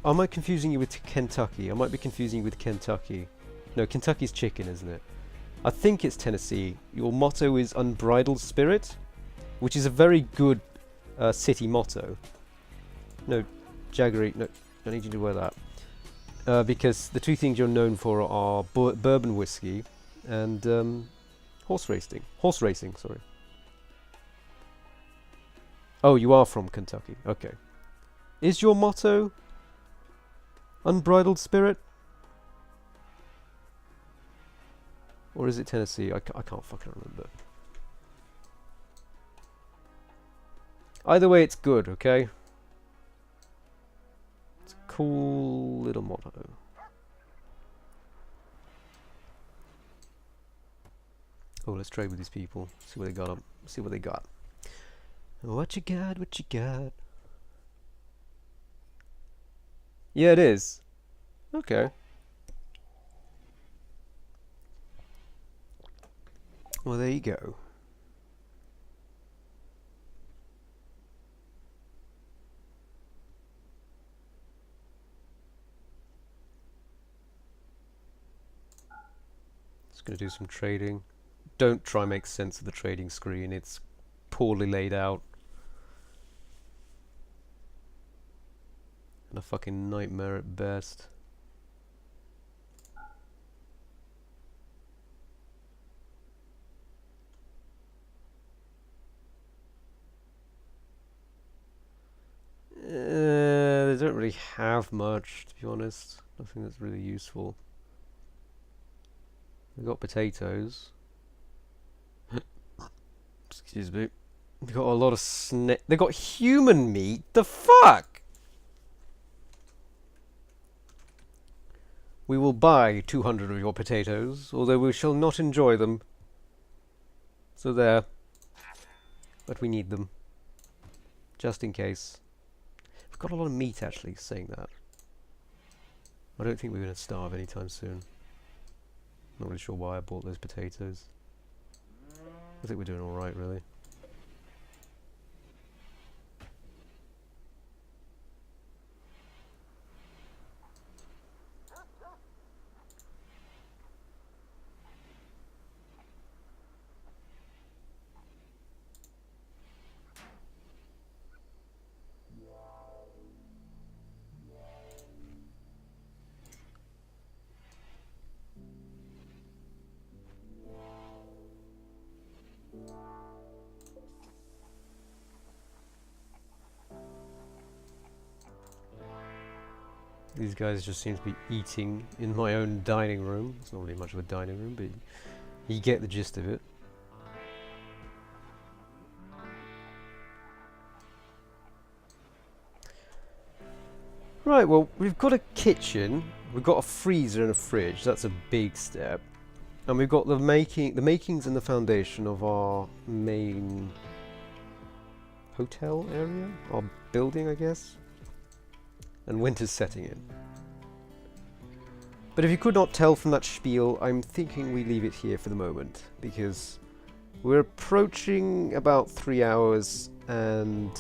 Speaker 1: Am I confusing you with Kentucky? I might be confusing you with Kentucky. No, Kentucky's chicken, isn't it? I think it's Tennessee. Your motto is Unbridled Spirit, which is a very good city motto. No, Jaggery, no, I need you to wear that. Because the two things you're known for are bourbon whiskey and horse racing. Horse racing, sorry. Oh, you are from Kentucky. Okay. Is your motto Unbridled Spirit? Or is it Tennessee? I can't fucking remember. Either way, it's good, okay? It's a cool little motto. Oh, let's trade with these people. See what they got. See what they got. What you got? What you got? Yeah, it is. Okay. Well, there you go. Just gonna do some trading. Don't try and make sense of the trading screen. It's poorly laid out. And a fucking nightmare at best. They don't really have much, to be honest. Nothing that's really useful. They've got potatoes. Excuse me. They've got a lot of snake. They've got human meat? The fuck? We will buy 200 of your potatoes, although we shall not enjoy them. So there. But we need them. Just in case. We've got a lot of meat, actually, saying that. I don't think we're going to starve anytime soon. Not really sure why I bought those potatoes. I think we're doing alright, really. These guys just seem to be eating in my own dining room. It's not really much of a dining room, but you get the gist of it. Right, well, we've got a kitchen, we've got a freezer and a fridge. That's a big step. And we've got the makings and the foundation of our main hotel area? Our building, I guess? And winter's setting in. But if you could not tell from that spiel, I'm thinking we leave it here for the moment, because we're approaching about 3 hours, and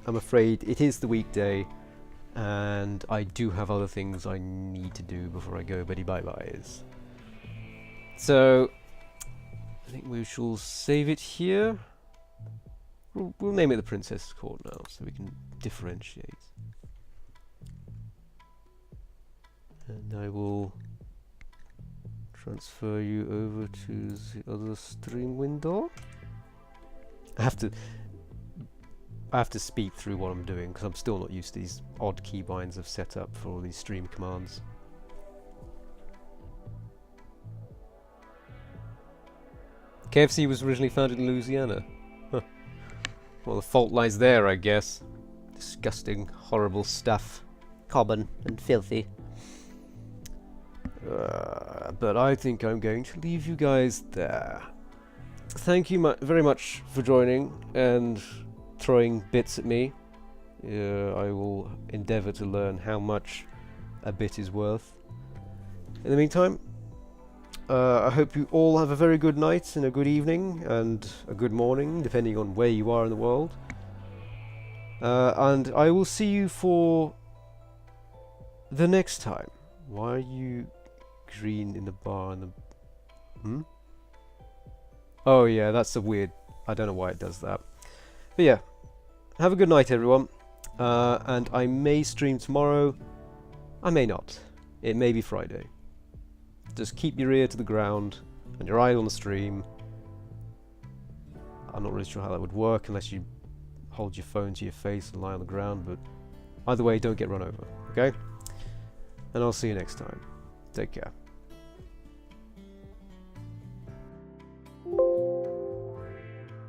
Speaker 1: I'm afraid it is the weekday, and I do have other things I need to do before I go Betty bye-byes. So, I think we shall save it here. We'll name it the Princess's Court now, so we can differentiate. And I will transfer you over to the other stream window. I have to speak through what I'm doing because I'm still not used to these odd keybinds I've set up for all these stream commands. KFC was originally founded in Louisiana. Huh. Well, the fault lies there, I guess. Disgusting, horrible stuff.
Speaker 2: Common and filthy.
Speaker 1: But I think I'm going to leave you guys there. Thank you very much for joining and throwing bits at me. I will endeavour to learn how much a bit is worth. In the meantime, I hope you all have a very good night and a good evening and a good morning, depending on where you are in the world. And I will see you for the next time. Why are you green in the bar and the... Oh yeah, that's a weird... I don't know why it does that. But yeah, have a good night everyone. And I may stream tomorrow. I may not. It may be Friday. Just keep your ear to the ground and your eye on the stream. I'm not really sure how that would work unless you hold your phone to your face and lie on the ground, but either way, don't get run over, okay? And I'll see you next time. Take care.